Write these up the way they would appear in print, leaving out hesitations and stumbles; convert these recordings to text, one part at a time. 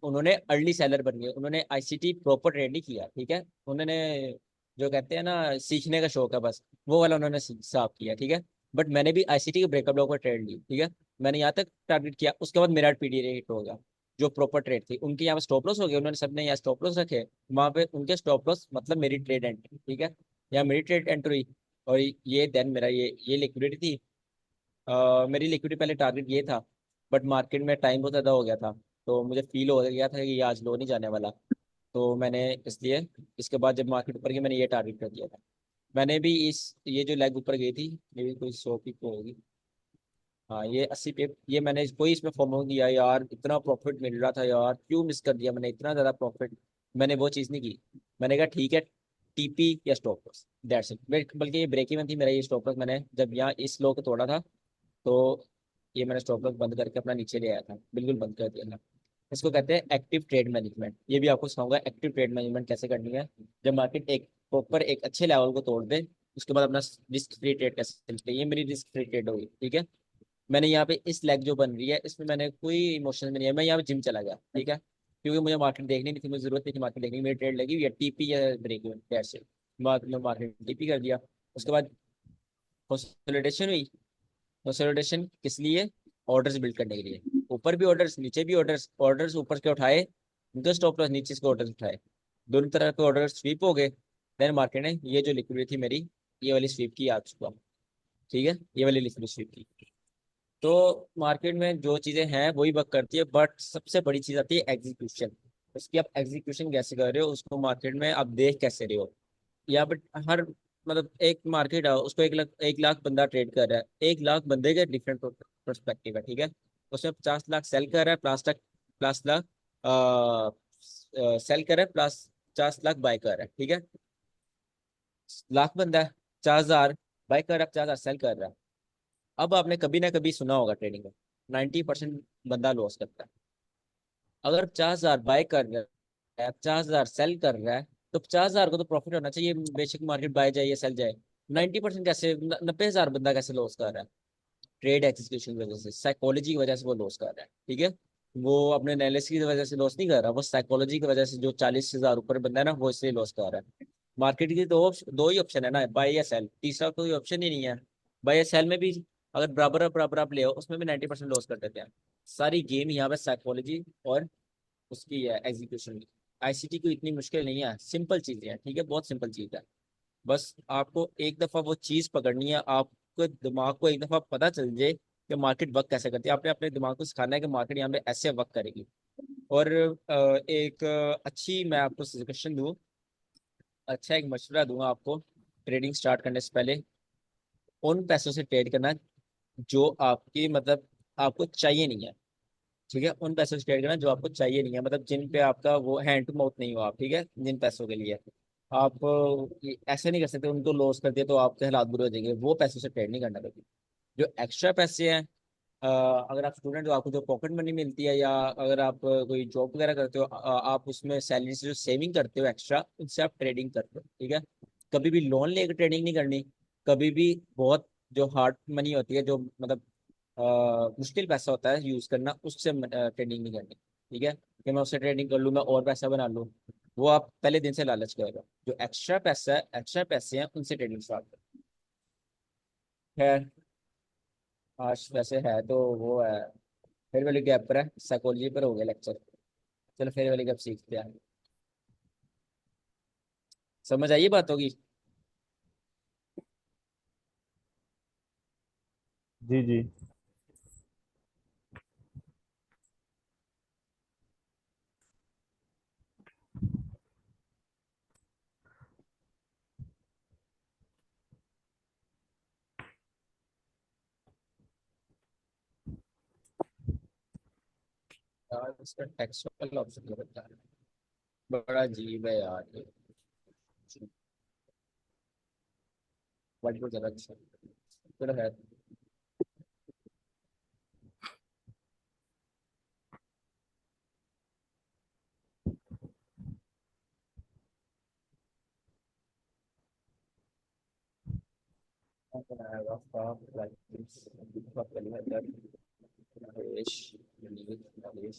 उन्होंने early seller बन गए, उन्होंने आईसीटी प्रॉपर ट्रेड नहीं किया, ठीक है। उन्होंने जो कहते हैं ना सीखने का शौक है बस, वो वाला उन्होंने साफ किया, ठीक है। बट मैंने भी आईसीटी के ब्रेकअप लॉ पर ट्रेड ली, ठीक है। मैंने यहाँ तक टारगेट किया, उसके बाद मेरा पीडी हिट हो गया। जो प्रॉपर ट्रेड थी उनके यहाँ पे स्टॉप लॉस हो गए, उन्होंने सबने यहाँ स्टॉप लॉस रखे, वहां पे उनके स्टॉप लॉस मतलब मेरी ट्रेड एंट्री, ठीक है। यहाँ मेरी ट्रेड एंट्री, और ये देन मेरा ये लिक्विडिटी थी। मेरी लिक्विडिटी पहले टारगेट ये था, बट मार्केट में टाइम बहुत ज़्यादा हो गया था, तो मुझे फील हो गया था कि ये आज लो नहीं जाने वाला। तो मैंने इसलिए इसके बाद जब मार्केट ऊपर गई, मैंने ये टारगेट कर दिया था। मैंने भी ये जो लेग ऊपर गई थी, ये भी कोई 100 पिप होगी। हाँ, ये 80 पिप, ये मैंने कोई इसमें फॉर्म नहीं किया यार, इतना प्रॉफिट मिल रहा था यार, क्यों मिस कर दिया मैंने इतना ज़्यादा प्रॉफिट। मैंने वो चीज़ नहीं की। मैंने कहा ठीक है, टीपी या स्टॉप लॉस, दैट्स इट। बल्कि ये ब्रेक इवन थी मेरा, ये स्टॉप लॉस मैंने जब यहाँ इस लो को तोड़ा था, तो ये मैंने स्टॉप लॉस बंद करके अपना नीचे ले आया था, बिल्कुल बंद कर दिया था। इसको कहते हैं एक्टिव ट्रेड मैनेजमेंट। ये भी आपको सिखाऊंगा एक्टिव ट्रेड मैनेजमेंट कैसे करनी है। जब मार्केट एक प्रॉपर एक अच्छे लेवल को तोड़ दे, उसके बाद अपना रिस्क फ्री ट्रेड कैसे चलते हैं। ये मेरी रिस्क फ्री ट्रेड होगी, ठीक है। मैंने यहाँ पे इस लेग जो बन रही है, इसमें मैंने कोई इमोशन में नहीं है, मैं यहाँ पे जिम चला गया, ठीक है। क्योंकि मुझे मार्केट देखनी नहीं थी, मुझे जरूरत नहीं थी मार्केट देखने की, मेरी ट्रेड लगी हुई है टीपी या ब्रेक इवन, कैसे मार्केट टीपी कर दिया। उसके बाद कंसोलिडेशन हुई। कंसोलिडेशन किस लिए? ऑर्डर्स बिल्ड करने के लिए, ऊपर भी ऑर्डर्स नीचे भी ऑर्डर्स, ऑर्डर्स ऊपर के उठाए, उनके स्टॉप लॉस नीचे के ऑर्डर्स उठाए, दोनों तरह के ऑर्डर स्वीप हो गए। देन मार्केट ने ये जो लिक्विडिटी थी मेरी, ये वाली स्वीप की आज सुबह, ठीक है, ये वाली लिक्विडिटी स्वीप की। तो मार्केट में जो चीजें हैं वही वर्क करती है, बट सबसे बड़ी चीज आती है एग्जीक्यूशन। उसकी आप एग्जीक्यूशन कैसे कर रहे हो, उसको मार्केट में आप देख कैसे रहे हो। यहाँ पे हर मतलब एक मार्केट है, उसको 1 लाख बंदा ट्रेड कर रहा है, 1 लाख बंदे के डिफरेंट पर्सपेक्टिव है, ठीक है। उसमें 50 लाख सेल कर रहा है, 50 लाख सेल कर रहा है, प्लस 50 लाख बाय कर रहा है, ठीक है। लाख बंदा है, 50,000 बाय कर रहा है, 50,000 सेल कर रहा है। अब आपने कभी ना कभी सुना होगा ट्रेडिंग में 90% बंदा लॉस करता है। अगर 50,000 बाय कर रहा है, 50,000 सेल कर रहा है, तो 50,000 को तो प्रॉफिट होना चाहिए, बेशक मार्केट बाय जाए या सेल जाए। 90% कैसे, 90,000 बंदा कैसे लॉस कर रहा है? ट्रेड एग्जीक्यूशन की वजह से, साइकोलॉजी की वजह से वो लॉस कर रहा है, ठीक है। वो अपने एनालिसिस की वजह से लॉस नहीं कर रहा, वो साइकोलॉजी की वजह से, जो 40,000 ऊपर बंदा है ना, वो इसलिए लॉस कर रहा है। मार्केट की दो ही ऑप्शन है ना, बाय या सेल, तीसरा कोई ऑप्शन ही नहीं है। बाय या सेल में भी अगर बराबर बराबर आप ले आओ, उसमें भी 90% लॉस कर देते हैं। सारी गेम यहाँ पे साइकोलॉजी और उसकी है एग्जीक्यूशन की। आईसीटी को इतनी मुश्किल नहीं है, सिंपल चीजें हैं, ठीक है, बहुत सिंपल चीज है। बस आपको एक दफा वो चीज पकड़नी है, आपको दिमाग को एक दफा पता चल जाए कि मार्केट वर्क कैसे करती है, आपने अपने दिमाग को सिखाना है कि मार्केट यहाँ पे ऐसे वर्क करेगी। और एक अच्छी मैं आपको सजेशन दूँ, अच्छा एक मशवरा दूंगा आपको ट्रेडिंग स्टार्ट करने से पहले, उन पैसों से ट्रेड करना जो आपकी मतलब आपको चाहिए नहीं है, ठीक है। उन पैसों से ट्रेड करना जो आपको चाहिए नहीं है, मतलब जिन पे आपका वो हैंड टू माउथ नहीं हो आप, ठीक है। जिन पैसों के लिए आप ऐसे नहीं कर सकते, उनको लॉस कर दिया तो आपके हालात बुरे हो जाएंगे, वो पैसों से ट्रेड नहीं करना कभी। जो एक्स्ट्रा पैसे हैं, अगर आप स्टूडेंट हो, आपको जो पॉकेट मनी मिलती है, या अगर आप कोई जॉब वगैरह करते हो, आप उसमें सैलरी से जो सेविंग करते हो एक्स्ट्रा, उससे आप ट्रेडिंग करते हो, ठीक है। कभी भी लोन लेकर ट्रेडिंग नहीं करनी। कभी भी बहुत जो हार्ड मनी होती है, जो मतलब मुश्किल पैसा होता है यूज करना, उससे ट्रेडिंग नहीं करनी, ठीक है। कि मैं उससे ट्रेडिंग कर लूँ, मैं और पैसा बना लूँ, वो आप पहले दिन से लालच करेगा। जो एक्स्ट्रा पैसा है, एक्स्ट्रा पैसे हैं, उनसे ट्रेडिंग स्टार्ट करो। खैर, आज वैसे है तो वो है, फिर वाली गैप पर है, साइकोलॉजी पर हो गया लेक्चर। चलो फिर वाली गैप सीखते हैं। समझ आई बात होगी। जी जी। यार इसका टेक्सुअल ऑप्शन लगता है, बड़ा अजीब है यार ये। व्हाइट को जरा अच्छा, चलो है। बनाएगा फॉर्म लाइक दिस, पहले है नरेश, यूनिक नरेश,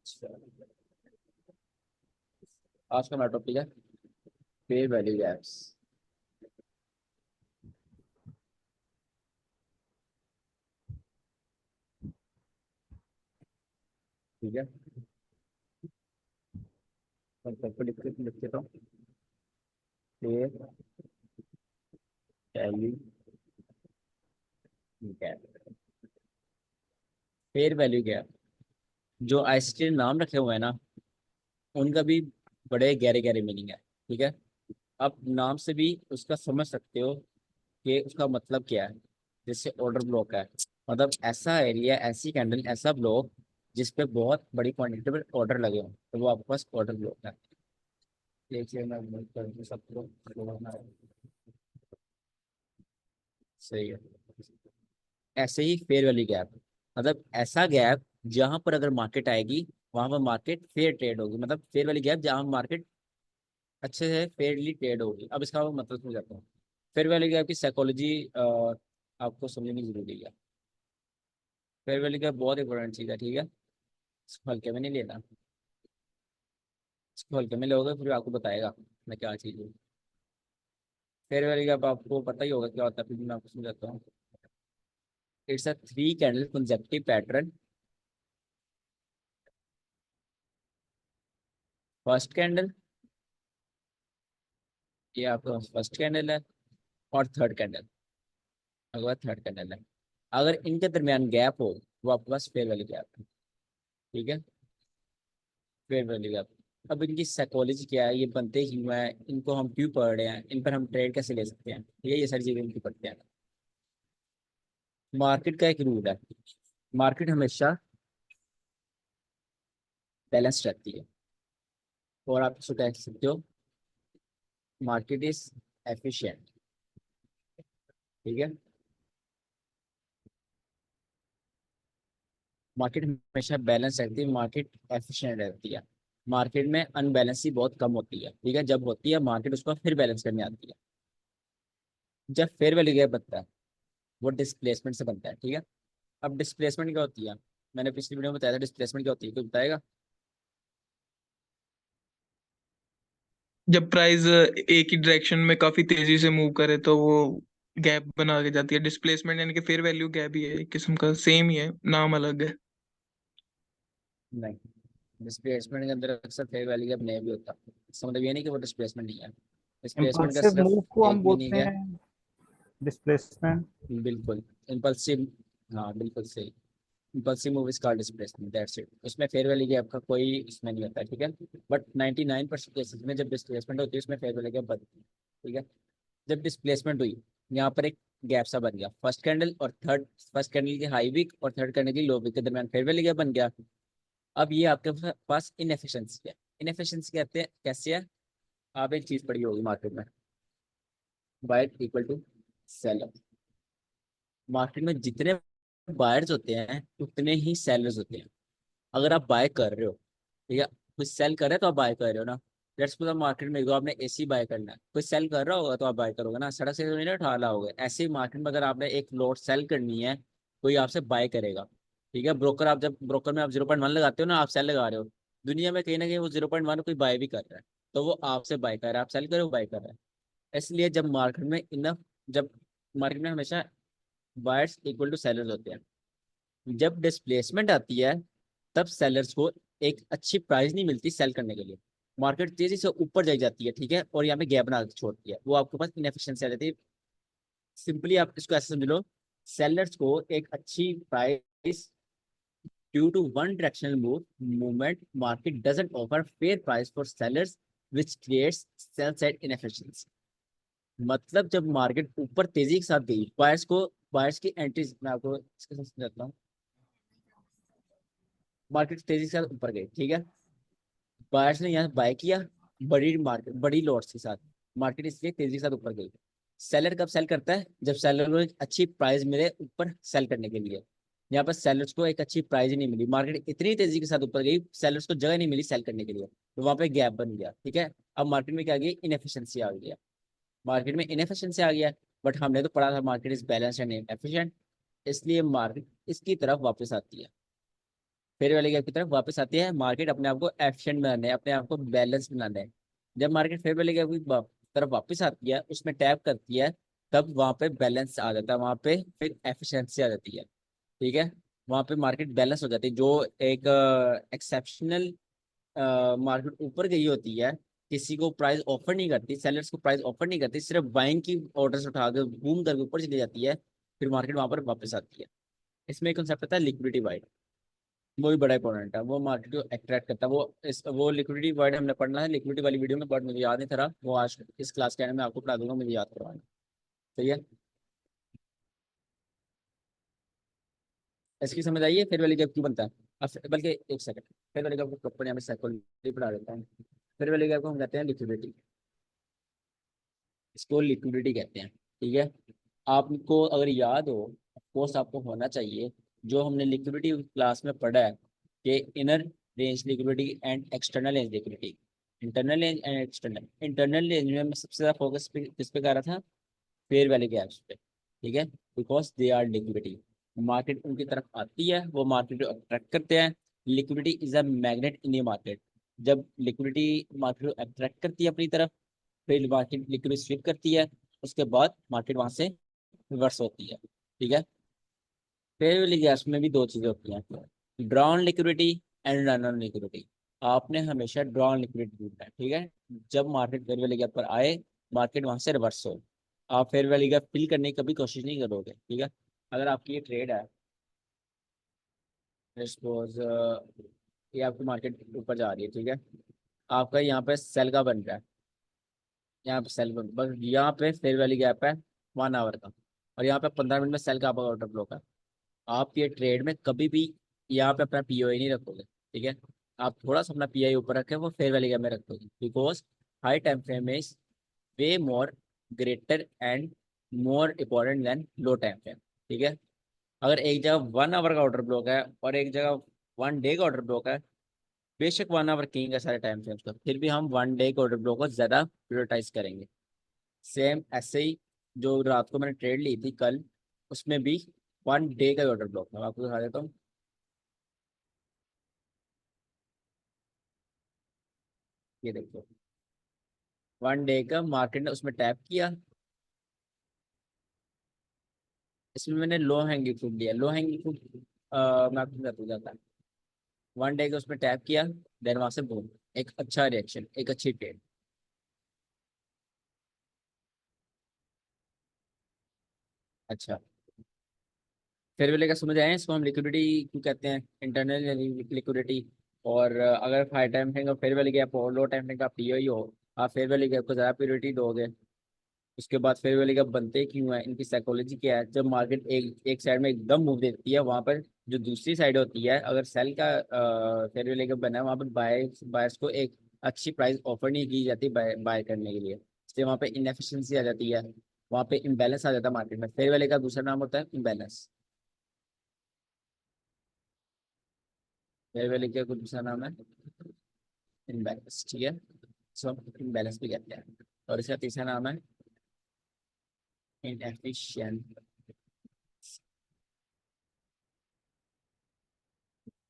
आज का हमारा टॉपिक है फेयर वैल्यू गैप्स। ठीक है, सबको लिख देता हूँ। Fair value gap, fair value gap. जो आईसीटी ने नाम रखे हुए हैं ना, उनका भी बड़े गहरे गहरे मीनिंग है। ठीक है, आप नाम से भी उसका समझ सकते हो कि उसका मतलब क्या है। जैसे ऑर्डर ब्लॉक है, मतलब ऐसा एरिया, ऐसी कैंडल, ऐसा ब्लॉक जिस पे बहुत बड़ी क्वांटिटी में ऑर्डर लगे हों, तो वो आपके पास ऑर्डर ब्लॉक है। देखिए मैं note कर दूं सबको, सही है। ऐसे ही फेयर वैल्यू गैप, मतलब ऐसा गैप जहां पर अगर मार्केट आएगी वहां पर मार्केट फेयर ट्रेड होगी। मतलब फेयर वैल्यू गैप जहां मार्केट अच्छे से फेयरली ट्रेड होगी। अब इसका मतलब समझ जाता हूँ। फेयर वैल्यू गैप की साइकोलॉजी आपको समझनी जरूरी है। फेयर वैल्यू गैप बहुत इंपॉर्टेंट चीज़ है। ठीक है, इसको हल्के में नहीं लेना। इसको हल्के में लोगे फिर आपको बताएगा मैं क्या चीज़ हूँ। फेयर वैल्यू गैप आपको पता ही होगा क्या होता है, फिर भी मैं आपको समझाता हूँ। It's a three candle consecutive pattern. First candle, ये आपका फर्स्ट कैंडल है, और थर्ड कैंडल, अगर बाद थर्ड कैंडल है। अगर इनके दरमियान गैप हो वो आपके पास फेयर वैल्यू गैप है। ठीक है, फेयर वैल्यू गैप। अब इनकी साइकोलॉजी क्या है, ये बनते ही हुए हैं, इनको हम क्यों पढ़ रहे हैं, इन पर हम ट्रेड कैसे ले सकते हैं, ये सारी चीजें इनकी पढ़ते हैं। मार्केट का एक रूल है, मार्केट हमेशा बैलेंस रहती है। और आप इसको कह सकते हो मार्केट इज एफिशिएंट। ठीक है, मार्केट हमेशा बैलेंस रहती है, मार्केट एफिशिएंट रहती है। मार्केट में अनबैलेंसी बहुत कम होती है। ठीक है, जब होती है मार्केट उसको फिर बैलेंस करने आती है। जब फेयर वैल्यू गैप बनता है वो डिस्प्लेसमेंट से बनता है। ठीक है, अब डिस्प्लेसमेंट क्या होती है, मैंने पिछली वीडियो में बताया था डिस्प्लेसमेंट क्या होती है, कोई बताएगा? जब प्राइस एक ही डायरेक्शन में काफी तेजी से मूव करे तो वो गैप बना के जाती है। डिस्प्लेसमेंट यानी कि फेयर वैल्यू गैप ही है, एक किस्म का, सेम ही है, नाम अलग है। नहीं, डिस्प्लेसमेंट के अंदर अक्सर फेयर वैल्यू गैप नहीं भी होता। इसका मतलब ये नहीं कि वो डिस्प्लेसमेंट नहीं है। डिस्प्लेसमेंट का इम्पल्सिव सिर्फ मूव को हम एक बोलते मीनिंग है। हैं डिस्प्लेसमेंट। बिल्कुल, इम्पल्सिव, हाँ बिल्कुल सही। Impulsive move is called displacement, that's it. उसमें फेयर वैल्यू गैप का कोई इसमें नहीं होता है। ठीक है, बट 99% केसेस में जब डिस्प्लेसमेंट होती है उसमें फेयर वैल्यू गैप बनती है। ठीक है, जब डिस्प्लेसमेंट हुई, यहाँ पर एक गैप सा बन गया, फर्स्ट कैंडल और थर्ड, फर्स्ट कैंडल की हाई वीक और थर्ड कैंडल की लो वीक के दरमियान फेयर वैल्यू गैप बन गया। अब ये आपके पास इनएफिशिएंसी है। इनएफिशिएंसी कहते हैं कैसे है, आप एक चीज पढ़ी होगी मार्केट में, buyer equal to seller. Market में जितने बायर्स होते हैं उतने ही सेलर्स होते हैं। अगर आप बाय कर रहे हो, ठीक है, कोई सेल कर रहा है तो आप बाय कर रहे हो ना। लेट्स सपोज मार्केट में आपने एसी बाय करना है, कोई सेल कर रहा होगा तो आप बाय करोगे ना, सड़क से तो नहीं ना उठा रहा होगा। ऐसे ही मार्केट में अगर आपने एक लॉट सेल करनी है, कोई आपसे बाय करेगा। ठीक है, ब्रोकर, आप जब ब्रोकर में आप 0.1 लगाते हो ना, आप सेल लगा रहे हो। दुनिया में कहीं ना कहीं वो 0.1 कोई बाय भी कर रहा है, तो वो आपसे बाय कर रहा है, आप सेल करो बाय कर रहा है। इसलिए जब मार्केट में इनफ, जब मार्केट में हमेशा बायर्स इक्वल टू सेलर्स होते हैं। जब डिस्प्लेसमेंट आती है तब सेलर्स को एक अच्छी प्राइस नहीं मिलती सेल करने के लिए। मार्केट तेजी से ऊपर जाई जाती है, ठीक है, और यहाँ पे गैप बना के छोड़ती है, वो आपके पास इनएफिशिएंसी आ जाती है। सिंपली आप इसको ऐसे समझ लो, सेलर्स को एक अच्छी price due to one directional movement, market doesn't offer fair price for sellers which creates sell side inefficiency. मतलब जब मार्केट ऊपर तेजी के साथ गई, बायर्स को, बायर्स की एंट्री, मैं आपको इसके साथ समझाता हूँ। मार्केट तेजी के साथ ऊपर गई, ठीक है, बायर्स ने यहाँ बाय किया, बड़ी मार्केट, बड़ी लॉट्स के साथ, मार्केट इसलिए तेजी के साथ ऊपर गई। सेलर कब सेल करता है, जब सेलर को एक अच्छी प्राइस मिले ऊपर सेल करने के लिए। यहाँ पर सेलर्स को एक अच्छी प्राइस ही नहीं मिली, मार्केट इतनी तेजी के साथ ऊपर गई, सेलर्स को जगह नहीं मिली सेल करने के लिए, तो वहां पे गैप बन गया। ठीक है, अब मार्केट में क्या आ गई, इनएफिशिएंसी आ गया। मार्केट में इनएफिशिएंसी आ गया, बट हमने तो पढ़ा था market is balance and efficient, इसलिए मार्केट इसकी तरफ वापस आती है। फेयर वैल्यू गैप की तरफ वापस आती है। मार्केट अपने आप को एफिशिएंट बनाने, अपने आप को बैलेंस बनाने। जब मार्केट फेयर वैल्यू गैप की तरफ वापस आती है, उसमें टैप करती है, तब वहां पे बैलेंस आ जाता है, वहां पे फिर एफिशिएंसी आ जाती है। ठीक है, वहां पे मार्केट बैलेंस हो जाती है। जो एक एक्सेप्शनल मार्केट ऊपर गई होती है, किसी को प्राइस ऑफर नहीं करती, सेलर्स को प्राइस ऑफर नहीं करती, सिर्फ बाइंग की ऑर्डर्स उठा के बूम करके ऊपर चली जाती है, फिर मार्केट वहां पर वापस आती है। इसमें एक कंसेप्ट आता है लिक्विडिटी वाइड, वो भी बड़ा इंपॉर्टेंट है, वो मार्केट को अट्रैक्ट करता है। वो लिक्विडिटी वाइड हमने पढ़ना है लिक्विडिटी वाली वीडियो में, बट मुझे याद नहीं था रहा, वो आज इस क्लास के एंड में आपको पढ़ा दूंगा, मुझे याद करवाना। सही है, इसकी समझ आइए फिर वाली गैप क्यों बनता है। अब बल्कि एक सेकंड, फिर वाली गैप को प्रॉपर यहाँ पे साइकोलॉजी पढ़ा देता हूँ। फिर वाली गैप को हम कहते हैं लिक्विडिटी, इसको लिक्विडिटी कहते हैं। ठीक है, आपको अगर याद हो, कोर्स आपको होना चाहिए, जो हमने लिक्विडिटी क्लास में पढ़ा है कि inner range liquidity and external range liquidity. Internal range and external, internal range में मैं सबसे ज्यादा फोकस किस पे कर रहा था, फेयर वैल्यू गैप्स पे। ठीक है, because they are liquidity, market उनकी तरफ आती है, वो मार्केट को अट्रैक्ट करते हैं। Liquidity is a magnet in the market. जब लिक्विडिटी मार्केट को अट्रैक्ट करती है अपनी तरफ, फिर मार्केट लिक्विडिटी स्विप करती है, उसके बाद मार्केट वहां से रिवर्स होती है। ठीक है, फेयर वैल्यू गैप्स में भी दो चीजें होती हैं, drawn liquidity and run on liquidity. आपने हमेशा ड्रॉन लिक्विडिटी ढूंढना है। ठीक है, जब मार्केट फेयर वैल्यू गैप पर आए, मार्केट वहां से रिवर्स हो, आप फेयर वैल्यू गैप फिल करने की कभी कोशिश नहीं करोगे। ठीक है, अगर आपकी ये ट्रेड है, सपोज ये आपकी मार्केट ऊपर जा रही है, ठीक है, आपका यहाँ पे सेल का बन रहा है, यहाँ पे सेल बन, बस यहाँ पे फेयर वैल्यू गैप है 1 आवर का, और यहाँ पे 15 मिनट में सेल का आपका ऑर्डर ब्लॉक है। आप ये ट्रेड में कभी भी यहाँ पे अपना पीओआई नहीं रखोगे। ठीक है, आप थोड़ा सा अपना पीआई ऊपर रखें, वो फेयर वैल्यू गैप में रखोगे, because high time frame is way more greater and more important than low time frame. ठीक है, अगर एक जगह 1 आवर का ऑर्डर ब्लॉक है और एक जगह 1 डे का ऑर्डर ब्लॉक है, बेशक 1 आवर किंग है सारे टाइम फ्रेम्स का, फिर भी हम 1 डे के ऑर्डर ब्लॉक को ज्यादा प्रियोरिटाइज करेंगे। सेम ऐसे ही, जो रात को मैंने ट्रेड ली थी कल, उसमें भी 1 डे का ऑर्डर ब्लॉक मैं आपको दिखा देता हूँ। ये देखो, 1 डे का मार्केट ने उसमें टैप किया, इसमें मैंने लो हैंगिंग फ्रूट लिया। लो हैंगिंग फ्रूट मैं आपको बता जाता है, 1 डे का उसमें टैप किया, देन वहां से बूम, एक अच्छा रिएक्शन, एक अच्छी ट्रेड। अच्छा, फेयर वैल्यू का समझ आए, इसको हम लिक्विडिटी क्यों कहते हैं, इंटरनल लिक्विडिटी। और अगर हाई टाइम फ्रेम का फेयर वैल्यू गैप हो, लो टाइम फ्रेम का पीओई हो, आप फेयर वैल्यू गैप को ज़्यादा प्योरिटी दोगे। उसके बाद फेयर वैल्यू गैप बनते क्यों है, इनकी साइकोलॉजी क्या है। जब मार्केट एक एक साइड में एकदम मूव देती है, वहाँ पर जो दूसरी साइड होती है, अगर सेल का फेयर वैल्यू गैप बना है, वहाँ पर बायर्स को एक अच्छी प्राइस ऑफर नहीं की जाती बाय बाय करने के लिए, इसलिए वहाँ पे इनएफिशिएंसी आ जाती है, वहाँ पे इम्बैलेंस आ जाता है मार्केट में। फेयर वैल्यू का दूसरा नाम होता है इम्बैलेंस। फेयर वैल्यू का कुछ दूसरा नाम है इम्बैलेंस। ठीक है, सो हम इम्बैलेंस भी कहते हैं। और इसका तीसरा नाम है इनएफिशिएंट।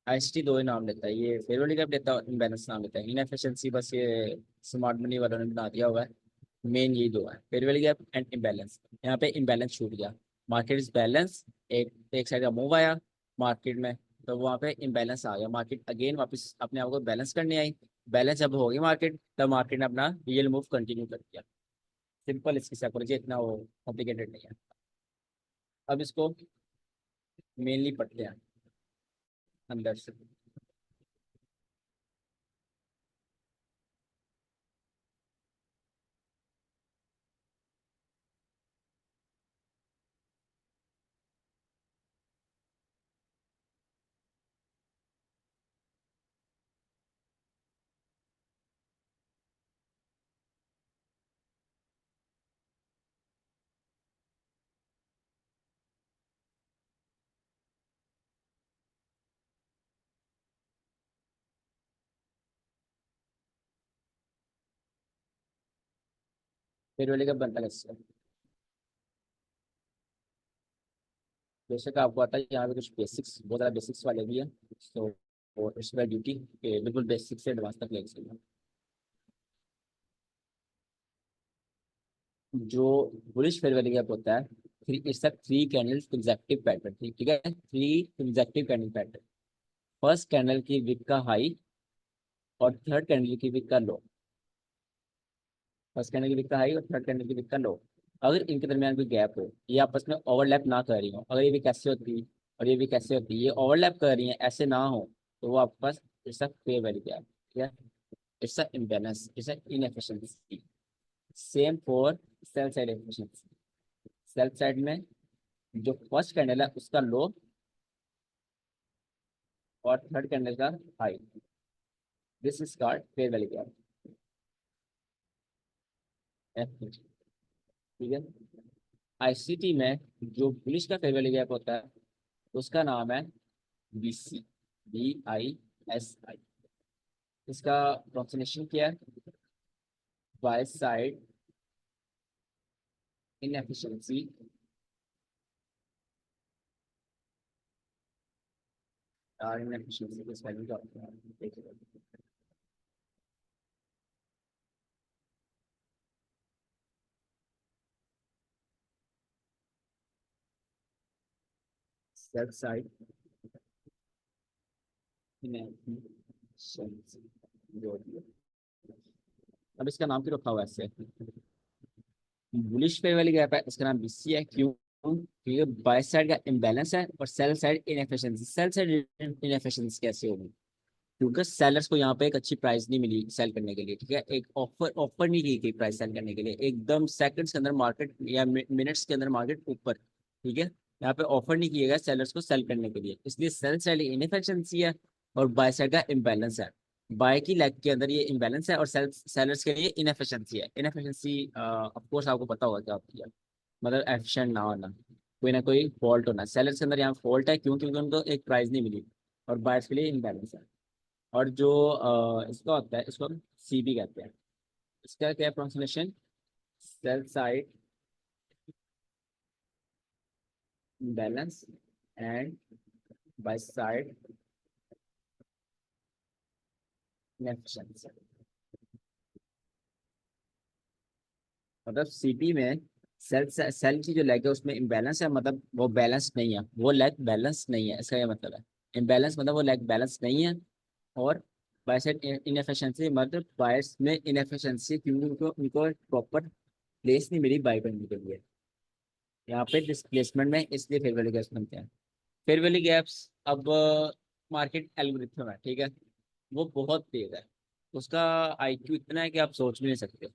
आईएसटी दो ही नाम लेता है, ये फेयर वैल्यू कैप लेता है, इम्बैलेंस नाम लेता है। इनएफिशिएंसी बस ये स्मार्ट मनी वालों ने बना दिया हुआ है। मेन यही दो है, fair value cap and imbalance. यहाँ पे इम्बैलेंस छूट गया, मार्केट इज बैलेंस, एक एक साइड का मूव आया मार्केट में, तो वहाँ पे इम्बैलेंस आ गया, मार्केट अगेन वापस अपने आप को बैलेंस करने आई। बैलेंस जब होगी मार्केट, तब मार्केट ने अपना रियल मूव कंटिन्यू कर दिया। सिंपल, इसकी साइकोलॉजी इतना वो कॉम्प्लिकेटेड नहीं है। अब इसको मेनली पढ़ते हैं अंदर से। फेयर वैल्यू कैप बनता कैसे है? बेशक आपको आता है, यहाँ पे कुछ बेसिक्स, बहुत ज़्यादा बेसिक्स वाले भी है, तो और इट्स वैलिडिटी बिल्कुल बेसिक से एडवांस तक ले सकते हैं। जो बुलिश फेयर वैल्यू गैप होता है, three it's a three candle consecutive pattern, ठीक है, three consecutive candle pattern. First candle की विक का हाई और थर्ड कैंडल की विक का लो, फर्स्ट कैंडल की विक का हाई और थर्ड कैंडल की विक का लो। अगर इनके दरमियान कोई गैप हो, ये आपस में ओवरलैप ना कर रही हो, अगर ये भी कैसे होती और ये भी कैसे होती, ये ओवरलैप कर रही है, ऐसे ना हो, तो वो आपके पास it's a fair value gap, ठीक है, it's a imbalance, it's a inefficiency. Same for sell side efficiency. Sell side में जो फर्स्ट कैंडल है उसका लो और थर्ड कैंडल का high, this is called fair value gap, ठीक है। आईसीटी में जो बुलिश का फेयर वैल्यू गैप होता है उसका नाम है बीसी, BISI। इसका प्रोनाउंसिएशन क्या है? बाय साइड इनएफिशिएंसी और इनएफिशिएंसी किस वैल्यू का होता है देखिए। सेल साइड इनएफिशिएंसी जो होती है। अब इसका नाम क्यों रखा हुआ है ऐसे? बुलिश फेयर वैल्यू गैप है, इसका नाम बीसी है, क्यों? क्योंकि बाय साइड का इम्बैलेंस है और cell side inefficiency. Cell side inefficiency कैसे होगी? क्योंकि सेलर्स को यहाँ पे एक अच्छी प्राइस नहीं मिली सेल करने के लिए, ठीक है, एक ऑफर ऑफर नहीं की गई प्राइस सेल करने के लिए, एकदम सेकंड्स के अंदर मार्केट या मिनट्स के अंदर मार्केट ऊपर, ठीक है, यहाँ पे ऑफर नहीं किया गया सेलर्स को सेल करने के लिए, इसलिए सेल साइड इनएफिशिएंसी है और बाय साइड का इम्बैलेंस है। बाय की लेग के अंदर ये इम्बैलेंस है और सेलर्स के लिए इनएफिशिएंसी है। इनएफिशिएंसी ऑफ कोर्स आपको पता होगा क्या होती है, मतलब एफिशिएंट ना होना, कोई ना कोई फॉल्ट होना। सेलर्स के अंदर यहाँ फॉल्ट है, क्यों? क्योंकि उनको एक प्राइस नहीं मिली और बायर्स के लिए इम्बैलेंस है। और जो इसका होता है इसको हम CB कहते हैं। इसका क्या pronunciation? Sell side balance and by side inefficiency. मतलब CP में सेल सेल की जो लेग है उसमें इम्बैलेंस है, मतलब वो बैलेंस नहीं है, वो लेग बैलेंस नहीं है, इसका ये मतलब है। इम्बैलेंस मतलब वो लेग बैलेंस नहीं है। और बाय साइड इनएफिशिएंसी मतलब बायर्स में इनएफिशिएंसी, क्योंकि उनको उनको प्रॉपर प्लेस नहीं मिली बाय करने के लिए, यहाँ पे डिस्प्लेसमेंट में, इसलिए फेयर वैल्यू गैप्स बनते हैं। फेयर वैल्यू गैप्स अब मार्केट एल्गोरिथम है, ठीक है, वो बहुत तेज है, उसका IQ इतना है कि आप सोच भी नहीं सकते।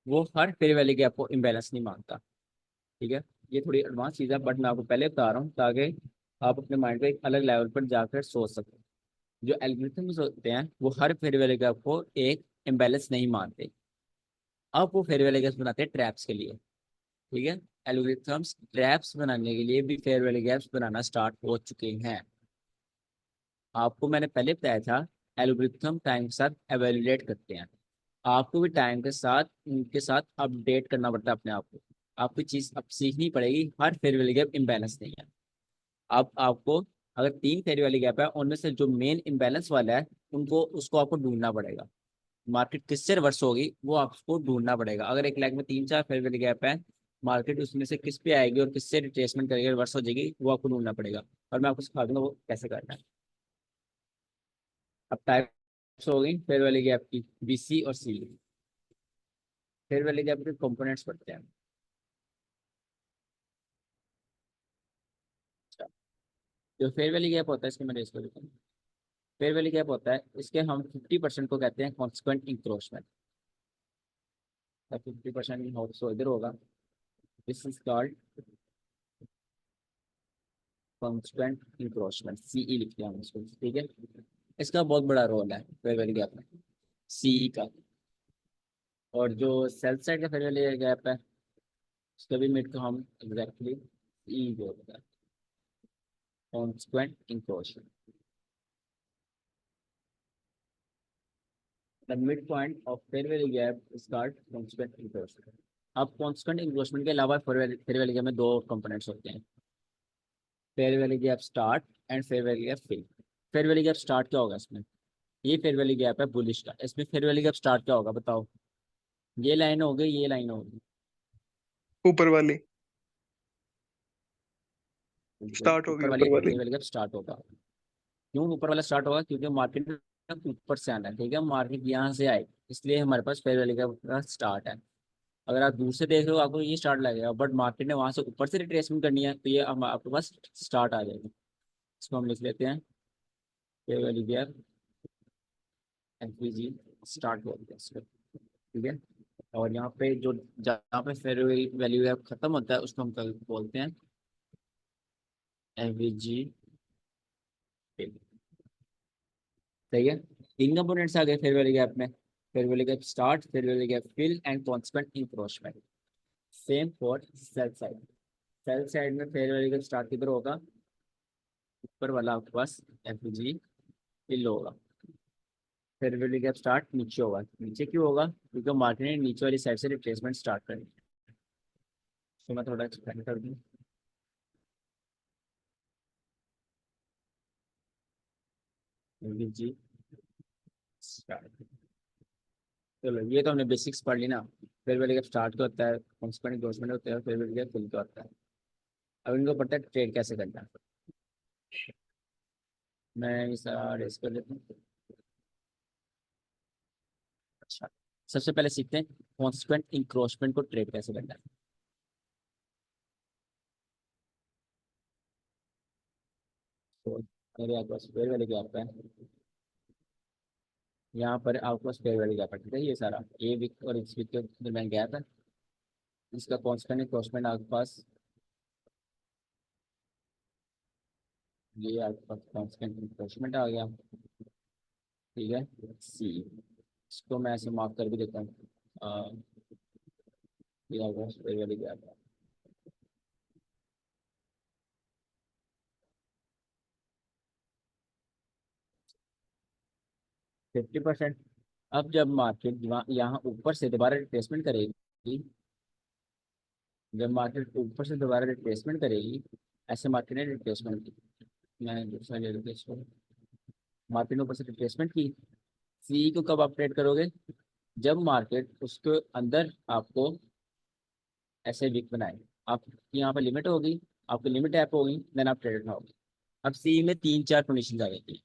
वो हर फेयर वैल्यू गैप को इम्बैलेंस नहीं मानता, ठीक है। ये थोड़ी एडवांस चीज़ है बट मैं आपको पहले बता रहा हूँ ताकि आप अपने माइंड को एक अलग लेवल पर जाकर सोच सकें। जो एल्गोरिथम्स होते हैं वो हर फेयर वैल्यू गैप को एक इम्बैलेंस नहीं मानते। अब वो फेयर वैल्यू गैप्स बनाते हैं ट्रैप्स के लिए, ठीक है। एल्गोरिथम्स ट्रैप्स बनाने के लिए भी फेयर वैल्यू गैप्स बनाना स्टार्ट हो चुके हैं। आपको मैंने पहले बताया था एल्गोरिथम टाइम के साथ एवेल्युएट करते हैं, आपको भी टाइम के साथ उनके साथ अपडेट करना पड़ता है अपने आप को। आपको चीज़ अब सीखनी पड़ेगी, हर फेयर वैल्यू गैप इम्बैलेंस नहीं है। अब आपको अगर 3 फेयर वैल्यू गैप है उनमें से जो मेन इम्बैलेंस वाला है उनको उसको आपको ढूंढना पड़ेगा। मार्केट किससे रिवर्स होगी वो आपको ढूंढना पड़ेगा। अगर एक लाख में 3-4 फेयर वैल्यू गैप है, मार्केट उसमें से किस पे आएगी और किससे रिट्रेसमेंट करेगी, रिवर्स हो जाएगी, वो आपको ढूंढना पड़ेगा। और मैं आपको सिखा दूंगा वो कैसे करना है। अब टाइप्स हो गई फेयर वैल्यू गैप की, BC और CB। फेयर वैल्यू गैप के कंपोनेंट्स पढ़ते हैं। अच्छा, जो फेयर वैल्यू गैप होता है इसको मैं इसको लिखता हूँ। फेयर वैल्यू गैप होता है इसके हम 50% को कहते हैं कॉन्सिक्वेंट इंक्रोचमेंट। 50% हो तो इधर होगा, this is called constant encroachment, CE लिखते हैं हम इसको, ठीक है। इसका बहुत बड़ा रोल है फेयर वैल्यू गैप में, CE का। और जो सेल साइड का फेयर वैल्यू गैप है उसका भी मिड को हम एग्जैक्टली CE बोलते हैं, constant encroachment. The mid point of fair value gap is called constant encroachment. अब कॉन्स्टेंट इंक्रोचमेंट के अलावा फेयर वैल्यू गैप में दो कंपोनेंट्स होते हैं, fair value gap start and fair value gap fill. Fair value gap start क्या होगा इसमें? ये फेयर वैल्यू गैप है बुलिश का, इसमें फेयर वैल्यू गैप स्टार्ट क्या होगा बताओ? ये लाइन हो गई, ये लाइन होगी। ऊपर वाली बिल्कुल स्टार्ट होगी, ऊपर वाली ऊपर वाली। फेयर वैल्यू गैप स्टार्ट होगा। क्यों ऊपर वाला स्टार्ट होगा? क्योंकि मार्केट ऊपर से आना है, ठीक है, मार्केट यहाँ से आए, इसलिए हमारे पास फेयर वैल्यू गैप स्टार्ट है। अगर आप दूर से देख रहे हो आपको ये स्टार्ट लगेगा, बट मार्केट ने वहां से ऊपर से रिट्रेसमेंट करनी है तो ये आपके पास स्टार्ट आ जाएगा। इसको हम लिख लेते हैं fair value gap, FVG start बोलते हैं इसको, ठीक है। और यहाँ पे जो जहाँ पे फेयर वैल्यू गैप खत्म होता है उसको हम कल बोलते हैं एफवीजी। सही है। तीन कंपोनेंट्स आ गए फेयर वैल्यू गैप में, fair value gap start, fair value gap fill and constant encroachment. Same for sell side. Sell side में फेयर वैल्यू गैप स्टार्ट किधर होगा? ऊपर वाला आपके पास एफवीजी फिल होगा। फेयर वैल्यू गैप स्टार्ट नीचे होगा। नीचे क्यों होगा? क्योंकि मार्केट ने नीचे वाली साइड से रिट्रेसमेंट स्टार्ट करी। तो मैं थोड़ा एक्सप्लेन कर दूँ। FVG start. चलो ये तो हमने बेसिक्स पढ़ ली ना। फेयर वैल्यू गैप स्टार्ट क्या होता है, कॉन्स्टेंट इंक्रोचमेंट होता है, फेयर वैल्यू गैप फिल क्या होता है। अब इनको पता है ट्रेड कैसे करना है। मैं इस रेस कर लेता हूँ। अच्छा, सबसे पहले सीखते हैं कॉन्स्टेंट इंक्रोचमेंट को ट्रेड कैसे करना है। तो मेरे आपके पास फेयर वैल्यू गैप है, यहाँ पर आपके पास फेयर वैल्यू गैप है, ठीक है, ये सारा ए वीक और इस वीक के दरमियान गैप है। इसका कॉन्स्टेंट इंक्रोचमेंट आपके पास, ये आपके पास कॉन्स्टेंट इंक्रोचमेंट आ गया, ठीक है, सी। इसको मैं ऐसे मार्क कर भी देता हूँ। ये आपके पास फेयर वैल्यू गैप है। 50%। अब जब मार्केट यहाँ ऊपर से दोबारा रिट्रेसमेंट करेगी, जब मार्केट ऊपर से दोबारा रिट्रेसमेंट करेगी, ऐसे मार्केट ने रिट्रेसमेंट की, मैं दूसरा ले लेते इसको, मार्केट ने ऊपर से रिट्रेसमेंट की, सी को कब आप ट्रेड करोगे? जब मार्केट उसके अंदर आपको ऐसे वीक बनाए, आपकी यहाँ पर लिमिट होगी, आपकी लिमिट ऐप होगी, देन आप ट्रेड उठाओगे। अब सी में तीन चार कंडीशन आ जाती है,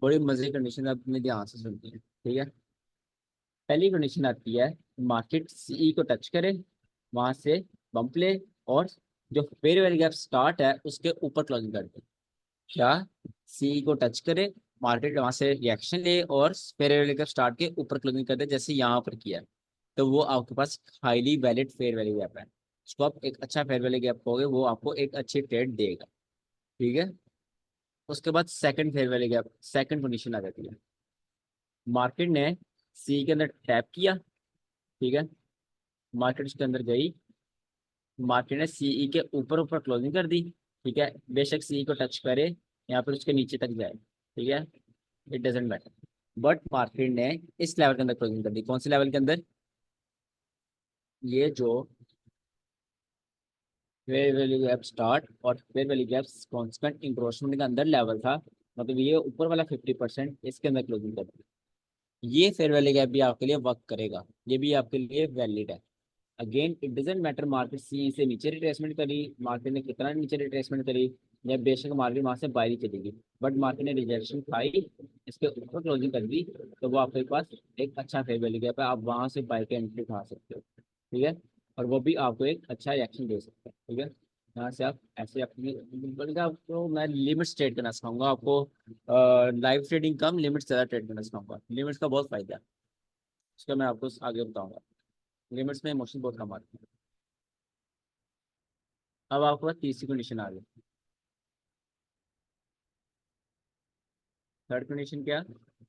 बड़ी मजे की कंडीशन आप अपने ध्यान से सुनती है, ठीक है। पहली कंडीशन आती है मार्केट सी को टच करे, वहां से बम्प ले, और जो फेयर वैल्यू गैप स्टार्ट है उसके ऊपर क्लोजिंग कर दे। क्या? सी को टच करे, मार्केट वहां से रिएक्शन ले और फेयर वैल्यू गैप स्टार्ट के ऊपर क्लोजिंग कर दे, जैसे यहाँ पर किया है, तो वो आपके पास highly valid fair value gap है। उसको आप एक अच्छा फेयर वैल्यू गैप कहोगे, वो आपको एक अच्छी ट्रेड देगा, ठीक है। उसके बाद second fair value gap, second condition आ जाती है, मार्केट ने सी के अंदर टैप किया, ठीक है, मार्केट उसके अंदर गई, मार्केट ने सीई के ऊपर ऊपर क्लोजिंग कर दी, ठीक है, बेशक सीई को टच करे यहाँ पर उसके नीचे तक जाए, ठीक है, it doesn't matter, but market ने इस लेवल के अंदर क्लोजिंग कर दी। कौन से लेवल के अंदर? ये जो फेयर वैल्यू गैप स्टार्ट और fair value gap constant encroachment के अंदर लेवल था, मतलब ये ऊपर वाला 50% इसके अंदर क्लोजिंग कर दी। ये फेयर वैल्यू गैप भी आपके लिए वर्क करेगा, ये भी आपके लिए वैलिड है। Again it doesn't matter market सी से नीचे रिट्रेसमेंट करी, मार्केट ने कितना नीचे रिट्रेसमेंट करी, या बेशक मार्केट वहां से बाहर ही चलेगी, बट मार्केट ने रिजेक्शन खाई, इसके ऊपर क्लोजिंग कर दी, तो वो आपके पास एक अच्छा फेयर वैल्यू गैप है, आप वहां से बाई के एंट्री उठा सकते हो, ठीक है, और वो भी आपको एक अच्छा रिएक्शन दे सकता है, ठीक है। यहाँ से आप ऐसे अपनी, बल्कि आपको मैं लिमिट ट्रेड करना सिखाऊंगा आपको, लाइव ट्रेडिंग कम लिमिट ज़्यादा ट्रेड करना सिखाऊंगा, लिमिट्स का बहुत फायदा है, उसका मैं आपको आगे बताऊंगा। लिमिट्स में इमोशन बहुत कम आती है। अब आपके पास तीसरी कंडीशन आ गई। थर्ड कंडीशन क्या?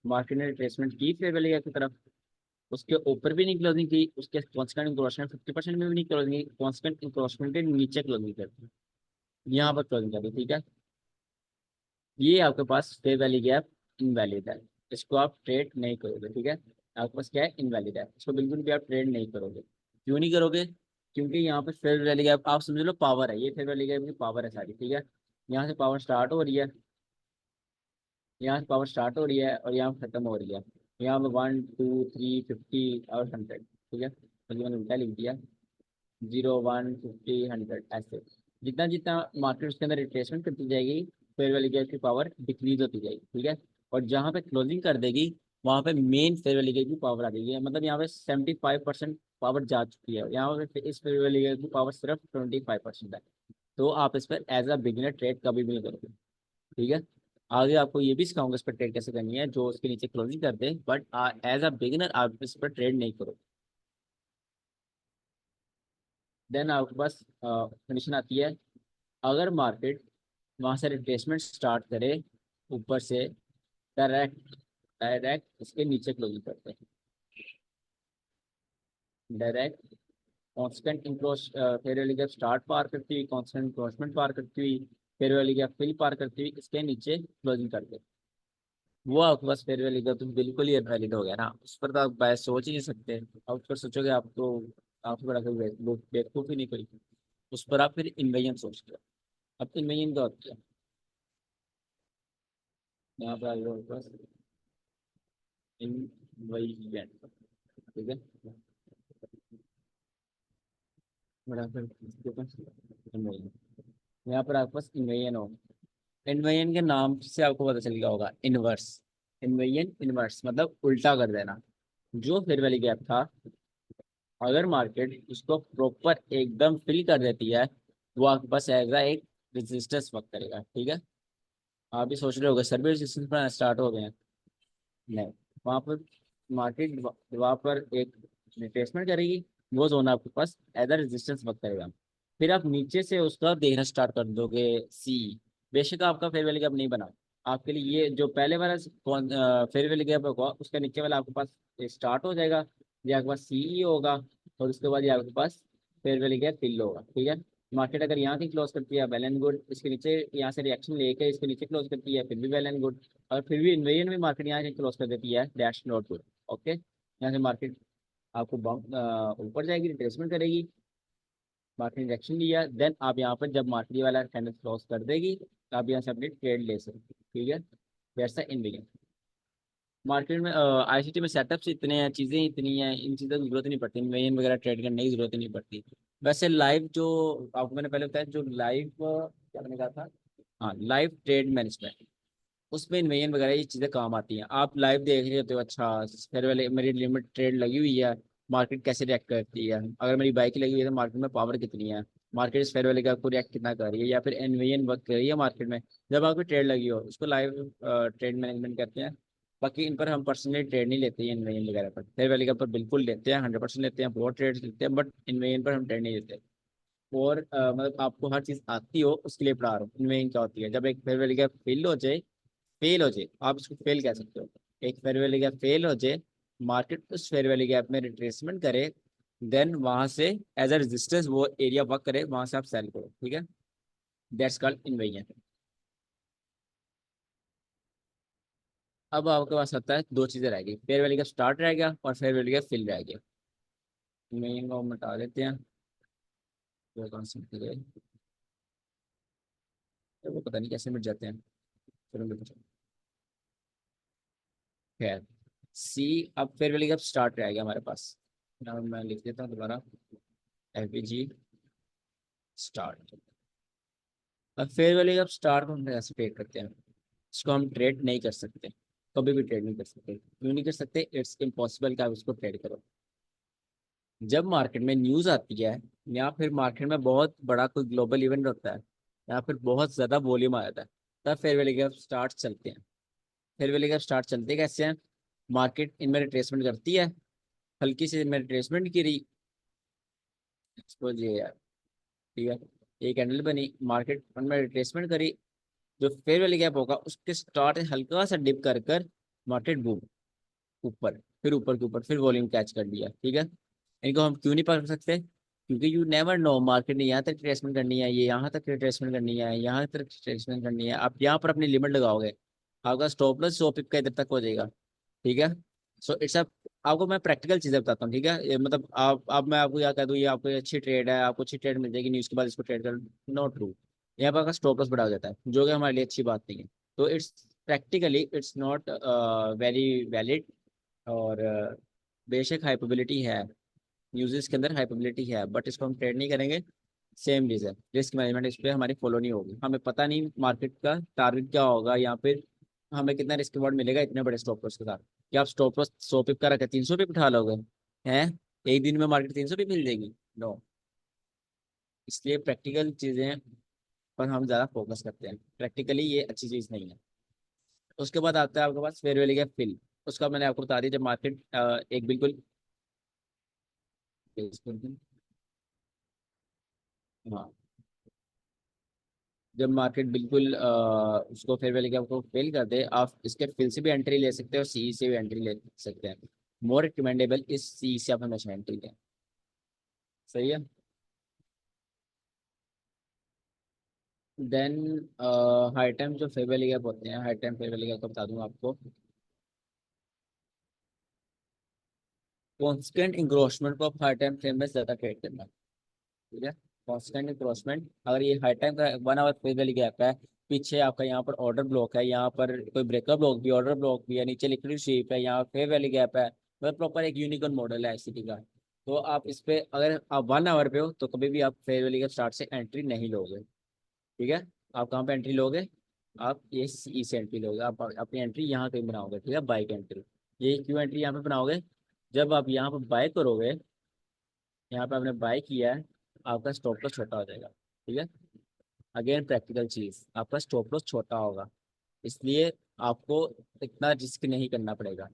मार्केट ने रिट्रेसमेंट की फेयर वैल्यू गैप की तरफ, उसके ऊपर भी नहीं क्लोजिंग की, उसके कॉन्स्टेंट इंक्रोचमेंट 50% में भी नहीं क्लोजिंग की, कॉन्स्टेंट इंक्रोचमेंट के नीचे क्लोजिंग करती, यहाँ पर क्लोजिंग करती, ठीक है। ये आपके पास फेयर वैल्यू गैप इनवैलिड है, इसको आप ट्रेड नहीं करोगे, ठीक है। आपके पास क्या है? इनवैलिड है, इसको बिल्कुल भी आप ट्रेड नहीं करोगे। क्यों नहीं करोगे? क्योंकि यहाँ पर फेयर वैल्यू गैप आप समझ लो पावर है, ये फेयर वैल्यू गैप की पावर है सारी, ठीक है। यहाँ से पावर स्टार्ट हो रही है, यहाँ से पावर स्टार्ट हो रही है और यहाँ खत्म हो रही है। यहाँ पे 1 2 3 50 और 100, ठीक है, मतलब मैंने उल्टा लिख दिया। 0 1 50 100 ऐसे जितना जितना मार्केट उसके अंदर रिट्रेसमेंट करती जाएगी, फेयर वैल्यू गैप की पावर डिक्रीज होती जाएगी, ठीक है। और जहाँ पे क्लोजिंग कर देगी वहाँ पे मेन फेयर वैल्यू गैप की पावर आ जाएगी, मतलब यहाँ पे 75% पावर जा चुकी है, यहाँ पे इस फेयर वैल्यू गैप की पावर सिर्फ 25% है। तो आप इस पर एज अ बिगिनर ट्रेड कभी भी नहीं करोगे, ठीक है। आगे आपको ये भी सिखाऊंगा इस पर ट्रेड कैसे करनी है, जो उसके नीचे क्लोजिंग कर दे, बट एज अ बिगिनर आप इस पर ट्रेड नहीं करो। देन आपके पास कंडीशन आती है, अगर मार्केट वहां से रिट्रेसमेंट स्टार्ट करे ऊपर से, डायरेक्ट डायरेक्ट इसके नीचे क्लोजिंग करते हैं, direct constant encroach fair value gap start पार करती हुई, कांस्टेंट इंक्रोचमेंट पार करती हुई, फेयर वैल्यू गैप फिल पार करती हुई इसके नीचे क्लोजिंग करते हैं, वो आपके पास फेयर वैल्यू गैप तो बिल्कुल ही इनवैलिड हो गया ना, उस पर तो आप बाय सोच ही नहीं सकते। आप उस पर सोचोगे आप तो आपसे बड़ा कोई बेवकूफ़ ही नहीं कोई। उस पर आप फिर इन्वेजन सोचते हो। अब इन्वेजन क्या होती है, यहाँ पर आ जाओ आपके पास इन्वेजन, ठीक है, बड़ा फिर इसके पास इन्वेजन, यहाँ पर आपके पास इन्वेजन हो। इन्वेजन के नाम से आपको पता चल गया होगा, इनवर्स। इन्वेजन इनवर्स मतलब उल्टा कर देना। जो फेयर वैल्यू गैप था, अगर मार्केट उसको प्रॉपर एकदम फिल कर देती है, वो आपके पास एज एक रेजिस्टेंस वर्क करेगा, ठीक है। आप भी सोच रहे होगे सर भी रेजिस्टेंस पर स्टार्ट हो गए हैं, नहीं, वहाँ पर मार्केट वहाँ पर एक रिट्रेसमेंट करेगी, वो जोन आपके पास एज अ रेजिस्टेंस वर्क करेगा। फिर आप नीचे से उसका देखना स्टार्ट कर दोगे सी, बेशक आपका फेयर वैल्यू गैप नहीं बना, आपके लिए ये जो पहले वाला फेयर वैल्यू गैप होगा उसका नीचे वाला आपके पास स्टार्ट हो जाएगा, ये आपके पास सी होगा, और उसके बाद ये आपके पास फेयर वैल्यू गैप फिल होगा, ठीक है। मार्केट अगर यहाँ की क्लोज करती है वेल एंड गुड, इसके नीचे यहाँ से रिएक्शन लेके इसके नीचे क्लोज करती है फिर भी वेल एंड गुड, और फिर भी इन्वेजन में मार्केट यहाँ से क्लोज कर देती है डैश नॉट गुड, ओके। यहाँ से मार्केट आपको बम्प ऊपर जाएगी, रिट्रेसमेंट करेगी, मार्केट ने रिएक्शन लिया, देन आप यहाँ पर जब मार्केट ये वाला कैंडल क्लोज कर देगी तो आप यहाँ से अपनी ट्रेड ले सकते हो, ठीक है। वैसा इन्वेजन मार्केट में आईसीटी में सेटअप्स इतने हैं, चीज़ें इतनी हैं, इन चीज़ों की जरूरत ही नहीं पड़ती, इन्वेजन वगैरह ट्रेड करने की जरूरत ही नहीं पड़ती। वैसे लाइव जो आपको मैंने पहले बताया, जो लाइव क्या मैंने कहा था, हाँ लाइव ट्रेड मैनेजमेंट, उसमें इन्वेजन वगैरह ये चीज़ें काम आती हैं। आप लाइव देख रहे होते हो, अच्छा फिर वाले मेरी लिमिट ट्रेड लगी हुई है, मार्केट कैसे रिएक्ट करती है, अगर मेरी बाइक लगी हुई है तो मार्केट में पावर कितनी है, मार्केट इस फेयर वाले का आपको रिएक्ट कितना कर रही है, या फिर इन्वेजन वर्क कर रही है मार्केट में, जब आपकी ट्रेड लगी हो उसको लाइव ट्रेड मैनेजमेंट कहते हैं। बाकी इन पर हम पर्सनली ट्रेड नहीं लेते हैं, इन्वेजन वगैरह पर, फेयर वैल्यू के ऊपर बिल्कुल लेते हैं, 100% लेते हैं, बहुत ट्रेड लेते हैं, बट इन्वेजन पर हम ट्रेड नहीं लेते। और मतलब आपको हर चीज़ आती हो उसके लिए पढ़ा रहा हूँ, इन्वेजन क्या होती है, जब एक फेयर वैल्यू का फेल हो जाए, आप इसको फेल कह सकते हो, एक फेयर वैल्यू गैप फेल हो जाए, मार्केट उस फेयर वैल्यू गैप में रिट्रेसमेंट करे, देन वहां से एज अ रेजिस्टेंस वो एरिया वर्क करे, वहां से आप सेल करो, ठीक है। That's called invasion. अब आपके पास आता है दो चीजें रह गई, फेयर वैल्यू गैप स्टार्ट रह गया और फेयर वैल्यू गैप फिल रह गया। इन्वेजन को हम हटा देते हैं, तो कॉन्सेप्ट के लिए तो वो पता नहीं कैसे मिट जाते हैं, चलो मिट जाओ। खैर, सी, अब फेयर वैल्यू गैप स्टार्ट रह गया हमारे पास, now मैं लिख देता हूँ दोबारा, एफबीजी स्टार्ट। अब फेयर वैल्यू ऑफ स्टार को हम कैसे ट्रेड करते हैं, इसको हम ट्रेड नहीं कर सकते, कभी भी ट्रेड नहीं कर सकते, क्यों नहीं कर सकते, इट्स इम्पॉसिबल कि आप इसको ट्रेड करो। जब मार्केट में न्यूज़ आती है, या फिर मार्केट में बहुत बड़ा कोई ग्लोबल इवेंट होता है, या फिर बहुत ज़्यादा वॉल्यूम आ जाता है, तब फेयर वैल्यू ऑफ स्टार्ट चलते हैं। फेयर वैल्यू ऑफ स्टार्ट चलते कैसे हैं, मार्केट इनमें रिट्रेसमेंट करती है, हल्की सी इनमें रिट्रेसमेंट की रही, सपोज ये यार, ठीक है, एक कैंडल बनी, मार्केट उनमें रिट्रेसमेंट करी, जो फेयर वैल्यू गैप होगा उसके स्टार्ट हल्का सा डिप कर कर मार्केट बूम ऊपर, फिर ऊपर के ऊपर फिर वॉल्यूम कैच कर लिया, ठीक है। इनको हम क्यों नहीं पकड़ सकते, क्योंकि यू नेवर नो, मार्केट ने यहाँ तक ट्रेसमेंट करनी है, ये यहाँ तक ट्रेसमेंट करनी है, यहाँ तक ट्रेसमेंट करनी है, आप यहाँ पर अपनी लिमिट लगाओगे, आपका स्टॉप लॉस 100 पिप का इधर तक हो जाएगा, ठीक है। सो इट्स अ, आपको मैं प्रैक्टिकल चीजें बताता हूँ, ठीक है, ये मतलब आप, अब मैं आपको क्या कह दूँ, ये आपको अच्छी ट्रेड है, आपको अच्छी ट्रेड मिल जाएगी, न्यूज़ के बाद इसको ट्रेड कर, नो ट्रू, यहाँ पर आपका स्टॉप लॉस बढ़ा हो जाता है, जो कि हमारे लिए अच्छी बात नहीं है। तो it's practically it's not very valid. और बेशक हाइपेबिलिटी है, यूजेस के अंदर हाइपेबिलिटी है, बट इसको हम ट्रेड नहीं करेंगे। सेम रीजन, रिस्क मैनेजमेंट इस पर हमारी फॉलो नहीं होगी। हमें पता नहीं मार्केट का टारगेट क्या होगा, या फिर हमें कितना रिस्क रिवॉर्ड मिलेगा इतने बड़े स्टॉप लॉस के साथ। क्या आप स्टॉप लॉस 100 पिप का रखे 300 पिप उठा लोगे? हैं? एक दिन में मार्केट 300 पिप मिल जाएगी? नो। इसलिए प्रैक्टिकल चीजें पर हम ज्यादा फोकस करते हैं, प्रैक्टिकली ये अच्छी चीज नहीं है। उसके बाद आता है आपके पास फेयर वैल्यू गैप फिल। उसका मैंने आपको बता दिया, जब मार्केट एक बिल्कुल, हाँ, जब मार्केट बिल्कुल उसको फेयर वैल्यू गैप को फेल कर दे, आप इसके फिल से भी एंट्री ले सकते हैं और सी से भी एंट्री ले सकते हैं। मोर रिकमेंडेबल इस सी से आप हमेशा एंट्री लें। सही है। देन हाई टाइम जो फेयर वैल्यू गैप होते हैं, high time fair value gap को बता दूंगा आपको। कॉन्स्टेंट इंक्रोचमेंट को आप हाई टाइम फ्रेम में ज्यादा ट्रेड करना। ठीक है। कांस्टेंट इंक्रोचमेंट, अगर ये हाई टाइम का 1 आवर फेयर वैल्यू गैप है, पीछे आपका यहाँ पर ऑर्डर ब्लॉक है, यहाँ पर कोई ब्रेकर ब्लॉक भी, ऑर्डर ब्लॉक भी है, नीचे लिक्विड शेप है, यहाँ फेयर वैल्यू गैप है, मतलब प्रॉपर एक यूनिकॉर्न मॉडल है ICT का। तो आप इस पे अगर आप 1 आवर पे हो तो कभी भी आप फेयर वैल्यू गैप स्टार्ट से एंट्री नहीं लोगे। ठीक है। आप कहाँ पे एंट्री लोगे? आप ये ई से एंट्री लोगे, आप अपनी एंट्री यहाँ कहीं बनाओगे। ठीक है, बाई की एंट्री। ये क्यों एंट्री यहाँ पे बनाओगे? जब आप यहाँ पर बाय करोगे, यहाँ पे आपने बाय किया है, आपका स्टॉप लॉस छोटा हो जाएगा। ठीक है। अगेन प्रैक्टिकल चीज, आपका स्टॉप लॉस छोटा होगा, इसलिए आपको इतना रिस्क नहीं करना पड़ेगा।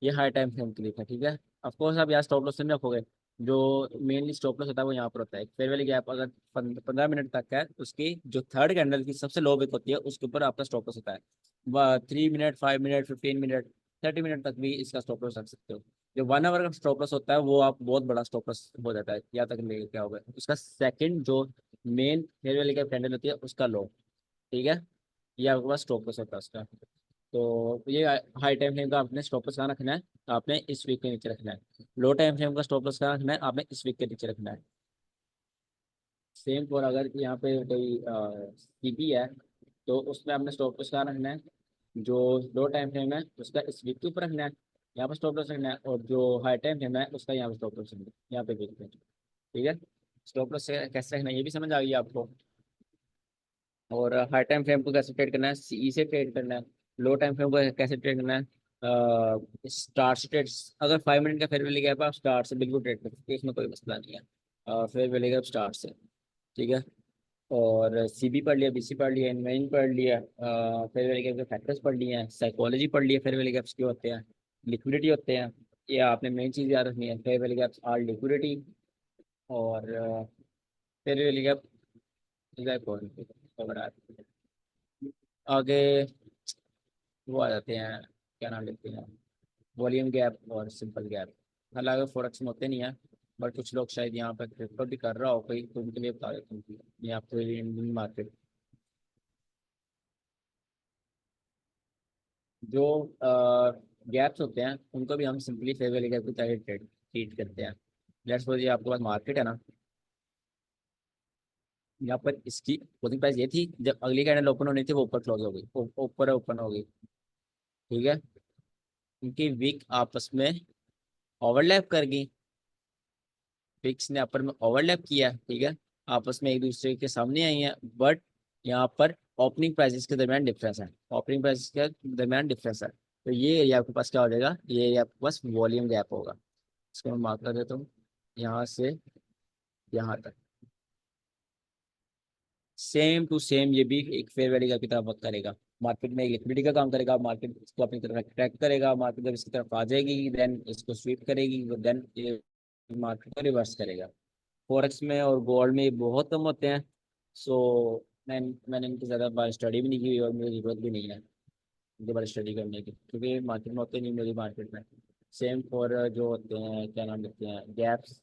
ये हाई टाइम फ्रेम के लिए था। ठीक है। ऑफकोर्स आप यहाँ स्टॉप लॉस नहीं रखोगे, जो मेनली स्टॉप लॉस होता है वो यहाँ पर होता है। फेयर वैल्यू गैप अगर 15 मिनट तक है, उसकी जो थर्ड कैंडल की सबसे लो विक होती है उसके ऊपर आपका स्टॉप लॉस होता है। 3 मिनट, 5 मिनट, 15 मिनट, 30 मिनट तक भी इसका स्टॉप लॉस रख सकते हो। जो 1 आवर का स्टॉप लॉस होता है वो आप बहुत बड़ा स्टॉप लॉस हो जाता है, यहाँ तक लेके क्या होगा उसका सेकंड जो main fair value gap candle होती है उसका लो। ठीक है। ये आपके पास स्टॉप लॉस होता है उसका। तो ये हाई टाइम फ्रेम का आपने स्टॉप लॉस कहाँ रखना है? आपने इस वीक के नीचे रखना है। लो टाइम फ्रेम का स्टॉप लॉस कहाँ रखना है? आपने इस वीक के नीचे रखना है। सेम फॉर अगर यहाँ पे कोई CP है, तो उसमें आपने स्टॉप लॉस कहाँ रखना है? जो लो टाइम फ्रेम है उसका इस वीक के ऊपर रखना है, यहाँ पर स्टॉप लॉस रखना है, और जो हाई टाइम फ्रेम है उसका यहाँ पर स्टॉप लॉस रखना है, यहाँ पे वीक पे। ठीक है। स्टॉप लॉस कैसे रखना है ये भी समझ आ गई आपको। और हाई टाइम फ्रेम को कैसे ट्रेड करना है? CE से ट्रेड करना है। लो टाइम फ्रेम को कैसे ट्रेड करना है? स्टार्ट से ट्रेड। अगर 5 मिनट का फेयर वैल्यू गैप है, आप स्टार्ट से बिल्कुल ट्रेड कर सकते हैं, इसमें कोई मसला नहीं है। फेयर वैल्यू गैप स्टार्ट से। ठीक है। और CB पढ़ लिया, BC पढ़ लिया, इनवेन पढ़ लिया, फेयर वैल्यू गैप के फैक्टर्स पढ़ लिए हैं, साइकोलॉजी पढ़ लिया, फेयर वैल्यू गैप्स के होते हैं, लिक्विडिटी होते हैं। ये आपने मेन चीज़ याद रखनी है, fair value gaps are liquidity. और फेयर वैल्यू गैप आगे वो आ जाते हैं, क्या नाम लेते हैं, वॉल्यूम गैप और सिंपल गैप। हालांकि फॉरेक्स में होते नहीं है, बट कुछ लोग शायद यहाँ पर क्रिप्टो भी कर रहा हो कोई, तो उनके लिए बता देता हूँ। ये आपको इंडियन मार्केट जो गैप्स होते हैं उनको भी हम सिंपली फेयर वैल्यू गैप की तरह ट्रेड ट्रीट करते हैं। लेट्स सपोज ये आपके पास मार्केट है ना, यहाँ पर इसकी क्लोजिंग प्राइस ये थी, जब अगली कैंडल ओपन होनी थी वो ऊपर क्लोज हो गई, ऊपर ओपन हो गई। ठीक है। उनकी वीक आपस में ओवरलैप कर गई, फिक्स ने अपर में ओवरलैप किया। ठीक है। आपस में एक दूसरे के सामने आई हैं, बट यहाँ पर ओपनिंग प्राइसेस के दरमियान डिफरेंस है, ओपनिंग प्राइसेस के दरमियान डिफरेंस है। तो ये एरिया आपके पास क्या हो जाएगा? ये एरिया आपके पास वॉल्यूम गैप होगा। इसको मैं मार्क कर देता हूँ, यहाँ से यहाँ तक सेम टू सेम ये भी एक फेयर वैल्यू गैप की तरह वर्क करेगा। मार्केट में एक लिक्विडिटी का काम करेगा, मार्केट इसको अपनी तरफ ट्रैक करेगा, मार्केट जब इसकी तरफ आ जाएगी देन इसको स्वीप करेगी, देन ये मार्केट को रिवर्स करेगा। फॉरेक्स में और गोल्ड में ये बहुत कम होते हैं। सो मैंने इनकी ज़्यादा बार स्टडी भी नहीं की और मुझे ज़रूरत भी नहीं है इनके बारे स्टडी करने की, क्योंकि मार्केट में होते नहीं मेरी मार्केट में। सेम फॉर जो होते हैं, क्या नाम लेते हैं, गैप्स।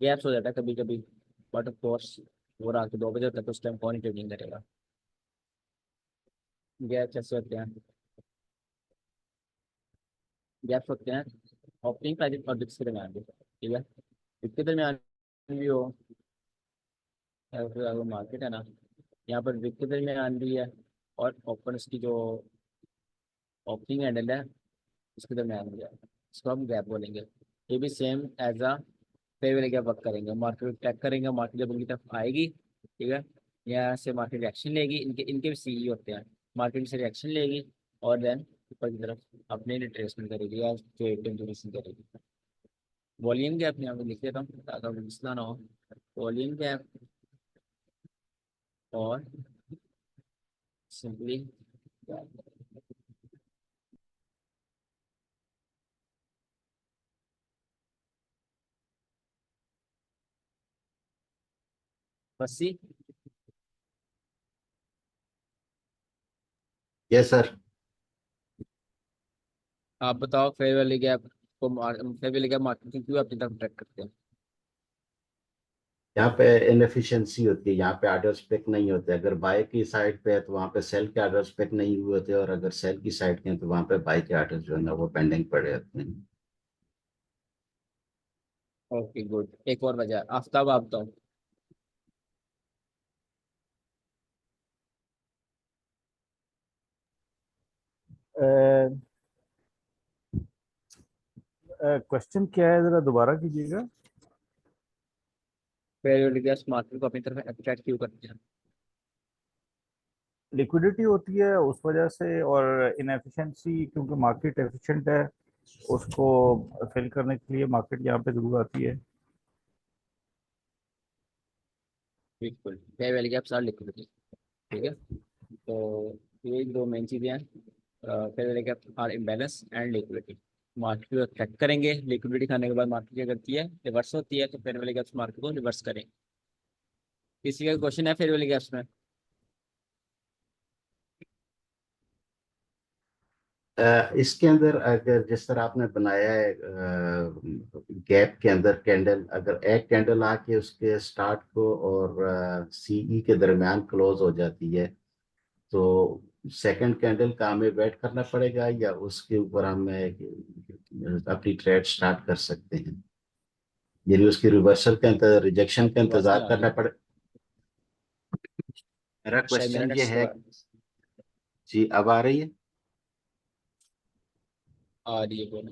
गैप्स हो जाता है कभी कभी, बट ऑफ कोर्स वो रात के 2 बजे तक उस टाइम कौन ही ट्रेडिंग करेगा। गैप्स ऐसे होते हैं, गैप्स होते हैं ओपनिंग प्राइस और बिक्स के दरमियान भी। ठीक है। बिक्स के दरमियान भी हो, या फिर अगर मार्केट है ना, यहाँ पर बिक्स के दरमियान भी है, और ओपन की जो ओपनिंग कैंडल है, उसके दरम्यान हो गया, इसको हम गैप बोलेंगे। ये भी same as a fair value gap work करेंगे। मार्केट ट्रैक करेंगे, मार्केट जब उनकी तरफ आएगी, ठीक है, यहाँ से मार्केट रिएक्शन लेगी, इनके इनके भी सीई होते हैं, मार्केट से रिएक्शन लेगी और देन ऊपर की तरफ अपने रिट्रेसमेंट करेगी या ट्रेड कंटिन्यूशन करेगी। वॉल्यूम गैप यहाँ पे लिख देता हूँ ताकि मसला ना हो। वॉल्यूम गैप और सिंपली बसी। Yes sir. आप बताओ फेयर वैल्यू गैप को, फेयर वैल्यू गैप मार्केट क्यों अपनी तरफ ट्रैक करते हैं? यहाँ पे इनएफिशिएंसी होती है, यहाँ पे आर्डर्स पिक नहीं होते। अगर बाय की साइड पे है तो वहाँ पे सेल के आर्डर्स पिक नहीं हुए होते, और अगर सेल की साइड के हैं तो वहाँ पे बाय के आर्डर्स जो है ना वो पेंडिंग पड़े होते हैं। Okay good. एक और वजह, आफ्ताब आप बताओ। क्वेश्चन क्या है, जरा दोबारा कीजिएगा। फेयर वैल्यू गैप मार्केट को अपनी तरफ अट्रैक्ट क्यों करते हैं? लिक्विडिटी होती है उस वजह से, और इनएफिशिएंसी क्योंकि मार्केट एफिशिएंट है, उसको फिल करने के लिए मार्केट यहाँ पे जरूर आती है। बिल्कुल, फेयर वैल्यू गैप और लिक्विडिटी, ठीक है। तो ये दो मेन चीज़ें हैं, fair value gap or imbalance and liquidity. Market को ट्रैक करेंगे, लिक्विडिटी खाने के बाद मार्केट क्या करती है, रिवर्स होती है, तो फेयर वैल्यू गैप्स मार्केट को रिवर्स करें। किसी का क्वेश्चन है फेयर वैल्यू गैप्स में? इसके अंदर अगर जिस तरह आपने बनाया है गैप के अंदर कैंडल, अगर एक कैंडल आके उसके स्टार्ट को और सीई के दरमियान क्लोज हो जाती है, तो सेकंड कैंडल का हमें वेट करना पड़ेगा या उसके ऊपर हम अपनी ट्रेड स्टार्ट कर सकते हैं? यानी उसकी रिवर्सल के अंदर रिजेक्शन का आपकी आवाज़ नहीं इंतजार आ रही करना है, पड़े। मेरा शायद मेरा क्वेश्चन नेट ये स्लो है। जी अब आ रही है? आ रही है, बोलो।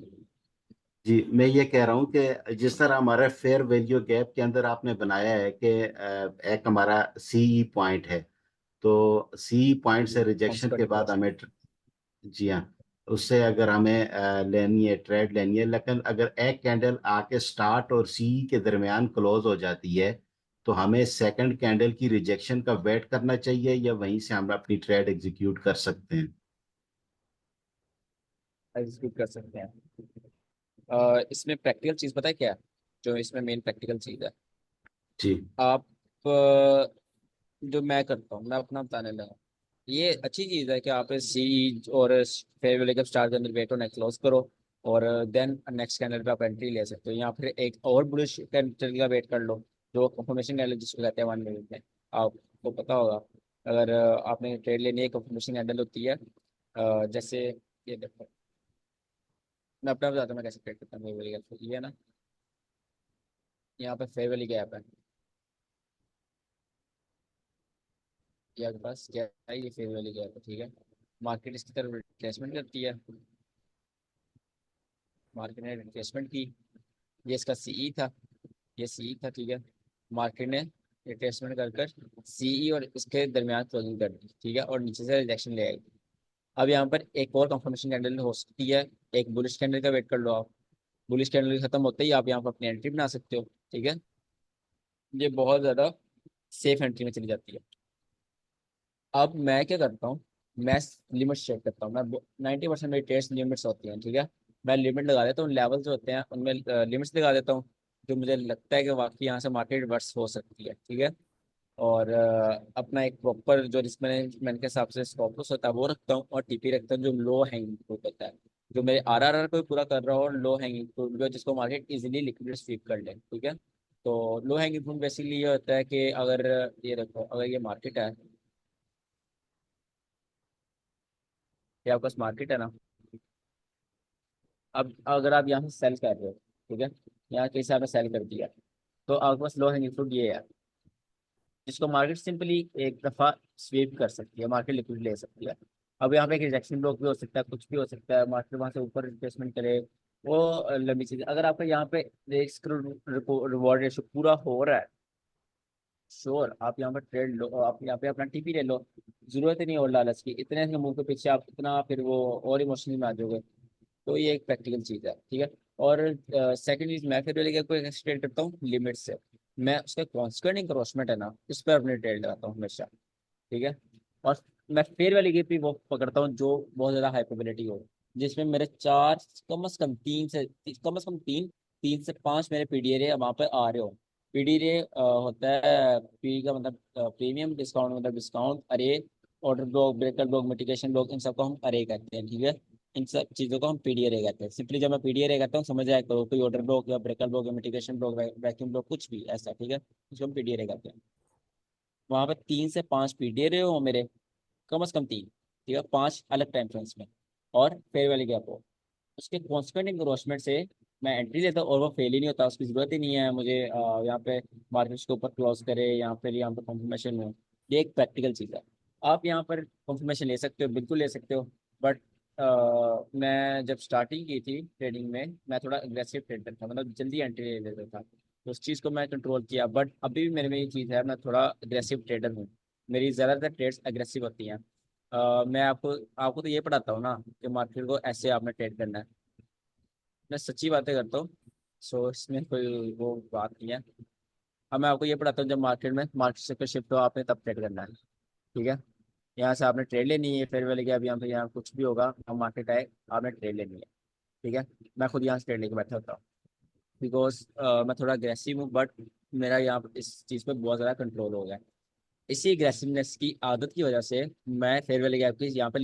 जी मैं ये कह रहा हूँ कि जिस तरह हमारे फेयर वैल्यू गैप के अंदर आपने बनाया है कि एक हमारा सीई पॉइंट है, तो सीई पॉइंट से रिजेक्शन के बाद हमें, जी हाँ, उससे अगर हमें लेनी है, ट्रेड लेनी है, लेकिन अगर एक कैंडल आके स्टार्ट और सीई के दरमियान क्लोज हो जाती है, तो हमें सेकंड कैंडल की रिजेक्शन का वेट करना चाहिए या वहीं से हम अपनी ट्रेड एग्जीक्यूट कर सकते हैं? एग्जीक्यूट कर सकते हैं। इसमें प्रैक्टिकल चीज़ पता है क्या है? जो इसमें मेन प्रैक्टिकल चीज़ है, जी आप जो मैं करता हूँ, मैं अपना बताने लगा। ये अच्छी चीज़ है कि आप सी और फेयर वैल्यू स्टार के अंदर वेट और नेट क्लोज करो, और देन नेक्स्ट कैंडल पे आप एंट्री ले सकते हो, या फिर एक और बुलिश कैंडल का वेट कर लो, जो कंफर्मेशन कैंडल जिसको कहते हैं 1 मिनट में। आपको पता होगा, अगर आपने ट्रेड लेनी है, कंफर्मेशन कैंडल होती है, जैसे ये देखो, मैं अपना बताता हूँ मैं कैसे ट्रेड करता हूँ। फेयर वैल्यू गैप ये है ना, यहाँ पे फेयर वैल्यू गैप है, ये आपके पास क्या है, ये फेयर वैल्यू गैप है, ठीक है। मार्केट इसकी तरफ रिट्रेसमेंट करती है, मार्केट ने रिट्रेसमेंट की, ये इसका सीई था, ये सीई था, ठीक है। मार्केट ने रिट्रेसमेंट कर कर सीई और इसके दरमियान क्लोजिंग कर दी, ठीक है, और नीचे से रिजेक्शन ले आई। अब यहाँ पर एक और कंफर्मेशन कैंडल हो सकती है, एक बुलिश कैंडल का वेट कर लो आप। बुलिश कैंडल खत्म होते ही आप यहाँ पर अपनी एंट्री बना सकते हो, ठीक है। ये बहुत ज़्यादा सेफ एंट्री में चली जाती है। अब मैं क्या करता हूँ, मैं लिमिट सेट करता हूँ। मैं 90% मेरी ट्रेड्स लिमिट्स होती हैं, ठीक है। मैं लिमिट लगा देता हूँ, लेवल जो होते हैं उनमें लिमिट्स लगा देता हूँ, जो मुझे लगता है कि वाकई यहाँ से मार्केट रिवर्स हो सकती है, ठीक है। और अपना एक प्रॉपर जो रिस्क मैनेजमेंट के हिसाब से स्टॉप लॉस होता है वो रखता हूँ, और टीपी रखता हूँ जो लो हैंगिंग फ्रूट होता है, जो मेरे आरआरआर को भी पूरा कर रहा हो, और लो हैंगिंग फ्रूट जो जिसको मार्केट इजीली लिक्विड स्वीप कर ले, ठीक है। तो लो हैंगिंग फ्रूट बेसिकली ये होता है कि अगर ये देखो, अगर ये मार्केट है, ये आपका मार्केट है ना, अब अगर आप यहाँ से सेल कर रहे हो, ठीक है, यहाँ के हिसाब से सेल कर दिया, तो आपके पास लो हैंगिंग फ्रूट ये है, जिसको मार्केट सिंपली एक दफ़ा स्वीप कर सकती है, मार्केट लिक्विड ले सकती है। अब यहाँ पे एक रिजेक्शन ब्लॉक भी हो सकता है, कुछ भी हो सकता है, मार्केट वहाँ से ऊपर रिप्लेसमेंट करे, वो लंबी चीज। अगर आपका यहाँ पे रिस्क रिवॉर्ड रेशो पूरा हो रहा है, श्योर आप यहाँ पर ट्रेड लो, और आप यहाँ पे अपना टीपी ले लो। जरूरत ही नहीं और लालच की, इतने के मुंह के पीछे आप इतना फिर वो और इमोशनली में आ जाओगे। तो ये एक प्रैक्टिकल चीज है, ठीक है। और सेकंड चीज, मैं फिर लेके कोई एक्सटेंड करता हूँ लिमिट से। मैं उसका कॉन्स्टेंट इंक्रोचमेंट है ना, उस पर अपने ट्रेड लगाता हूँ हमेशा, ठीक है। और मैं फेयर वाली गेप भी वो पकड़ता हूँ जो बहुत ज्यादा हाई प्रोबेबिलिटी हो, जिसमें मेरे चार, कम से कम तीन से, कम से कम तीन से पांच मेरे पीडीए वहां पर आ रहे हो। पीडीए होता है, पी का मतलब प्रीमियम डिस्काउंट, मतलब डिस्काउंट अरे, order block, breaker block, mitigation block, इन सबको हम अरे कहते हैं, ठीक है। इन सब चीज़ों को हम पीडीए कहते हैं। सिंपली जब मैं पीडीए कहता हूँ समझ जाए करो, कोई ऑर्डर ब्लॉक या ब्रेकर ब्लॉक या मिटिगेशन ब्लॉक, वैक्यूम ब्लॉक, कुछ भी ऐसा, ठीक है, उसको हम पीडीए कहते हैं। वहां पे तीन से पांच पीडीए हो मेरे, कम से कम तीन, ठीक है, पांच अलग टाइम फ्रेम्स में, और फेयर वैली गैप हो। उसके कॉन्स्टेंट इंक्रोचमेंट से मैं एंट्री लेता हूँ, और वो फेल ही नहीं होता, उसकी जरूरत ही नहीं है मुझे यहाँ पे मार्केट के ऊपर क्लोज करे या फिर यहाँ पे कंफर्मेशन हो। ये एक प्रैक्टिकल चीज़ है। आप यहाँ पर कंफर्मेशन ले सकते हो, बिल्कुल ले सकते हो, बट मैं जब स्टार्टिंग की थी ट्रेडिंग में, मैं थोड़ा अग्रेसिव ट्रेडर था, मतलब जल्दी एंट्री ले लेता था, तो उस चीज़ को मैं कंट्रोल किया। बट अभी भी मेरे में ये चीज़ है, मैं थोड़ा अग्रेसिव ट्रेडर हूँ, मेरी ज़्यादातर ट्रेड्स अग्रेसिव होती हैं। मैं आपको आपको तो ये पढ़ाता हूँ ना कि मार्केट को ऐसे आपने ट्रेड करना है, मैं सच्ची बातें करता हूँ, सो इसमें कोई वो बात नहीं है। अब मैं आपको ये पढ़ाता हूँ, जब मार्केट से शिफ्ट हो आपने तब ट्रेड करना है, ठीक है। यहाँ से आपने ट्रेड लेनी है, फिर वाले के अब यहाँ पे यहाँ कुछ भी होगा, अब मार्केट आए, आपने ट्रेड लेनी है, ठीक है। मैं खुद यहाँ से ट्रेड लेके बैठा होता हूँ, बिकॉज मैं थोड़ा अग्रेसिव हूँ, बट मेरा यहाँ पे इस चीज़ पे बहुत ज़्यादा कंट्रोल हो गया है। इसी अग्रेसिवनेस की आदत की वजह से मैं फेयर वैली गैप की यहाँ पे,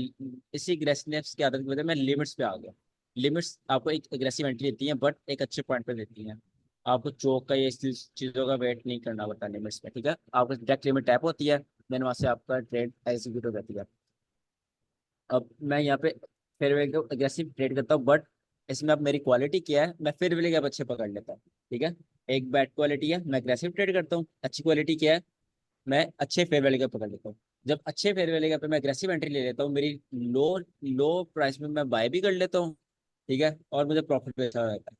इसी अग्रेसिवनेस की आदत की वजह से मैं लिमिट्स पे आ गया। लिमिट्स आपको एक अग्रेसिव एंट्री देती हैं, बट एक अच्छे पॉइंट पे देती हैं। आपको चौक का, ये चीज़ों का वेट नहीं करना पड़ता लिमिट्स पे, ठीक है। आपको डायरेक्ट लिमिट टैप होती है, देन वहाँ से आपका ट्रेड एग्जीक्यूट हो जाती है। अब मैं यहाँ पे fair valley gap aggressive trade करता हूँ, बट इसमें अब मेरी क्वालिटी क्या है, मैं फेयर वैली गैप अच्छे पकड़ लेता हूँ, ठीक है। एक बैड क्वालिटी है, मैं अग्रेसिव ट्रेड करता हूँ। अच्छी क्वालिटी क्या है, मैं अच्छे फेयर वैल्यू का पकड़ लेता हूँ। जब अच्छे फेयर वैल्यू का पे मैं अग्रेसिव एंट्री ले लेता हूँ, मेरी लो लो प्राइस में मैं बाय भी कर लेता हूँ, ठीक है, और मुझे प्रॉफिट भी अच्छा रहता है।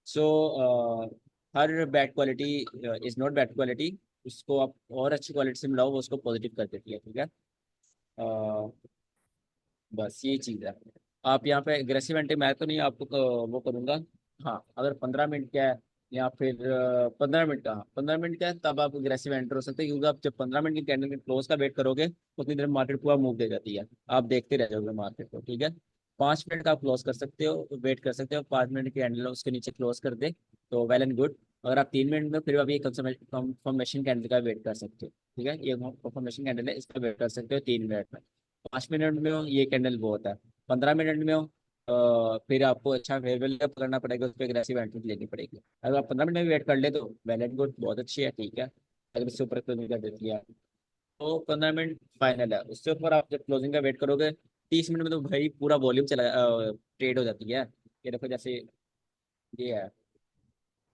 सो हर bad quality is not bad quality, उसको आप और अच्छी क्वालिटी से मिलाओ, वो उसको पॉजिटिव कर देती है, ठीक है। बस ये चीज़ है। आप यहाँ पे अग्रेसिव एंट्री मैं तो नहीं आपको वो करूँगा। हाँ, अगर 15 मिनट का है, या फिर 15 मिनट का, 15 मिनट का है, तब आप अग्रेसिव एंटर हो सकते हैं, क्योंकि आप जब 15 मिनट की कैंडल के क्लोज का वेट करोगे, उतनी देर मार्केट पूरा मूव दे जाती है, आप देखते रह जाओगे मार्केट को, ठीक है। 5 मिनट का आप क्लोज कर सकते हो, वेट कर सकते हो, 5 मिनट की कैंडल उसके नीचे क्लोज कर दे तो वेल एंड गुड। अगर आप 3 मिनट में फिर अभी कंफर्मेशन कैंडल का वेट कर सकते हो, ठीक है, ये कंफर्मेशन कैंडल है, इसका वेट कर सकते हो 3 मिनट में। 5 मिनट में हो ये कैंडल वो होता है, 15 मिनट में हो फिर आपको अच्छा फेयरवेल करना पड़ेगा, उस पर अग्रेसिव एंट्री लेनी पड़ेगी। अगर आप 15 मिनट में वेट कर ले तो वेल एंड गुड, बहुत अच्छी है, ठीक है। अगर इससे ऊपर क्लोजिंग कर देती है तो 15 मिनट फाइनल है, उससे ऊपर आप जब क्लोजिंग का वेट करोगे 30 मिनट में तो भाई पूरा वॉल्यूम चला ट्रेड हो जाती है। ये देखो जैसे ये है,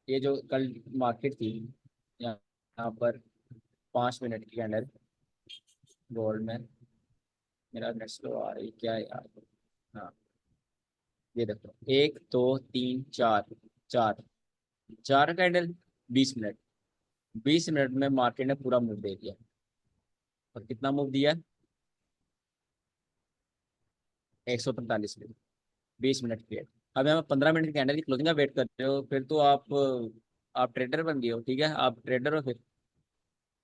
ये जो कल मार्केट थी, यहाँ यहाँ पर 5 मिनट की कैंडल गोल्ड में, मेरा नेट स्लो आ रही क्या है यार। हाँ, ये देखो, एक दो तीन चार, चार चार कैंडल, 20 मिनट, 20 मिनट में मार्केट ने पूरा मूव दे दिया। और कितना मूव दिया, 145 मिनट, 20 मिनट पीरियड। अब यहाँ 15 मिनट की कैंडल की क्लोजिंग का वेट कर रहे हो, फिर तो आप ट्रेडर बन गए हो, ठीक है, आप ट्रेडर हो, फिर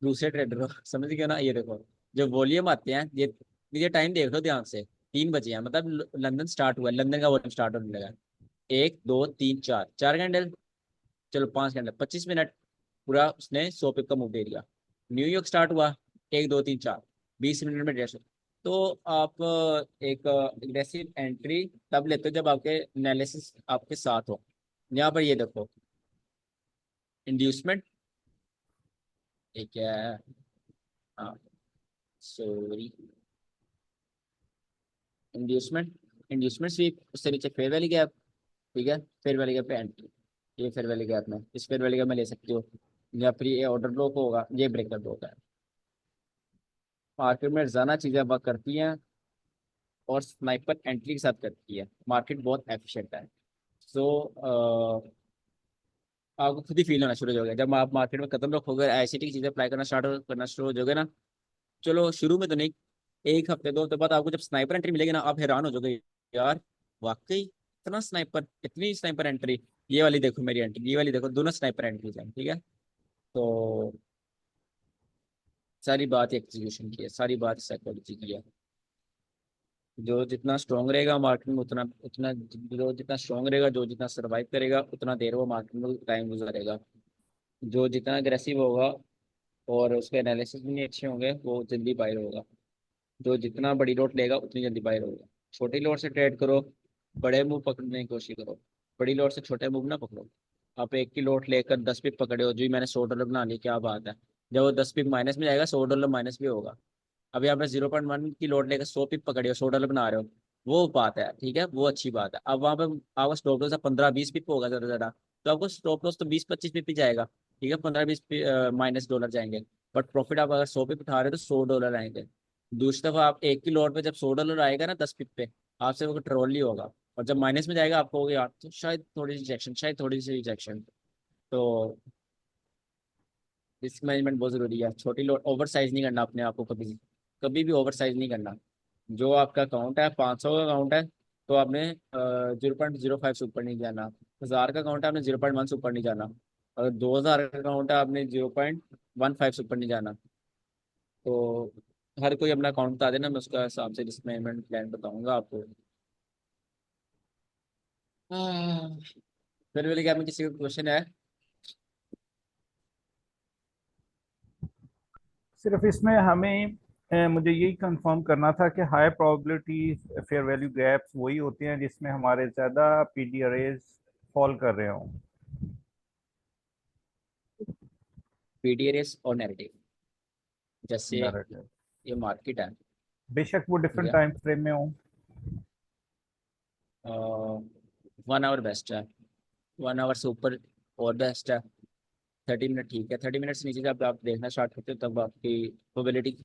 दूसरे ट्रेडर हो समझ गए ना। ये देखो, जो वॉल्यूम आते हैं, ये टाइम देख लो ध्यान से, 3 बजे हैं, मतलब लंदन स्टार्ट हुआ है, लंदन का वॉल्यूम स्टार्ट होने लगा है। एक दो तीन चार, चार कैंडल, चलो 5 घंटे, 25 मिनट, पूरा उसने 100 पिप का मूव दे दिया। न्यूयॉर्क स्टार्ट हुआ, एक दो तीन चार, 20 मिनट में 150। तो आप एक एग्रेसिव एंट्री तब लेते हो जब आपके एनालिसिस आपके साथ हो। यहाँ पर ये देखो, इंड्यूसमेंट, ये क्या है, हाँ सॉरी, इंड्यूसमेंट, इंड्यूसमेंट स्वीप, उससे नीचे फेयर वैली गैप, ठीक है, फेयर वैली गैप पे एंट्री, ये फेयर वैली गैप में, इस फेयर वैली गैप में ले सकते हो, या फिर ये ऑर्डर ब्लॉक होगा, ये ब्रेकर ब्लॉक है। मार्केट में रोजाना चीजें वर्क करती हैं, और स्नाइपर एंट्री के साथ करती है, मार्केट बहुत एफिशिएंट है। सो आपको खुद ही फील होना शुरू हो जाएगा जब आप मार्केट में कदम रखोगे, ऐसी की चीज़ें अप्लाई करना शुरू हो जाओगे ना। चलो शुरू में तो नहीं, एक हफ्ते 2 हफ्ते बाद आपको जब स्नाइपर एंट्री मिलेगी ना, आप हैरान हो जाओगे, यार वाकई इतना स्नाइपर, इतनी स्नाइपर एंट्री। ये वाली देखो मेरी एंट्री, ये वाली देखो, दोनों स्नाइपर एंट्रीज हैं, ठीक है। तो सारी बात एग्जीक्यूशन की है, सारी बात साइकोलॉजी की है। जो जितना स्ट्रांग रहेगा मार्केट में, उतना उतना जो जितना स्ट्रांग रहेगा, जो जितना सर्वाइव करेगा, उतना देर वो मार्केट में टाइम गुजारेगा। जो जितना अग्रेसिव होगा और उसके एनालिसिस भी नहीं अच्छे होंगे, वो जल्दी बायर होगा। जो जितना बड़ी लोट लेगा उतनी जल्दी बायर होगा। छोटी लोट से ट्रेड करो, बड़े मूव पकड़ने की कोशिश करो, बड़ी लोट से छोटे मूव ना पकड़ो। आप एक की लोट लेकर 10 पिप पकड़े हो, जी मैंने $100 बना ली, क्या बात है। जब वो 10 पिप माइनस में जाएगा, $100 माइनस भी होगा। अभी आपने 0.1 की लोड लेकर 100 पिप पकड़ी हो, $100 बना रहे हो, वो बात है, ठीक है, वो अच्छी बात है। अब वहाँ पे आपका स्टॉप लॉस 15-20 पिप होगा ज़्यादा से ज़्यादा, तो आपको स्टॉप लॉस तो 20-25 पिप ही जाएगा, ठीक है, 15-20 माइनस डॉलर जाएंगे। बट प्रॉफिट आप अगर 100 पिप उठा रहे हो तो $100 आएंगे। दूसरी दफा आप एक की लोड पे जब $100 आएगा ना 10 पिप पे, आपसे वो ट्रोल नहीं होगा। और जब माइनस में जाएगा आपको होगा यार, तो शायद थोड़ी सी रिजेक्शन, शायद थोड़ी सी रिजेक्शन। तो रिस्क मैनेजमेंट बहुत जरूरी है। छोटी लोड ओवर साइज नहीं करना अपने आप को, कभी कभी भी ओवर साइज नहीं करना। जो आपका अकाउंट है 500 का अकाउंट है, तो आपने 0.05 से ऊपर नहीं जाना। 1000 का अकाउंट है, आपने 0.1 से ऊपर नहीं जाना। और 2000 का अकाउंट है, आपने 0.15 से ऊपर नहीं जाना। तो हर कोई अपना अकाउंट बता देना, मैं उसका हिसाब से रिस्क मैनेजमेंट प्लान बताऊंगा आपको। हाँ, फिर बोले क्या, में किसी का क्वेश्चन है? सिर्फ इसमें हमें मुझे यही कंफर्म करना था कि high probability fair value gaps वही होते हैं जिसमें हमारे ज़्यादा पीडी अरेज फॉल कर रहे हों। पीडीआरएस और नैरेटिव, जैसे नैरेटिव ये मार्केट है, बेशक वो ठीक डिफरेंट है। टाइम फ्रेम में हो। 1 आवर बेस्ट है, 1 आवर से ऊपर और बेस्ट है। 30 मिनट ठीक है, 30 मिनट से नीचे जब आप देखना स्टार्ट करते हो तब आपकी प्रोबेबिलिटी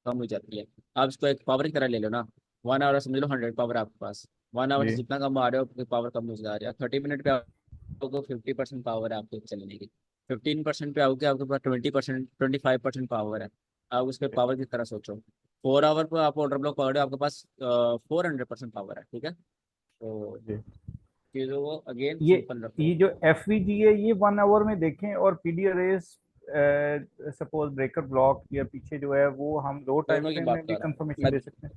कम हो जाती है। आप इसको एक पावर की तरह ले लो ना, 1 आवर समझ लो 100 पावर आपके पास। 1 आवर से जी जितना कम आ रहे हो आपकी पावर कम हो जा रही है। 30 मिनट पे आपको 50% पावर है आपके चलने की। 15% पे आओगे आपके पास 20%, 25% पावर है। आप उसके पावर की तरह सोचो। 4 आवर पर आप ऑर्डर ब्लॉक पकड़े हो, आपके पास 400% पावर है, ठीक है। तो जी। चीज़ों को अगेन ये सिंपल रखो। ये जो एफवीजी है ये 1 आवर में देखें, और PD arrays suppose breaker block या पीछे जो है वो हम लो टाइम दोनों की फ्रेम बात में भी कर रहा हूँ कंफर्मेशन मैं, दे सकते हैं।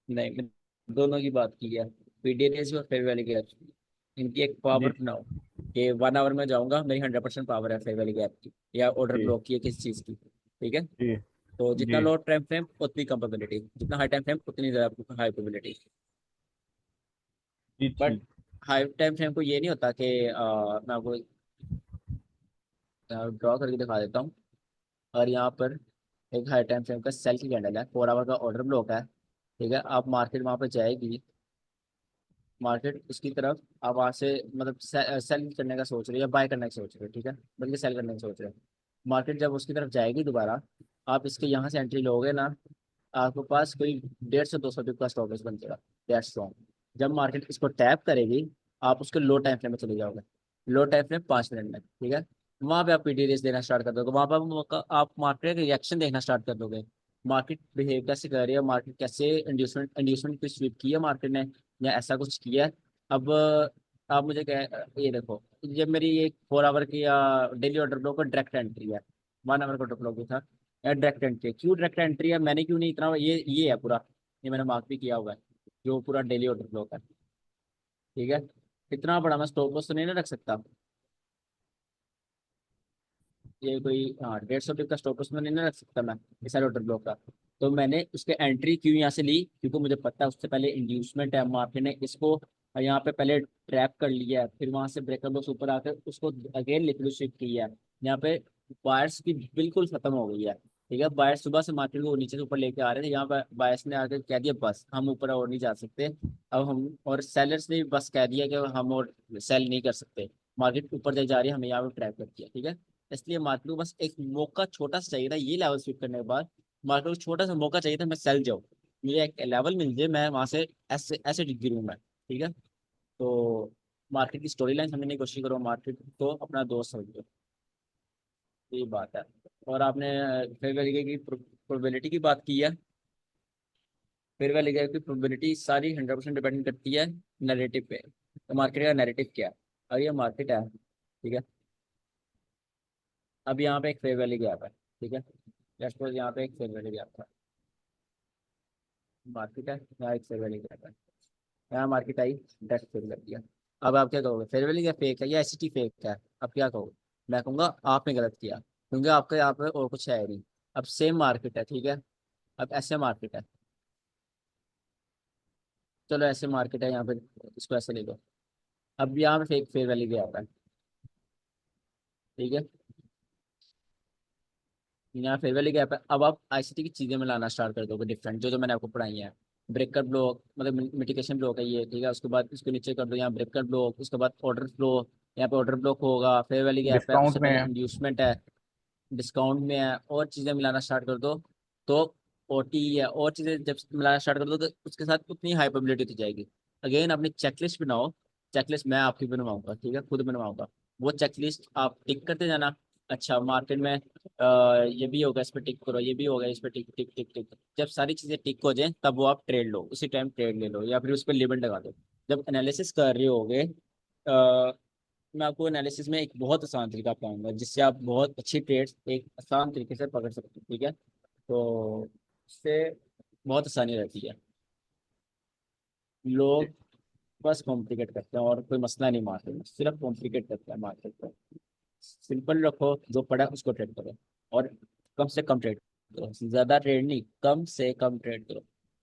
नहीं मैं दोनों की बात की है, पीडीएस और फेयर वैली गैप। इनकी एक पावर जी बनाओ कि 1 आवर में जाऊंगा, मेरी 100% पावर है फेयर वैली गैप की, या ऑर्डर जी ब्लॉक की है किसी चीज़ की, ठीक है। जी तो जितना जी लो टाइम फ्रेम उतनी कम प्रोबेबिलिटी, जितना हाई टाइम फ्रेम उतनी ज़्यादा हाई प्रोबेबिलिटी। जी बट ठीक। हाई टाइम फ्रेम को ये नहीं होता कि मैं आपको ड्रॉ करके दिखा देता हूँ। और यहाँ पर एक हाई टाइम फ्रेम का सेल की कैंडल है, 4 आवर का ऑर्डर ब्लॉक है, ठीक है। आप मार्केट वहाँ पर जाएगी, मार्केट उसकी तरफ आप वहाँ से मतलब सेल करने का सोच रहे हो या बाय करने का सोच रहे हो, ठीक है, बल्कि सेल करने का सोच रहे हो। मार्केट जब उसकी तरफ जाएगी दोबारा, आप इसके यहाँ से एंट्री लोगे ना, आपके पास कोई 150-200 पिप का स्टॉप लॉस बन जाएगा, दैट स्ट्रॉन्ग। जब मार्केट इसको टैप करेगी, आप उसके लो टाइम फ्रेम में चले जाओगे। लो टाइम फ्रेम 5 मिनट में, ठीक है। वहाँ पे आप पीटी रेस देना स्टार्ट कर दोगे, वहाँ पर आप मार्केट का रिएक्शन देखना स्टार्ट कर दोगे। मार्केट बिहेव कैसे कर रही है, मार्केट कैसे इंड्यूसमेंट इंड्यूसमेंट की स्वीप की है मार्केट ने, या ऐसा कुछ किया है। अब आप मुझे कह, ये देखो, ये मेरी एक 4 आवर की या डेली ऑर्डर ब्लॉक का डायरेक्ट एंट्री है। 1 आवर का ऑर्डर ब्लॉक भी था, डायरेक्ट एंट्री। क्यों डायरेक्ट एंट्री है, मैंने क्यों नहीं इतना, ये है पूरा, ये मैंने मार्क भी किया हुआ है, जो पूरा डेली ऑर्डर ब्लॉक है, ठीक है। इतना बड़ा मैं स्टॉप लॉस तो नहीं ना रख सकता, ये कोई, हाँ, 150 पिप का स्टॉप लॉस में नहीं ना रख सकता मैं इस सारे ऑर्डर ब्लॉक का। तो मैंने उसके एंट्री क्यों यहाँ से ली, क्योंकि मुझे पता है उससे पहले इंड्यूसमेंट है, मार्केट ने इसको यहाँ पे पहले ट्रैप कर लिया है, फिर वहां से ब्रेकर बॉक्स ऊपर आकर उसको अगेन लिक्विड शिफ्ट किया है। यहाँ पे बायर्स की बिल्कुल खत्म हो गई है, ठीक है। बायर्स सुबह से मार्केट को नीचे से ऊपर लेके आ रहे थे, यहाँ पर बायर्स ने आकर कह दिया बस हम ऊपर और नहीं जा सकते। अब हम और सेलर्स ने भी बस कह दिया कि हम और सेल नहीं कर सकते, मार्केट ऊपर जा रही है, हमें यहाँ पे ट्रैप कर दिया, ठीक है। इसलिए मार्केट को बस एक मौका छोटा सा चाहिए था, ये लेवल स्वीप करने के बाद मार्केट को छोटा सा मौका चाहिए था, मैं सेल जाऊँ। मुझे एक लेवल मिल जाए, मैं वहां से ऐसे ऐसे गिरूँ मैं, ठीक है। तो मार्केट की स्टोरी लाइन समझने की कोशिश करो, मार्केट को अपना दोस्त समझो, ये बात है। और आपने फेयर वैल्यू की प्रोबेबिलिटी की बात की है। फेयर वैल्यू की प्रोबेबिलिटी सारी 100% डिपेंड करती है नैरेटिव पे। तो मार्केट का नैरेटिव क्या है? और ये मार्केट है, ठीक है। अब यहाँ पे एक फेयर वैल्यू गैप है, ठीक है। लेट्स सपोज यहाँ पे एक फेयर वैल्यू गैप है, मार्केट है, यहाँ एक फेयर वैल्यू गैप है, यहाँ मार्केट आई, डेट फेल कर दिया। अब आप क्या कहोगे, फेयर वैल्यू क्या फेक है या एसटी फेक है? अब क्या कहोगे? मैं कहूँगा आपने गलत किया, क्योंकि आपका यहाँ पे और कुछ है नहीं। अब सेम मार्केट है, ठीक है। अब ऐसे मार्केट है, चलो ऐसे मार्केट है यहाँ पे, इसको ऐसे ले लो। अब यहाँ पे फेक फेयर वैल्यू गैप है, ठीक है। यहाँ फेयर वैल्यू गैप है। अब आप आईसीटी की चीजें मिलाना स्टार्ट कर दोगे, डिफरेंट जो जो मैंने आपको पढ़ाई है। ब्रेकर ब्लॉक मतलब मिटिगेशन ब्लॉक है ये, ठीक है। उसके बाद इसको नीचे कर दो, यहाँ ब्रेकर ब्लॉक, उसके बाद ऑर्डर फ्लो, यहाँ पे ऑर्डर ब्लॉक होगा, फेयर वैल्यू गैप है, डिस्काउंट उससे में पहले है। इंड्यूसमेंट है, डिस्काउंट में है, और चीजें मिलाना स्टार्ट कर दो तो ओटी है, और चीजें जब मिलाना स्टार्ट कर दो तो उसके साथ उतनी हाई प्रोबेबिलिटी हो जाएगी। अगेन अपनी चेकलिस्ट बनाओ, चेकलिस्ट मैं आपकी बनवाऊंगा, ठीक है, खुद बनवाऊंगा। वो चेकलिस्ट आप टिक करते जाना। अच्छा मार्केट में ये भी होगा, इस पर टिक करो, ये भी होगा, इस पर टिक टिक टिक टिक। जब सारी चीजें टिक हो जाए तब वो आप ट्रेड लो, उसी टाइम ट्रेड ले लो, या फिर उस पर लिमिट लगा दो। जब एनालिसिस कर रहे होगे, मैं आपको एनालिसिस में एक बहुत आसान तरीका बताऊंगा, जिससे आप बहुत अच्छी ट्रेड्स एक आसान तरीके से पकड़ सकते हो, ठीक है। तो इससे बहुत आसानी रहती है। लोग बस कॉम्प्लिकेट करते हैं, और कोई मसला नहीं मार्केट में, सिर्फ कॉम्प्लिकेट करते हैं मार्केट को। सिंपल रखो, जो पड़ा है उसको ट्रेड करो, और कम से कम ट्रेड करो, ज्यादा ट्रेड नहीं, कम से कम ट्रेड करो।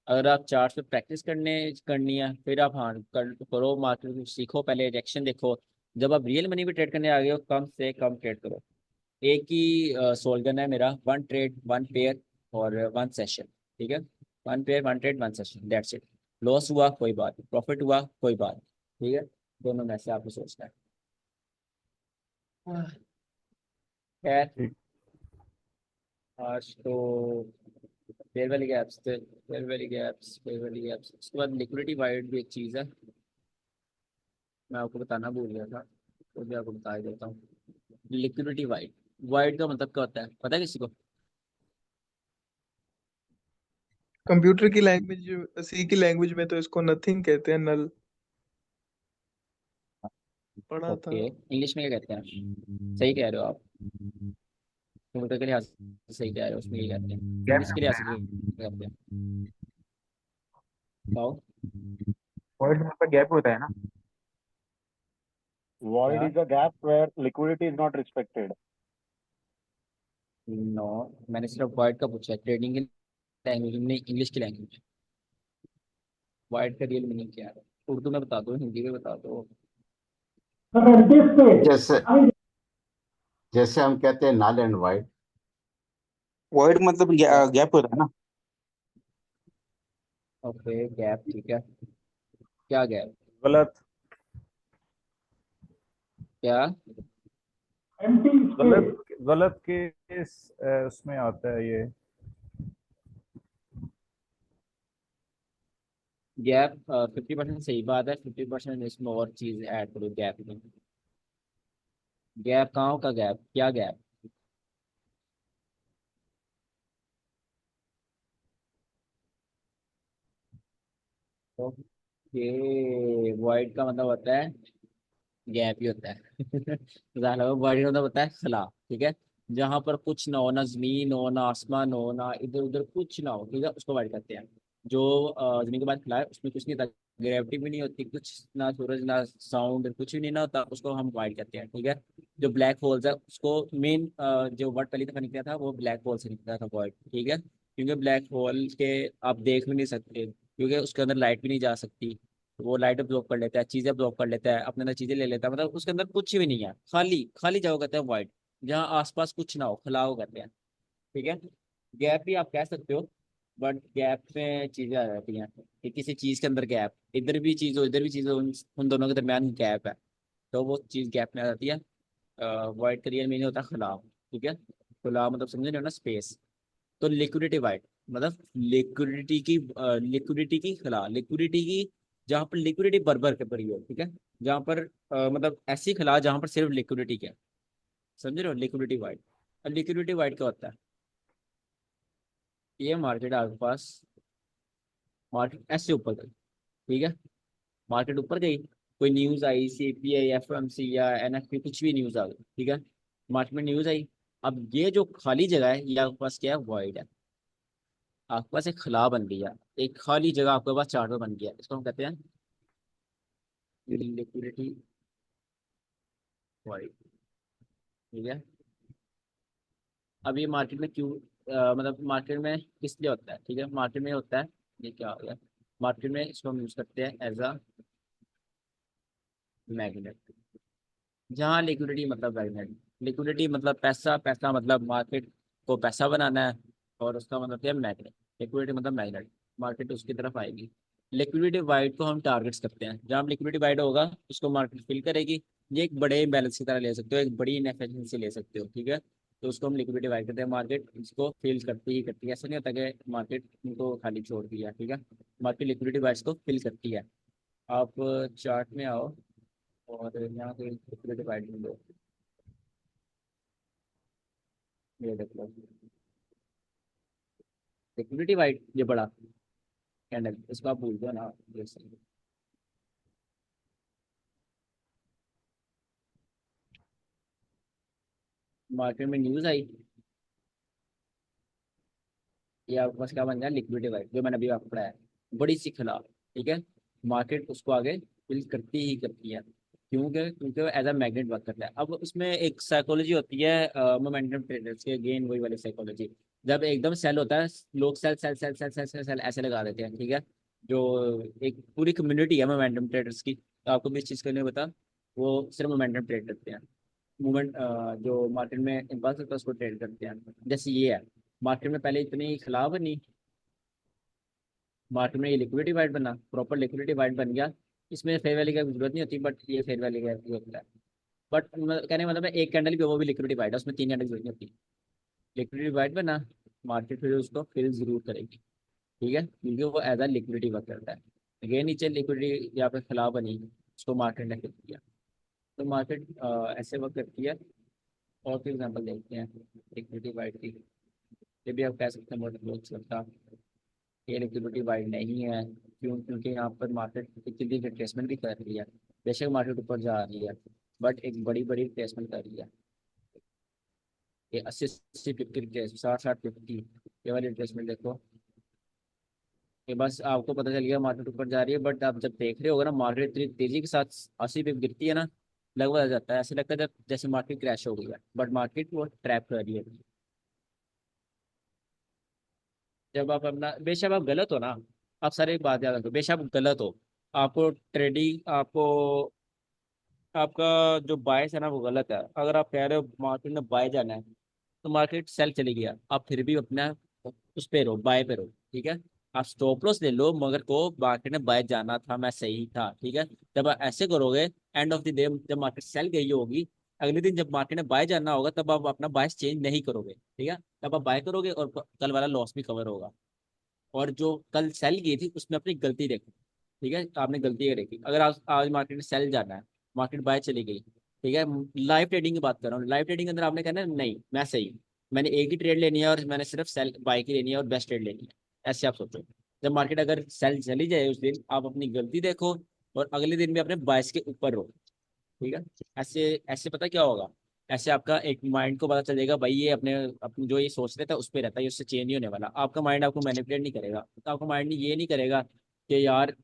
अगर आप चार्ट पे प्रैक्टिस करनी है, फिर आप हाँ करो, मार्केट को सीखो, पहले रिएक्शन देखो। जब आप रियल मनी पे ट्रेड करने आ गए हो, कम से कम ट्रेड करो। एक ही स्लोगन है मेरा, वन ट्रेड वन पेयर और वन सेशन, ठीक है। One pair one trade one session, that's it. Loss हुआ कोई बात, प्रॉफिट हुआ कोई बात, ठीक है। दोनों में से आपको सोचना है। खैर, ठीक। आज तो फेयर वैली गैप्स थे, fair valley gaps, fair valley gaps, उसके बाद लिक्विडिटी वाइड भी एक चीज़ है, मैं आपको बताना भूल गया था, तो भी आपको बता ही देता हूँ। लिक्विडिटी वाइड, वाइड का मतलब क्या होता है पता है किसी को? कंप्यूटर की लैंग्वेज, सी की लैंग्वेज में तो इसको नथिंग कहते हैं, नल पढ़ा था। ओके, इंग्लिश में क्या कहते हैं? सही कह रहे हो आप, कंप्यूटर के लिहाज से सही कह रहे हो, उसमें ये कहते हैं। गैप इंग्लिश के लिहाज से क्या कहते हैं बताओ? वॉइड मतलब गैप होता है ना। Void क्या? is a gap where liquidity is not respected. No, मैंने सिर्फ वाइड का पूछा है, ट्रेडिंग की लैंग्वेज में, इंग्लिश की लैंग्वेज में। वाइड का रियल मीनिंग क्या है? उर्दू में बता दो, हिंदी में बता दो। जैसे जैसे हम कहते हैं नल एंड वाइड। वॉइड मतलब गैप होता है ना। ओके, गैप, ठीक है। क्या गैप? गलत। क्या? गलत गलत केस उसमें आता है ये। गैप 50% सही बात है, 50% इसमें और चीज ऐड करो गैप में। गैप कहाँ का गैप, क्या गैप? ओके, वॉइड का मतलब होता है गैप ही होता है। वॉइड का मतलब होता है खला, ठीक है। जहाँ पर कुछ ना हो, ना जमीन हो, ना आसमान हो, ना इधर उधर कुछ ना हो, ठीक है, उसको वाइड करते हैं। जो जमीन के बाद खला है, उसमें कुछ नहीं था, ग्रेविटी भी नहीं होती कुछ, ना सूरज ना साउंड, कुछ भी नहीं ना होता, उसको हम वाइड करते हैं, ठीक है। जो ब्लैक होल्स है उसको मेन, जो वर्ड पहली दफा निकला था वो ब्लैक होल से निकला था वॉइड, ठीक है। क्योंकि ब्लैक होल के आप देख भी नहीं सकते, क्योंकि उसके अंदर लाइट भी नहीं जा सकती। वो लाइट ब्लॉक कर लेता है, चीजें ब्लॉक कर लेता है, अपने अंदर चीजें ले लेता है, मतलब उसके अंदर कुछ भी नहीं है, खाली खाली जगह कहते हैं वाइड, जहाँ आसपास कुछ ना हो, खलाव कहते हैं, ठीक है। गैप भी आप कह सकते हो, बट गैप में चीजें आ जाती हैं कि किसी चीज के अंदर गैप, इधर भी चीज हो इधर भी चीज हो, उन दोनों के दरमियान गैप है, तो वो चीज गैप में आ जाती है। वाइड का रियल मीनिंग होता है खलाव, ठीक है। खुला मतलब समझे ना, स्पेस। तो लिक्विडिटी वाइड, मतलब लिक्विडिटी की खला, लिक्विडिटी की जहाँ पर लिक्विडिटी बरबर के पड़ी हो, ठीक है, जहाँ पर मतलब ऐसी खला जहाँ पर सिर्फ लिक्विडिटी क्या, समझ रहे हो, लिक्विडिटी वाइड। अब लिक्विडिटी वाइड क्या होता है, ये मार्केट आपके पास, मार्केट ऐसे ऊपर गई, ठीक है, मार्केट ऊपर गई, कोई न्यूज आई, सीपीआई, एफएमसी या एनएफपी, कुछ भी न्यूज आ गई, ठीक है, मार्केट में न्यूज आई। अब ये जो खाली जगह है ये आपके पास क्या है, वॉइड है, आपके पास एक खला बन गई है, एक खाली जगह आपके पास चार्ट में बन गया, इसको हम कहते हैं लिक्विडिटी वाइड, ठीक है। अब ये मार्केट में क्यों मतलब मार्केट में किस लिए होता है, ठीक है, मार्केट में होता है, ये क्या हो गया, मार्केट में इसको हम यूज करते हैं एज अ मैग्नेट। जहाँ लिक्विडिटी मतलब मैग्नेट, लिक्विडिटी मतलब पैसा, पैसा मतलब मार्केट को पैसा बनाना है, और उसका मतलब क्या है, मैग्नेट। लिक्विडिटी मतलब मैग्नेट, मार्केट उसकी तरफ आएगी। लिक्विडिटी वाइड को हम टारगेट्स करते हैं, जहाँ लिक्विडिटी वाइड होगा उसको मार्केट फिल करेगी। ये एक बड़े बैलेंस की तरह ले सकते हो, एक बड़ी इनएफिशिएंसी ले सकते हो, ठीक है, तो उसको हम लिक्विडिटी वाइड करते हैं। मार्केट इसको फिल करती ही करती है, ऐसा नहीं होता कि मार्केट उनको खाली छोड़ दिया, ठीक है, मार्केट लिक्विडिटी वाइड को फिल करती है। आप चार्ट में आओ और यहाँ पे लिक्विडिटी वाइड में लो, ये देख लो, लिक्विडिटी वाइड, ये बड़ा कैंडल, इसको आप भूल दो ना, ये सही। मार्केट में न्यूज आई, ये आपके पास क्या बन गया, लिक्विडिटी वाइड, जो मैंने अभी आपको पढ़ाया, बड़ी सी खिला, ठीक है, मार्केट उसको आगे फिल करती ही करती है, क्योंकि क्योंकि वो एज अ मैग्नेट वर्क करता है। अब उसमें एक साइकोलॉजी होती है मोमेंटम ट्रेडर्स के, गेन वही वाली साइकोलॉजी, जब एकदम सेल होता है, लोग sell sell sell sell sell sell sell ऐसे लगा देते हैं, ठीक है, जो एक पूरी कम्युनिटी है मोमेंटम ट्रेडर्स की, तो आपको भी इस चीज़ का नहीं पता, वो सिर्फ मोमेंटम ट्रेड करते हैं, मूवमेंट जो मार्केट में इम्पल्स होता है उसको ट्रेड करते हैं। जैसे ये है, मार्केट में पहले इतनी खिलाफ बनी, मार्केट में ये लिक्विडिटी वाइड बना, प्रॉपर लिक्विडिटी वाइड बन गया, इसमें फेयर वैल्यू की जरूरत नहीं होती, बट ये फेयर वैल्यू की होता है। बट कहने का मतलब है एक कैंडल भी वो भी लिक्विडिटी वाइड है, उसमें तीन कैंडल की जरूरत नहीं होती, लिक्विडिटी वाइड बना, मार्केट फिर उसको फिल जरूर करेगी, ठीक है, क्योंकि वो एज अ लिक्विडिटी वर्क करता है। अगेन नीचे लिक्विडिटी यहाँ पे खिलाफ बनी, उसको मार्केट ने फिल किया, तो मार्केट ऐसे वर्क करती है। और फिर एग्जाम्पल देखते हैं लिक्विडिटी वाइड की, ये भी आप कह सकते हैं मोटर क्लोज करता, ये लिक्विडिटी वाइड नहीं है, क्यों, क्योंकि यहाँ पर मार्केट इतनी रिट्रेसमेंट भी कर रही है, बेशक मार्केट ऊपर जा रही है, बट एक बड़ी बड़ी रिट्रेसमेंट कर रही है, ये 80 80 50 रिट्रेस, 60 60 50, ये वाली रिट्रेसमेंट देखो, ये बस आपको पता चल गया मार्केट ऊपर जा रही है, बट आप जब देख रहे होगा ना मार्केट इतनी तेजी के साथ 80 पे गिरती है ना, लगभग आ जाता है, ऐसे लगता है जब जैसे मार्केट क्रैश हो गई है, बट मार्केट वो ट्रैप कर रही है। जब आप अपना, बेशक आप गलत हो ना, आप सारे एक बात याद रखो, बेशक आप गलत हो, आपको ट्रेडिंग, आपको आपका जो बायस है ना वो गलत है, अगर आप कह रहे हो मार्केट में बाय जाना है, तो मार्केट सेल चली गया, आप फिर भी अपना उस पे रहो, बाय पे रहो, ठीक है, आप स्टॉप लॉस ले लो, मगर को मार्केट में बाय जाना था, मैं सही था, ठीक है, जब आप ऐसे करोगे, एंड ऑफ द डे जब मार्केट सेल गई होगी, अगले दिन जब मार्केट में बाय जाना होगा, तब आप अपना बायस चेंज नहीं करोगे, ठीक है, तब आप बाय करोगे और कल वाला लॉस भी कवर होगा। और जो कल सेल गई थी उसमें अपनी गलती देखो, ठीक है, आपने गलती कर रखी, अगर आज मार्केट में सेल जाना है, मार्केट बाय चली गई, ठीक है, लाइव ट्रेडिंग की बात कर रहा हूँ, लाइव ट्रेडिंग के अंदर आपने कहना है, नहीं मैं सही हूँ, मैंने एक ही ट्रेड लेनी है और मैंने सिर्फ सेल बाय की लेनी है और बेस्ट ट्रेड लेनी है, ऐसे आप सोचो। जब मार्केट अगर सेल चली जाए उस दिन, आप अपनी गलती देखो और अगले दिन भी अपने बायस के ऊपर रहो, ठीक है, ऐसे ऐसे पता क्या होगा, ऐसे आपका एक माइंड को पता चलेगा भाई ये अपने अपने जो ये सोच रहे था उस पर रहता है, ये उससे चेंज नहीं होने वाला, आपका माइंड आपको मैनिपुलेट नहीं करेगा, तो आपका माइंड ये नहीं करेगा कि यार,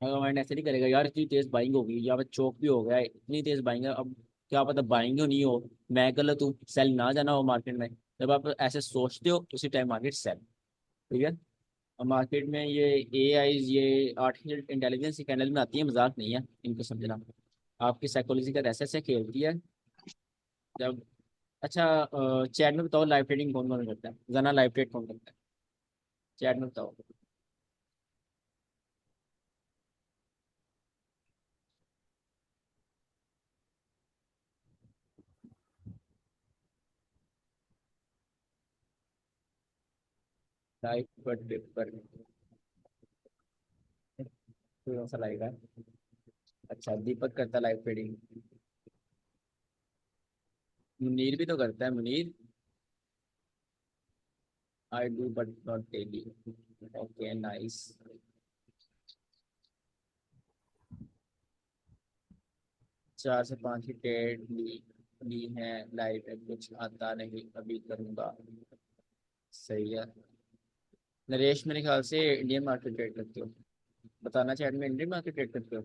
आपका माइंड ऐसे नहीं करेगा यार इतनी तेज बाइंग होगी, या फिर चोक भी हो गया है, इतनी तेज बाइंग है, अब क्या पता बाइंग हो नहीं हो, मैं गलत हूँ, सेल ना जाना हो मार्केट में, जब आप ऐसे सोचते हो उसी टाइम मार्केट सेल, ठीक है। और मार्केट में ये AI, ये आर्टिफिशियल इंटेलिजेंस की कैंडल में आती है, मजाक नहीं है, इनको समझना, आपकी साइकोलॉजी का ऐसे ऐसे खेलती है। जब अच्छा चैट में बताओ लाइव ट्रेडिंग कौन कौन करता है, जना लाइव ट्रेड कौन करता है, चैट में बताओ। लाइव पर पेपर कौन सा लाइव है? अच्छा, दीपक करता लाइव ट्रेडिंग। मुनीर भी तो करता है, Munir. I do but not daily. Okay, nice. 4 से 5 की ट्रेड ली है लाइव में, कुछ आता नहीं, अभी करूंगा। सही है। नरेश, मेरे ख्याल से इंडियन मार्केट ट्रेड करते हो, बताना चैट में, इंडियन मार्केट ट्रेड करते हो?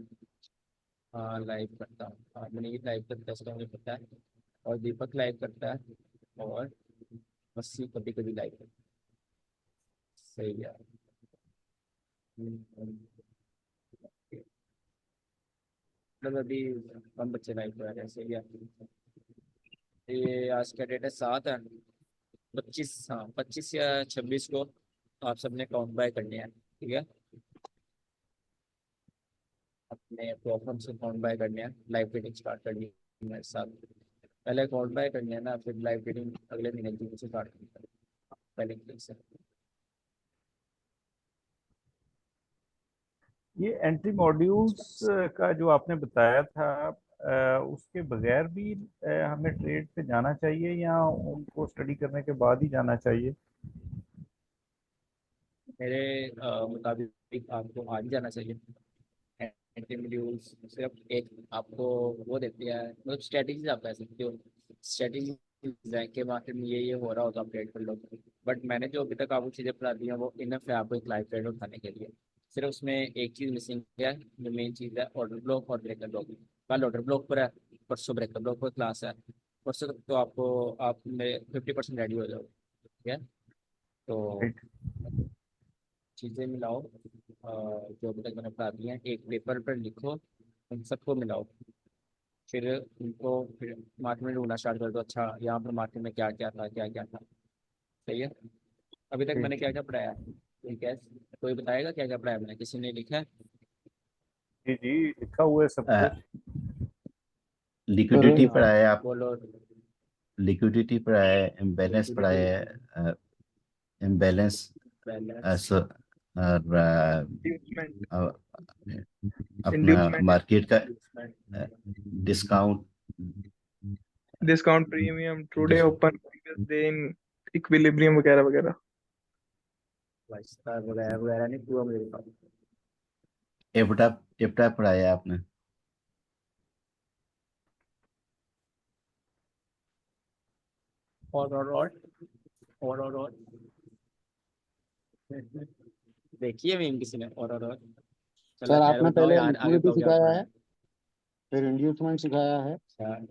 हाँ, लाइव करता हूँ। हाँ, मुनीर लाइव करता है, उसका मुझे पता है। और दीपक लाइव करता है। और मस्सी कभी कभी लाइव करता है। सही है। मतलब अभी कम बच्चे लाइव कर रहे हैं। सही है। ये आज का डेट है 7 है, 25, हाँ 25 या 26 को आप सबने काउंट बाय करने हैं, ठीक है? अपने प्रॉब्लम से काउंट बाय करने हैं, लाइव ट्रेडिंग स्टार्ट करनी है मेरे साथ। पहले काउंट बाय करनी है ना, फिर लाइव ट्रेडिंग अगले महीने जून से स्टार्ट करनी है, पहले क्लिक से। ये एंट्री मॉड्यूल्स का जो आपने बताया था, उसके बगैर भी हमें ट्रेड पे जाना चाहिए या उनको स्टडी करने के बाद ही जाना चाहिए? मेरे मुताबिक आपको आज ही जाना चाहिए। एंट्री मॉड्यूल्स सिर्फ एक आपको वो देती है, मतलब स्ट्रेटेजीज आप कह सकते हो, स्ट्रेटेजी के मार्केट में ये हो रहा होगा, आप ट्रेड कर लो। बट मैंने जो अभी तक आपको चीज़ें बता दी हैं वो इनफ है आपको एक लाइव ट्रेड उठाने के लिए। सिर्फ उसमें एक चीज़ मिसिंग है, जो मेन चीज़ है ऑर्डर ब्लॉक और ब्रेकर ब्लॉक। कल ऑर्डर ब्लॉक पर है, परसों ब्रेकर ब्लॉक पर क्लास है। परसों तक तो आपको आप मेरे 50% रेडी हो जाओ, ठीक है? तो राइट। चीज़ें मिलाओ, जो अभी तक मैंने बता दी हैं, एक पेपर पर लिखो, उन सबको मिलाओ। फिर उनको फिर मार्केट में ढूंढना स्टार्ट कर दो, अच्छा यहाँ पर मार्केट में क्या क्या था, क्या क्या था। सही है। अभी तक मैंने ठीक। क्या क्या पढ़ाया, ठीक है? कोई बताएगा क्या क्या पढ़ाया मैंने? किसी ने लिखा है? जी जी, लिखा हुआ है सब कुछ। लिक्विडिटी हाँ, पढ़ाया है आप, बोलो। लिक्विडिटी पढ़ाया है, इम्बैलेंस लिक्विडिटी, पढ़ाया है, इम्बैलेंस बैलेंस, और इंड्यूसमेंट अपना इंड्यूसमेंट मार्केट का discount, discount premium today open previous day in equilibrium वगैरह वगैरह। वगैरह वगैरह नहीं, पूरा मुझे बताओ। एपटा एपटा पढ़ाया है आपने? और देखिए मीम किसी ने और चलो सर खैर, आपने बताओ पहले यार, आगे लिक्विडिटी बताओ क्या सिखाया पढ़ा है, है। फिर इंड्यूसमेंट सिखाया है, अच्छा,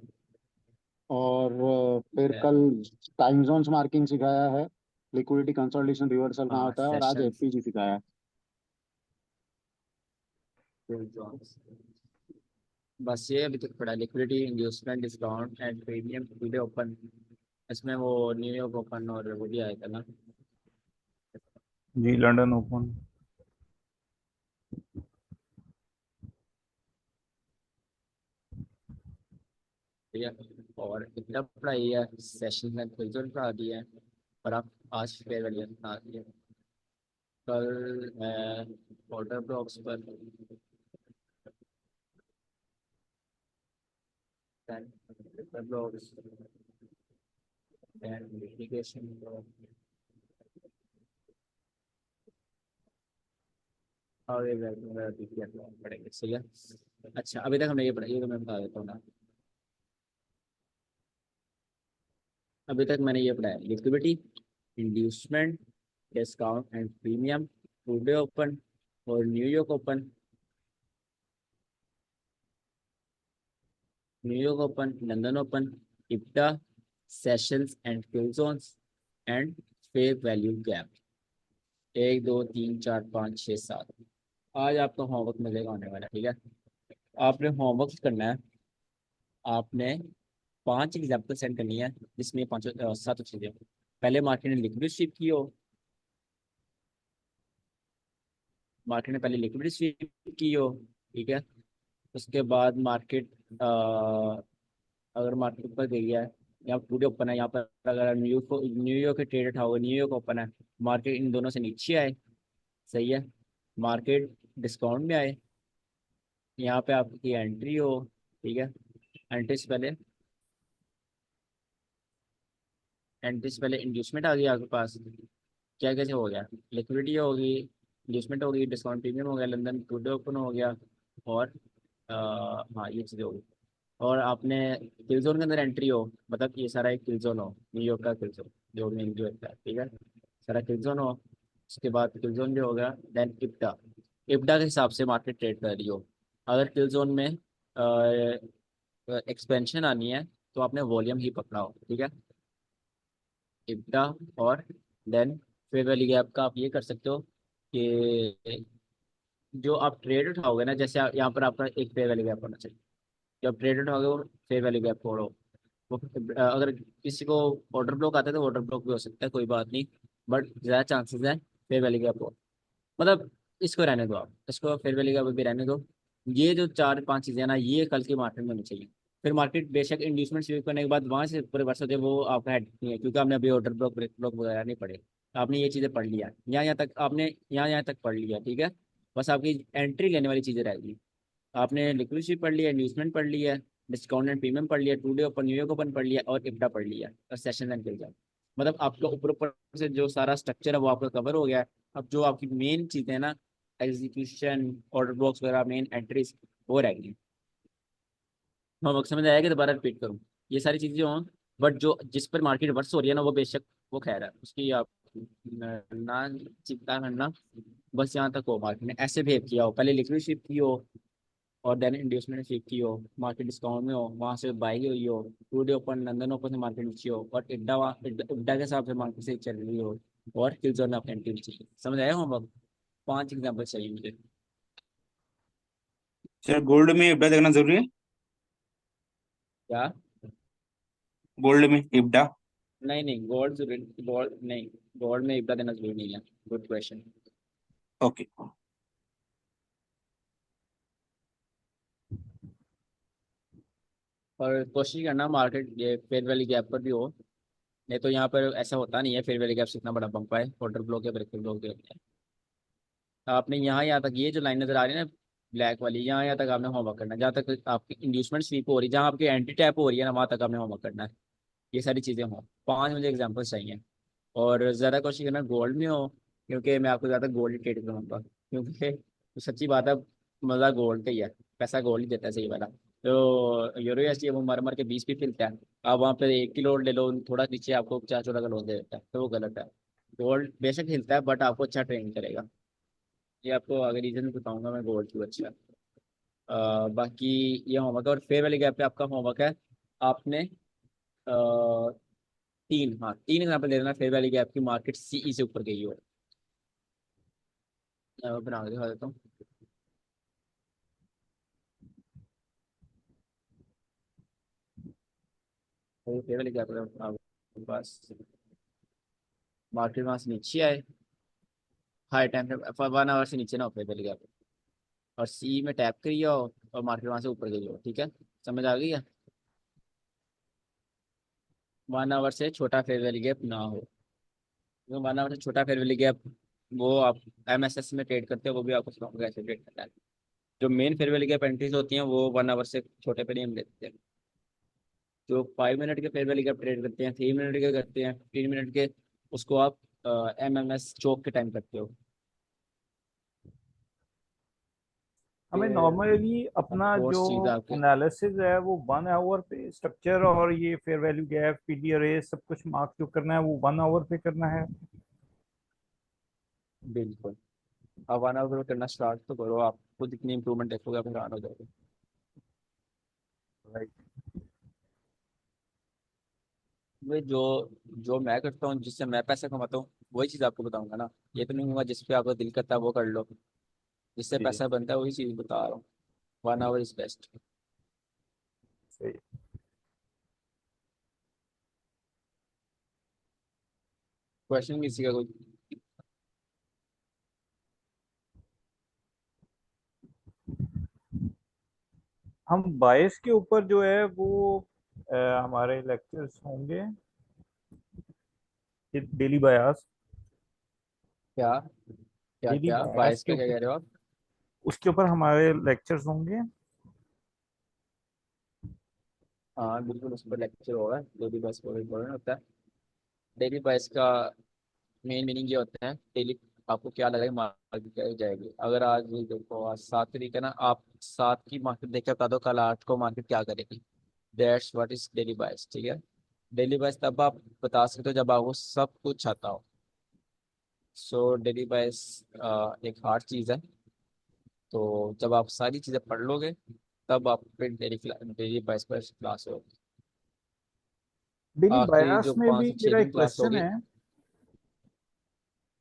और फिर कल टाइम जोन्स मार्किंग सिखाया है, लिक्विडिटी कंसोलिडेशन रिवर्सल कहाँ हाँ, होता है, और आज सेशंस, एफपीजी सिखाया है। बस ये अभी तक पड़ा, liquidity, inducement, discount and premium today open. इसमें वो न्यूयॉर्क ओपन और वो भी आएगा ना। जी, लंदन ओपन। ठीक है। और इतना पढ़ाई है, सेशन में क्विज़ पढ़ा दिया है। और आप आज फेयर वैल्यू बना दिए। कल ऑर्डर ब्लॉक्स पर ब्लॉक्स एंड लिटिगेशन और पढ़ेंगे। सही है। अच्छा, अभी तक हमने ये पढ़ा, ये तो मैं बता देता हूँ ना। अभी तक मैंने ये पढ़ा है, liquidity, inducement, discount and premium, today open और New York open, New York open, London open, इप्टा, sessions and kill zones and fair value gap. 1 2 3 4 5 6 7। आज आपका होमवर्क मिलेगा आने वाला, ठीक है? आपने होमवर्क करना है। आपने 5 एग्जाम्पल सेंड करनी है, जिसमें 5 7 चीजें। पहले मार्केट ने लिक्विडिटी स्वीप की हो, मार्केट ने पहले लिक्विडिटी स्वीप की हो, ठीक है? उसके बाद मार्केट अगर मार्केट ऊपर गई है यहाँ टुडे ओपन है, यहाँ पर अगर न्यूयॉर्क के ट्रेड उठाओगे, न्यूयॉर्क ओपन है, मार्केट इन दोनों से नीचे आए, सही है, मार्केट डिस्काउंट में आए, यहाँ पे आपकी एंट्री हो, ठीक है, एंट्री से पहले इंड्यूसमेंट आ गया आपके पास, क्या कैसे हो गया, लिक्विडिटी होगी, इंड्यूसमेंट होगी, डिस्काउंट प्रीमियम हो गया, लंदन टुडे ओपन हो गया, और हाँ ये चीज़ें होगी, और आपने किल जोन के अंदर एंट्री हो, मतलब ये सारा एक किल जोन हो, न्यूयॉर्क का किल जोन जो मेन जो होता है, ठीक है, सारा किल जोन हो, उसके बाद किल जोन भी हो गया, देन इप्टा, इप्टा के हिसाब से मार्केट ट्रेड कर रही हो, अगर किल जोन में एक्सपेंशन आनी है तो आपने वॉल्यूम ही पकड़ा हो, ठीक है, इप्टा, और देन फेयर वैल्यू गैप का आप ये कर सकते हो कि जो आप ट्रेड उठाओगे ना, जैसे यहाँ पर आपका एक फेयर वैल्यू गैप होना चाहिए, जब ट्रेड उठाओगे वो फेयर वैल्यू गैप छोड़ो, वो अगर किसी को ऑर्डर ब्लॉक आता है तो ऑर्डर ब्लॉक भी हो सकता है, कोई बात नहीं, बट ज़्यादा चांसेस है फेयर वैल्यू गैप हो, मतलब इसको रहने दो, आप इसको फेयर वैल्यू गैप भी रहने दो, ये जो चार पांच चीज़ें हैं ना, ये कल की मार्केट में होनी चाहिए, फिर मार्केट बेशक इंड्यूसमेंट स्वीप करने के बाद वहाँ से ऊपर रिवर्स होते वो आपका हेड नहीं है, क्योंकि आपने अभी ऑर्डर ब्लॉक ब्रेक ब्लॉक वगैरह नहीं पढ़े, आपने ये चीज़ें पढ़ लिया, यहाँ तक आपने यहाँ तक पढ़ लिया, ठीक है, बस आपकी एंट्री लेने वाली चीज़ें रहेगी, आपने लिक्विडिटी पढ़ लिया, इंड्यूसमेंट पढ़ लिया, डिस्काउंट एंड प्रीमियम पढ़ लिया, टुडे ओपन न्यूयॉर्क ओपन पढ़ लिया, और इप्टा पढ़ लिया, और सेशन एंड क्लोज, मतलब आपका ऊपर ऊपर से जो सारा स्ट्रक्चर है वो आपका कवर हो गया है। अब जो आपकी मेन चीज़ें हैं ना, एग्जीक्यूशन, ऑर्डर ब्लॉक्स वगैरह, मेन एंट्रीज, वो रहेंगी। हाँ वक्त समझ आया कि दोबारा रिपीट करूँ, ये सारी चीज़ें हों, बट जो जिस पर मार्केट वर्स हो रही है ना, वो बेशक वो खैर है उसकी, आप ना चिंता करना, बस यहाँ तक हो, मार्केट ने ऐसे बिहेव किया हो, पहले लिक्विड शिप की हो, और देन इंड्यूसमेंट शिप की हो, मार्केट डिस्काउंट में हो, वहाँ से बाई हुई हो, टुडे ओपन लंदन ओपन से मार्केट नीचे हो, और इड्डा के हिसाब से मार्केट से चल रही हो, और किल जोन में अपनी एंट्री नीचे, समझ आया होमवर्क, 5 एग्जाम्पल चाहिए मुझे। सर गोल्ड में इब्डा देखना जरूरी है? क्या? गोल्ड में इब्डा? नहीं नहीं, गोल्ड जरूरी, गोल्ड नहीं, गोल्ड में इब्डा देना जरूरी नहीं है, गुड क्वेश्चन। ओके। और कोशिश करना मार्केट ये फेयर वैल्यू गैप पर भी हो, नहीं तो यहाँ पर ऐसा होता नहीं है, फेयर वैल्यू गैप से इतना बड़ा बम्प है, ऑर्डर ब्लॉक है, ब्रेक ब्लॉक है, आपने यहाँ तक ये जो लाइन नजर आ रही है ना ब्लैक वाली, यहाँ तक आपने होमवर्क करना है, जहाँ तक आपकी इंड्यूसमेंट स्वीप हो रही है, जहाँ आपकी एंटी टैप हो रही है ना, वहाँ तक आपने होमवर्क करना है, ये सारी चीज़ें हों, 5 मुझे एग्जाम्पल्स चाहिए, और ज़्यादा कोशिश करना गोल्ड में हो, क्योंकि मैं आपको ज़्यादा गोल्ड ट्रेड करूँगा, क्योंकि तो सच्ची बात है, मज़ा गोल्ड का ही है, पैसा गोल्ड ही देता है, सही वाला, तो यूरो एस वो मर मर के 20 भी मिलता है, आप वहाँ पे 1 किलो ले लो, थोड़ा नीचे आपको 4 14 का लोन दे देता है, तो वो गलत है, गोल्ड बेशक हिलता है बट आपको अच्छा ट्रेड करेगा, ये आपको अगर रीजन बताऊंगा मैं गोल्ड क्यों अच्छा है। बाकी ये होमवर्क है, और फेयर वैल्यू गैप पे आपका होमवर्क है, आपने 3 एग्जाम्पल दे देना फेयर वैल्यू गैप की, मार्केट सीई से ऊपर गई हो, बना के दिखा देता हूँ। फेयर वैल्यू गैप आपके पास, मार्केट वहाँ से नीचे आए, हाई टाइम 1 आवर से नीचे ना हो फेयर वैल्यू गैप, और सी में टैप करिए हो, और मार्केट वहाँ से ऊपर गई हो, ठीक है, समझ आ गई है, 1 आवर से छोटा फेयर वैल्यू गैप ना हो, 1 आवर से छोटा फेयर वैल्यू गैप, वो आप एमएसएस में ट्रेड करते हो, वो भी आपको सिखाऊंगा कैसे ट्रेड करना है, जो main fair value gap entries होती हैं वो 1 आवर से छोटे पे नहीं हम लेते हैं, जो 5 मिनट के फेयर वैल्यू गैप ट्रेड करते हैं, 3 मिनट के करते हैं, 3 मिनट के, उसको आप एमएमएस चौक के टाइम करते हो, हमें फिर नॉर्मली अपना जो फोर्थ चीज़ आपके, एनालिसिस है वो 1 आवर पे स्ट्रक्चर और ये फेयर वैल्यू गैप पीडी अरे सब कुछ मार्क जो करना है वो 1 आवर पे करना है। बिल्कुल, आप 1 आवर करना स्टार्ट तो करो, आप खुद इतनी इंप्रूवमेंट देखोगे, आप हैरान हो जाओगे। राइट। भाई जो जो मैं करता हूँ, जिससे मैं पैसा कमाता हूँ, वही चीज़ आपको बताऊंगा ना, ये तो नहीं होगा जिस पे आपका दिल करता है वो कर लो, जिससे जी पैसा बनता है वही चीज़ बता रहा हूँ, 1 आवर इज बेस्ट। सही। क्वेश्चन किसी का कोई? हम बायस के ऊपर जो है वो हमारे लेक्चर्स होंगे डेली बायस। क्या क्या डेली क्या बायस बायस के का क्या ऊपर, कह रहे हो आप? उसके ऊपर हमारे लेक्चर्स होंगे। हाँ बिल्कुल, उस पर लेक्चर होगा। डेली बायस बहुत इंपॉर्टेंट होता है। डेली बायस का मेन मीनिंग ये होता है, डेली आपको क्या लगा मार्केट क्या जाएगी। अगर आज ये देखो, आज 7 तारीख है ना, आप 7 की मार्केट देख के बता दो कल 8 को मार्केट क्या करेगी। दैट्स व्हाट इज डेली बायस, ठीक है। डेली बायस तब आप बता सकते हो जब आपको सब कुछ आता हो। सो डेली बायस एक हार्ड चीज़ है। तो जब आप सारी चीज़ें पढ़ लोगे तब आप फिर डेली बायस पर क्लास होगी। डेली आखिरी बायस जो में पाँच भी से छः मेरा दिन एक क्लास क्वेश्चन होगी। है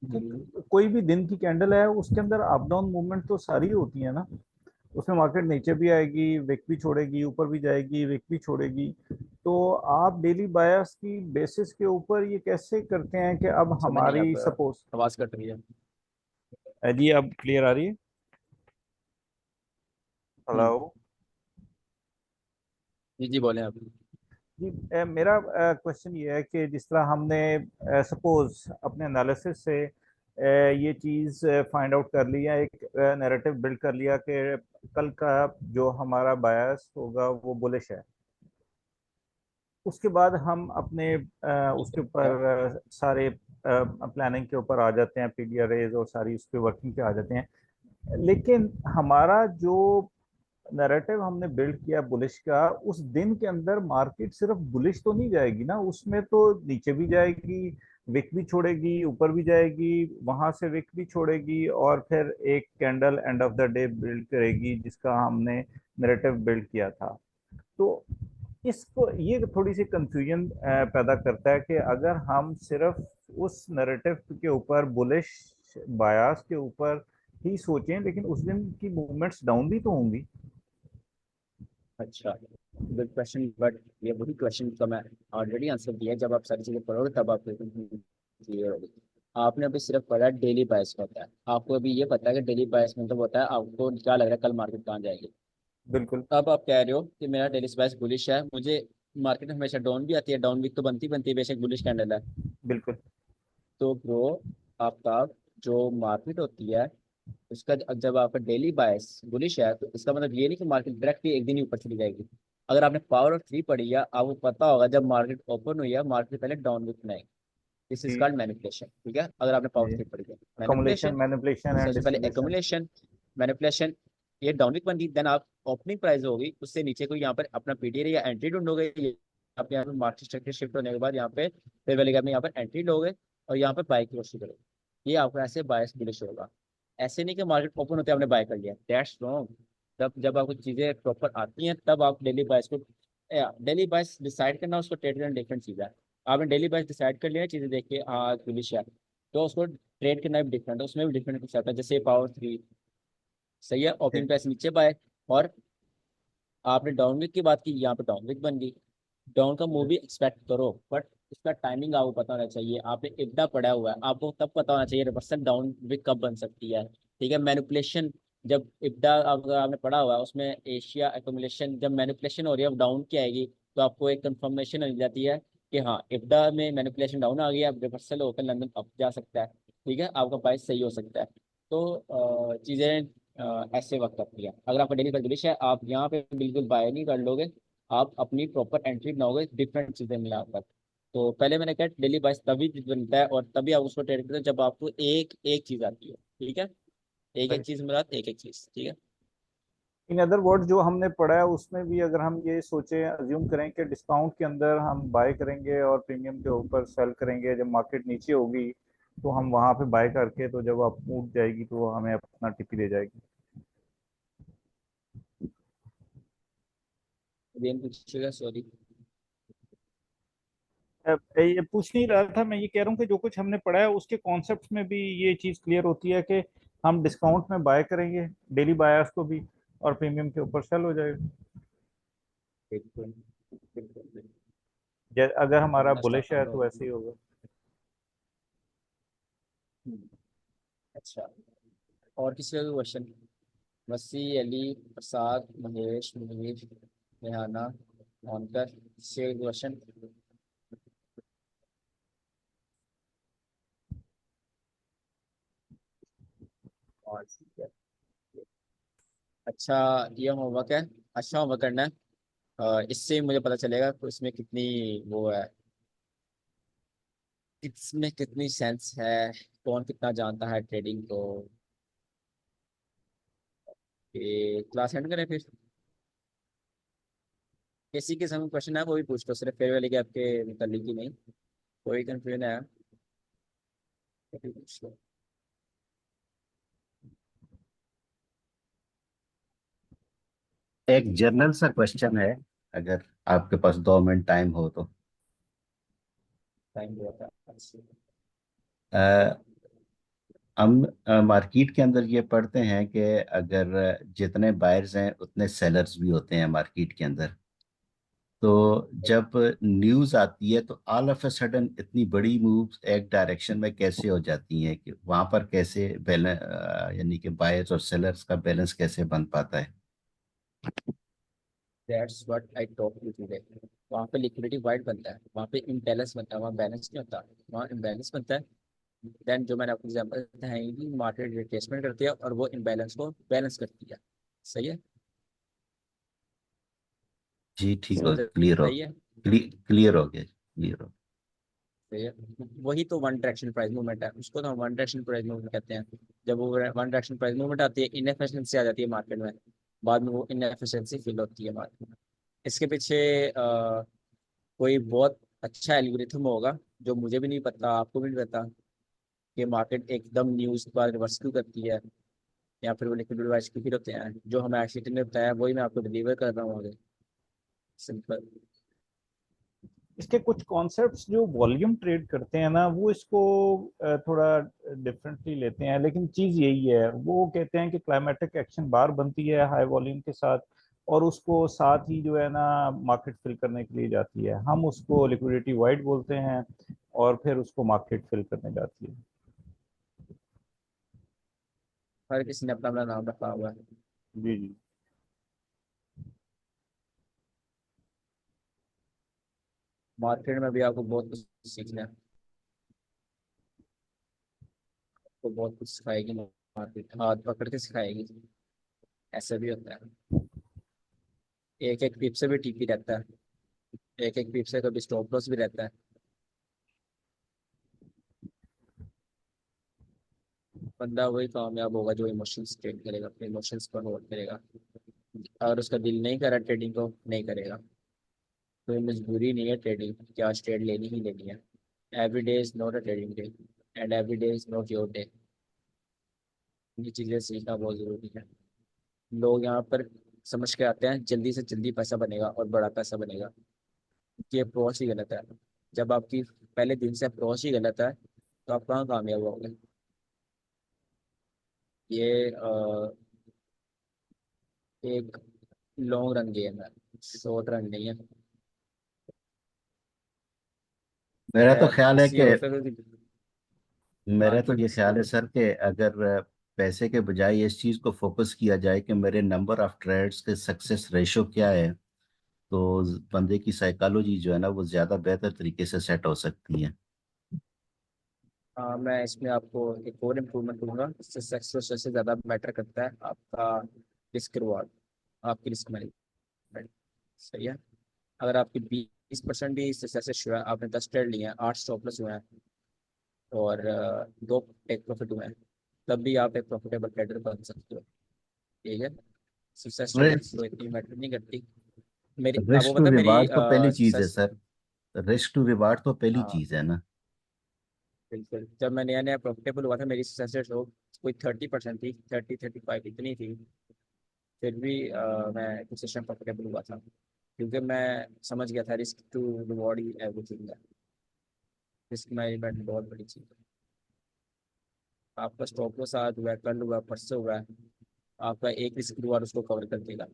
कि कोई भी दिन की कैंडल है उसके अंदर अप डाउन मूवमेंट तो सारी होती है ना। उसमें मार्केट नीचे भी आएगी, विक भी छोड़ेगी, ऊपर भी जाएगी, विक भी छोड़ेगी। तो आप डेली बायस की बेसिस के ऊपर ये कैसे करते हैं कि अब समझ नहीं हमारी आता, सपोज आवाज़ कट रही है। जी अब क्लियर आ रही है? हेलो हम्म, जी जी बोलें आप। जी। मेरा क्वेश्चन ये है कि जिस तरह हमने सपोज अपने एनालिसिस से ये चीज़ फाइंड आउट कर लिया, एक नैरेटिव बिल्ड कर लिया कि कल का जो हमारा बायस होगा वो बुलिश है। उसके बाद हम अपने ठीक उसके है क्या? ऊपर सारे प्लानिंग के ऊपर आ जाते हैं, पीडी अरेज और सारी उस पर वर्किंग पे आ जाते हैं। लेकिन हमारा जो नैरेटिव हमने बिल्ड किया बुलिश का, उस दिन के अंदर मार्केट सिर्फ बुलिश तो नहीं जाएगी ना, उसमें तो नीचे भी जाएगी, विक भी छोड़ेगी, ऊपर भी जाएगी, वहां से विक भी छोड़ेगी, और फिर एक candle end of the day build करेगी जिसका हमने नैरेटिव बिल्ड किया था। तो इसको ये थोड़ी सी कंफ्यूजन पैदा करता है कि अगर हम सिर्फ उस नैरेटिव के ऊपर बुलिश बायास के ऊपर ही सोचें, लेकिन उस दिन की मूवमेंट्स डाउन भी तो होंगी। अच्छा, गुड क्वेश्चन, बट ये वही क्वेश्चन का मैं ऑलरेडी आंसर दिया है। जब आप सारी चीज़ें पढ़ोगे तब आप क्लियर होगी। आपने अभी सिर्फ पढ़ा डेली बायस का होता है, आपको अभी ये पता है कि डेली बायस मतलब होता है आपको क्या लग रहा है कल मार्केट कहाँ जाएगी। बिल्कुल। अब आप कह रहे हो कि मेरा डेली बायस बुलिश है, मुझे मार्केट में हमेशा डाउन भी आती है, डाउन वीक तो बनती बनती है, बेशक बुलिश कैंडल है। बिल्कुल। तो ब्रो, आपका जो मार्केट होती है उसका जब आपका डेली बायस बुलिश है तो इसका मतलब ये नहीं कि मार्केट डायरेक्टली एक दिन ही ऊपर चली जाएगी। अगर आपने पावर ऑफ 3 पढ़ी है, आपको पता होगा जब मार्केट ओपन हुई है मार्केट पहले डाउन विक बनाएगी। This is G called manipulation, ठीक है। अगर आपने पावर जी। 3 पढ़ी है, अकोमोलेशन, मैनिपुलेशन मैनिपुलेशन एंड सबसे पहले डिस्ट्रीब्यूशन। एक्यूमुलेशन, मैनिपुलेशन, ये डाउन विक बन गई, देन आप ओपनिंग प्राइस होगी उससे नीचे को यहाँ पर अपना पीटीआर या एंट्री ढूंढोगे। ये आप यहाँ पे मार्केट स्ट्रक्चर शिफ्ट होने के बाद यहाँ पे फिर वाले गैप में यहाँ पर एंट्री लोगे और यहाँ पर बाई की कोशिश करोगे। ये आपको ऐसे बायस बुलिश होगा। ऐसे नहीं कि मार्केट ओपन होते आपने बाय कर लिया, दैट्स रॉन्ग। जब जब आपको चीजें प्रॉपर आती हैं तब आप डेली बायस को, डेली बायस डिसाइड करना उसको ट्रेड करना डिफरेंट चीज़ है। आपने डेली बायस डिसाइड कर लिया चीजें देख के हाँ बुलिश है, तो उसको ट्रेड करना भी डिफरेंट है, उसमें भी डिफरेंट कुछ आता है। जैसे पावर 3 सही है, ओपनिंग प्राइस नीचे बाय, और आपने डाउन वीक की बात की, यहाँ पे डाउन वीक बन गई। डाउन का मूव भी एक्सपेक्ट करो, बट इसका टाइमिंग आपको पता होना चाहिए। आपने इतना पढ़ा हुआ है, आपको तब पता होना चाहिए रिवर्सल डाउन विक कब बन सकती है, ठीक है। मैनिपुलेशन, जब इब्डा अगर आपने पढ़ा हुआ है उसमें एशिया एक्यूमुलेशन, जब मैनिपुलेशन हो रही है अब डाउन की आएगी तो आपको एक कंफर्मेशन मिल जाती है कि हाँ इब्डा में मैनिपुलेशन डाउन आ गया, अब रिवर्सल होकर लंदन अप जा सकता है, ठीक है, आपका प्राइस सही हो सकता है। तो चीज़ें ऐसे वक्त आती है। अगर आपका डेली बुलिश है आप यहाँ पे बिल्कुल बाय नहीं कर लोगे, आप अपनी प्रॉपर एंट्री बनाओगे डिफरेंट चीजें मिलाकर। तो पहले मैंने कहा डेली बाइस तभी बनता है और तभी आप उसको ट्रेड करते हो जब आपको एक एक चीज आती है, ठीक है। एक एक चीज मिला, एक एक चीज, ठीक है। इन अदर वर्ड जो हमने पढ़ा है उसमें भी अगर हम ये सोचें, अज्यूम करें कि डिस्काउंट के अंदर हम बाय करेंगे और प्रीमियम के ऊपर सेल करेंगे, जब मार्केट नीचे होगी तो हम वहां पे बाय करके, तो जब आप उठ जाएगी तो हमें अपना टिपी दे जाएगी। अगेन पूछिएगा, सॉरी। ये पूछ नहीं रहा था, मैं ये कह रहा हूँ कि जो कुछ हमने पढ़ा है उसके कॉन्सेप्ट में भी ये चीज़ क्लियर होती है कि हम डिस्काउंट में बाय करेंगे डेली बायर्स को भी, और प्रीमियम के ऊपर सेल हो जाएगा। बिल्कुल बिल्कुल बिल्कुल। अगर हमारा बुलिश है अंडरस्टैंड तो ऐसे ही होगा। अच्छा, और किसी का भी क्वेश्चन? वसी, अली, प्रसाद, महेश, मुनीर, रेहाना, ऑन कर से क्वेश्चन। और अच्छा, ये होमवर्क है, अच्छा होमवर्क करना है। इससे मुझे पता चलेगा कि इसमें कितनी वो है, इसमें कितनी सेंस है, कौन कितना जानता है ट्रेडिंग को। क्लास एंड करें फिर। किसी के सामने क्वेश्चन है वो भी पूछ लो, सिर्फ फेयर वाले के आपके मुतालिक ही नहीं, कोई कंफ्यूजन है तो भी पूछ लो। एक जनरल सा क्वेश्चन है, अगर आपके पास 2 मिनट टाइम हो तो। टाइम दिया था। अ, हम मार्केट के अंदर ये पढ़ते हैं कि अगर जितने बायर्स हैं उतने सेलर्स भी होते हैं मार्केट के अंदर। तो जब न्यूज आती है तो ऑल ऑफ अ सडन इतनी बड़ी मूव एक डायरेक्शन में कैसे हो जाती हैं, कि वहां पर कैसे बैलेंस, यानी कि बायर्स और सेलर्स का बैलेंस कैसे बन पाता है? That's what I talk you today. वहाँ पे लिक्विडिटी वाइड बनता है, वहाँ पे इम्बैलेंस बनता है, वहाँ बैलेंस नहीं होता, वहाँ इम्बैलेंस बनता है। देन जो मैंने आपको एग्जाम्पल बताया है कि मार्केट रिट्रेसमेंट करती है और वो इम्बैलेंस को बैलेंस करती है। सही है। जी ठीक हो, समझ क्लियर हो, रही है। क्लियर हो गया, क्लियर हो। सही है। वही तो वन डायरेक्शन प्राइस मूवमेंट है, उसको तो हम वन डायरेक्शन प्राइस मूवमेंट कहते हैं। जब वो वन डायरेक्शन प्राइस मूवमेंट आती है, इनएफिशिएंसी आ जाती है मार्केट में, बाद में वो इनएफिशिएंसी फील होती है मार्केट में। इसके पीछे कोई बहुत अच्छा एल्गोरिथम होगा जो मुझे भी नहीं पता, आपको भी नहीं पता, कि मार्केट एकदम न्यूज़ के बाद रिवर्स क्यों करती है, या फिर वो लिक्विड डिवाइस क्यों होते हैं। जो हमें आईसीटी ने बताया वही मैं आपको डिलीवर कर रहा हूँ आगे। सिंपल। इसके कुछ कॉन्सेप्ट्स जो वॉल्यूम ट्रेड करते हैं ना, वो इसको थोड़ा डिफरेंटली लेते हैं, लेकिन चीज यही है। वो कहते हैं कि क्लाइमेटिक एक्शन बार बनती है हाई वॉल्यूम के साथ, और उसको साथ ही जो है ना मार्केट फिल करने के लिए जाती है। हम उसको लिक्विडिटी वाइड बोलते हैं, और फिर उसको मार्केट फिल करने जाती है। हर किसी ने अपना अपना नाम रखा हुआ है। जी जी। मार्केट में भी आपको बहुत कुछ सीखना है, आपको बहुत कुछ सिखाएगी मार्केट, हाथ पकड़ के सिखाएगी। ऐसा भी होता है, एक एक पिप से भी टीपी रहता है, एक एक पिप से कभी स्टॉप लॉस भी रहता है। बंदा वही कामयाब होगा जो इमोशंस ट्रेड करेगा, अपने इमोशंस पर होल्ड करेगा। अगर उसका दिल नहीं करा ट्रेडिंग को, नहीं करेगा। कोई मजबूरी नहीं है ट्रेडिंग कि आज ट्रेड लेनी ही लेनी है। Every day is not a trading day, and every day is not your day. ये चीज़ें सीखना बहुत ज़रूरी है। लोग यहाँ पर समझ के आते हैं जल्दी से जल्दी पैसा बनेगा और बड़ा पैसा बनेगा। ये अप्रोच ही गलत है। जब आपकी पहले दिन से अप्रोच ही गलत है तो आप कहाँ कामयाब होगे। ये एक लॉन्ग रन गेम है, शॉर्ट रन नहीं है। मेरा तो खैर ख्याल है किसी कि और पे मेरा तो मार्केट ये ख्याल है सर कि अगर पैसे के बजाय इस चीज को फोकस किया जाए कि मेरे नंबर ऑफ ट्रेड्स के सक्सेस रेशो क्या है, तो बंदे की साइकोलॉजी जो है ना वो ज्यादा बेहतर तरीके से सेट हो सकती है। मैं इसमें आपको एक और इम्प्रूवमेंट दूंगा। इससे सक्सेस से ज़्यादा मैटर करता है आपका रिस्क रिवॉर्ड, आपकी रिस्क मैनेजमेंट। सही है। अगर आपकी 20% भी सक्सेस हुआ है, आपने 10 ट्रेड लिए हैं, 8 स्टॉप लॉस हुए हैं, और 2 टेक प्रॉफिट हुए हैं, तब भी आप एक प्रॉफिटेबल ट्रेडर बन सकते हो। ठीक है। सक्सेस ट्रेडर्स तो इतनी मैटर नहीं करती। मेरी रिस्क आपको टू पता है मेरी रिवार्ड तो पहली चीज है success. Sir, risk to reward तो पहली हाँ चीज है ना। बिल्कुल, जब मैं नया नया प्रॉफिटेबल हुआ था मेरी सक्सेस रेट हो कोई 30% थी, 30-35 इतनी थी। फिर भी मैं कुछ सिस्टम प्रॉफिटेबल हुआ था, क्योंकि मैं समझ गया था रिस्क टू रिवॉर्ड ही एवरीथिंग है। रिस्क मैनेजमेंट बहुत बड़ी चीज़ है। आपका स्टॉप लॉस आज हुआ है, कल हुआ है, परसों हुआ है, आपका एक रिस्क रिवॉर्ड उसको कवर कर देगा,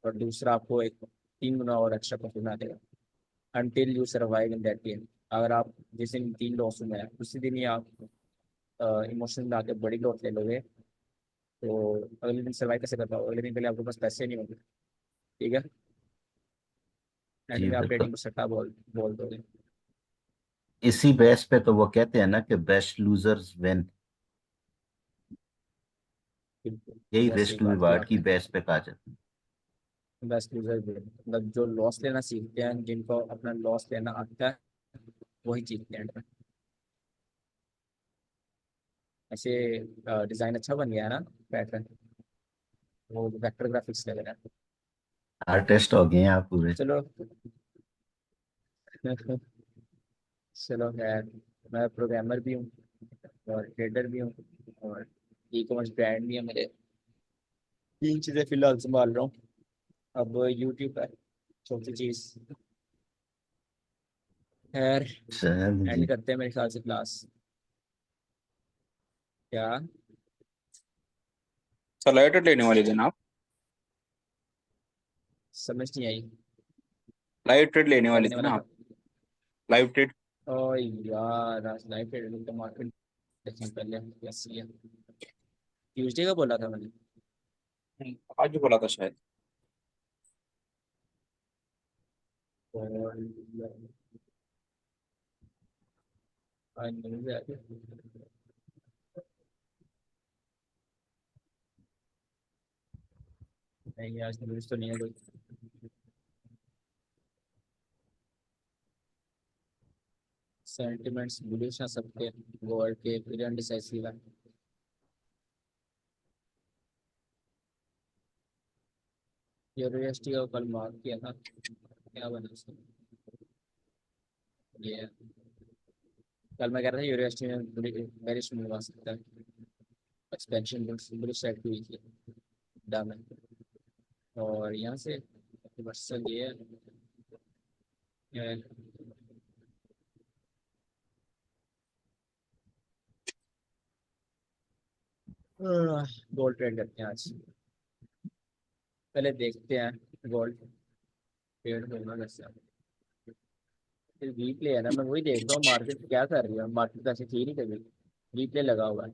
और दूसरा आपको एक 3 गुना और एक्स्ट्रा प्रॉफिट बना देगा, until you survive in that game. अगर आप जिस दिन 3 लॉस में है उसी दिन ही आप इमोशन में आके बड़ी लॉस ले लोगे, तो अगले दिन सर्वाइव कैसे कर पाओगे, अगले दिन के लिए आपके पास पैसे नहीं होंगे। ठीक है। एंड जी में आप बिल्कुल। रेटिंग को सट्टा बोल दोगे। इसी बेस पे तो वो कहते हैं ना कि बेस्ट लूजर्स विन, बिल्कुल यही बहुत सही रिस्क बात की रिवार्ड की आपने। बेस पे कहा जाता है। बेस्ट यूजर भी मतलब जो लॉस लेना सीखते हैं, जिनको अपना लॉस लेना आता है, वही जीतते हैं end में। ऐसे डिजाइन अच्छा बन गया है ना पैटर्न, वो वेक्टर ग्राफिक्स लग रहा है। आर्टिस्ट हो गए हैं आप पूरे। चलो चलो खैर, मैं प्रोग्रामर भी हूँ और ट्रेडर भी हूँ और ई कॉमर्स ब्रांड भी है मेरे। तीन चीज़ें फिलहाल संभाल रहा हूँ। अब यूट्यूब है चौथी चीज़। खैर चल एंड जी। करते हैं मेरे ख्याल से क्लास। क्या सर लाइव ट्रेड लेने वाले थे ना आप? समझ नहीं आई? लाइव ट्रेड लेने क्या वाले लेने थे वाला ना था? आप? Live trade. ओ यार आज लाइव ट्रेडिंग का मार्केट देखें पहले कैसी है। ट्यूसडे का बोला था मैंने। आज भी बोला था शायद। और आज न्यूज़ है। नहीं आज न्यूज़ तो नहीं है कोई। सेंटिमेंट्स बुलिश हैं सबके, वर्ल्ड के फिर अनडिसाइसिव है। यूनिवर्सिटी का कल मार्क किया था, क्या बना उसका? ये है। कल मैं कह रहा था यूनिवर्सिटी में मेरिट मिलवा सकता है। एक्सपेंशन बुलिश साइड की हुई थी डाउन है। और यहाँ से वर्सल ये है। गोल्ड ट्रेड करते हैं आज। पहले देखते हैं गोल्ड ट्रेड होगा कैसे। फिर रीप्ले है ना, मैं वही देख रहा हूँ मार्केट क्या कर रही है। मार्केट तो ऐसे थी नहीं कभी, रीप्ले लगा हुआ है।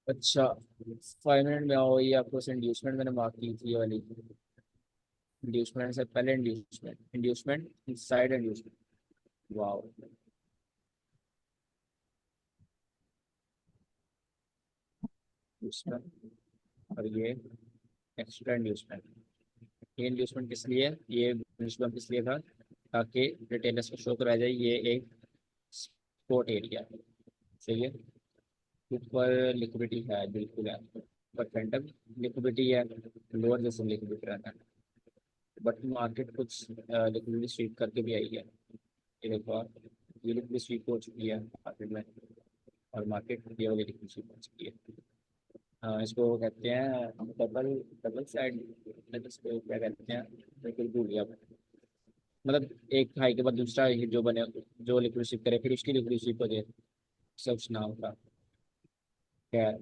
अच्छा 5 मिनट में आओ, ये आपको इंड्यूसमेंट मैंने मार्क की थी ये वाली। इंड्यूसमेंट से पहले inducement, inducement side inducement. Wow inducement. और ये एक्स्ट्रा इंड्यूसमेंट। ये इंड्यूसमेंट किस लिए है? ये इंड्यूसमेंट किस लिए था? ताकि रिटेलर्स को शो कराया जाए ये एक स्पोर्ट एरिया है। सही है। ऊपर लिक्विडिटी है बिल्कुल है, पर फैंटम लिक्विडिटी है, लोअर जैसे लिक्विडिटी रहता है। बट मार्केट कुछ लिक्विडिटी स्वीप करके भी आई है। ये देखो आप, ये लिक्विडिटी स्वीप हो चुकी है मार्केट में, और मार्केट ये वाली लिक्विडिटी स्वीप हो चुकी है। इसको कहते हैं डबल, डबल साइड। इसको क्या कहते हैं, बिल्कुल भूल गया मैं। मतलब एक हाई के बाद दूसरा hit जो बने, जो लिक्विडिटी स्वीप करे फिर उसकी लिक्विडिटी स्वीप हो जाए, सब नाम का क्या है।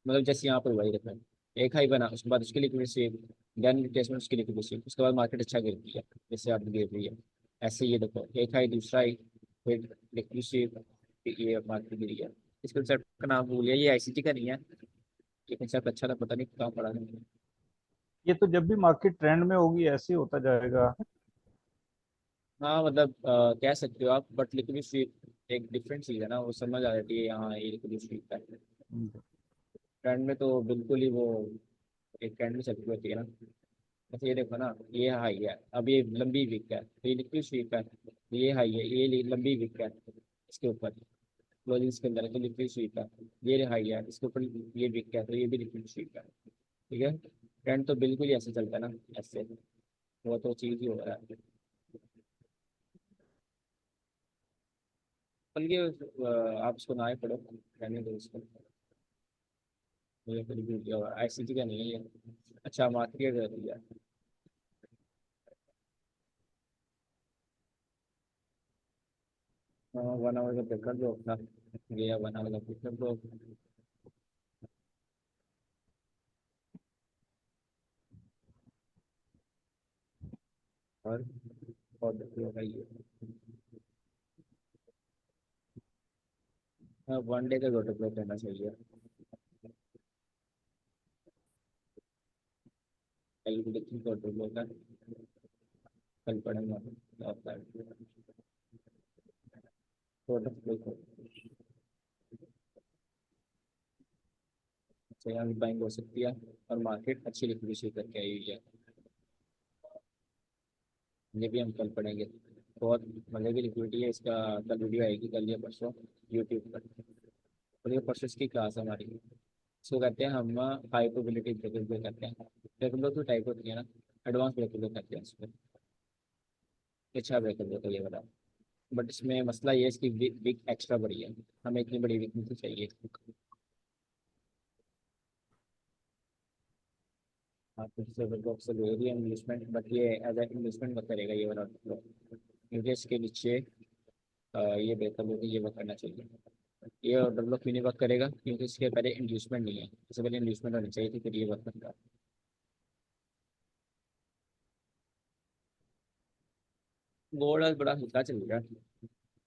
मतलब जैसे यहाँ पर वही रहता है, एक हाई बना उसके बाद उसकी लिक्विडिटी स्वीप, देन रिट्रेसमेंट उसकी लिक्विडिटी स्वीप, उसके बाद मार्केट अच्छा गिरती है जैसे आप गिर रही है। ऐसे ये देखो एक हाई दूसरा हाई फिर लिक्विडिटी स्वीप, ये मार्केट गिरी है। इस कंसेप्ट का नाम भूल गया, ये आईसीटी का नहीं है। ये कंसेप्ट अच्छा था, पता नहीं कहाँ पढ़ा था मैंने। ये तो जब भी मार्केट ट्रेंड में होगी ऐसे ही होता जाएगा। हाँ मतलब कह सकते हो आप, बट लिक्विडिटी स्वीप एक डिफरेंट चीज़ है ना, वो समझ आ जाती है यहाँ ये लिक्विडिटी स्वीप है। ट्रेंड में तो बिल्कुल ही वो एक ट्रेंड में चलती होती है ना। बस ये देखो ना, ये हाई है, अब ये लंबी विक है तो ये लिक्विड स्वीप है। ये हाई है, ये लंबी विक है, इसके ऊपर क्लोजिंग के अंदर है तो लिक्विड स्वीप है। ये हाई है, इसके ऊपर ये विक है तो ये भी लिक्विड स्वीप है। ठीक है। ट्रेंड तो बिल्कुल ही ऐसे चलता है ना, ऐसे वो तो चीज़ ही हो रहा है। बल्कि आप इसको ना ही पढ़ो, रहने दो इसको। मुझे फिर भी आईसीटी का नहीं है ये। अच्छा मार्केट कर दिया। हाँ 1 आवर का ब्रेकर जो अपना गया, 1 आवर का ब्रेकर जो। और देखिए भाई ये हाँ, 1 डे का गोल्ड प्लेट रहना चाहिए। कल भी देखिए गोल्ड प्लेट का, कल पढ़ेंगे गोल्ड प्लेट। अच्छा, यहाँ भी बाइंग हो सकती है और मार्केट अच्छी लिक्विडिटी करके आई हुई है। ये भी हम कल पढ़ेंगे। बहुत मतलब की लिक्विडिटी है इसका। कल वीडियो आएगी, कल या परसों यूट्यूब पर। और ये परसों की क्लास है हमारी। इसको कहते हैं हम हाई प्रोबेबिलिटी ब्रेकेबल कहते हैं। ब्रेकेबल तो टाइप होती है ना, एडवांस ब्रेकेबल कहते हैं इसको। अच्छा ब्रेकेबल तो ये वाला। बट इसमें मसला ये है इसकी विक एक्स्ट्रा बड़ी है। हमें इतनी बड़ी विक नहीं चाहिए। हाँ, तो इससे बॉक्स से ले रही है इन्वेस्टमेंट, बट ये एज ए इन्वेस्टमेंट मत करेगा ये वाला मतलब। क्योंकि इसके नीचे ये ब्रेकेबल को ये वर्क करना चाहिए। ये डेवलप नहीं वर्क करेगा क्योंकि इसके पहले इंड्यूसमेंट नहीं है। इससे पहले इंड्यूसमेंट होनी चाहिए थी, फिर ये वर्क करता है। गोल्ड आज बड़ा हल्का चल रहा है,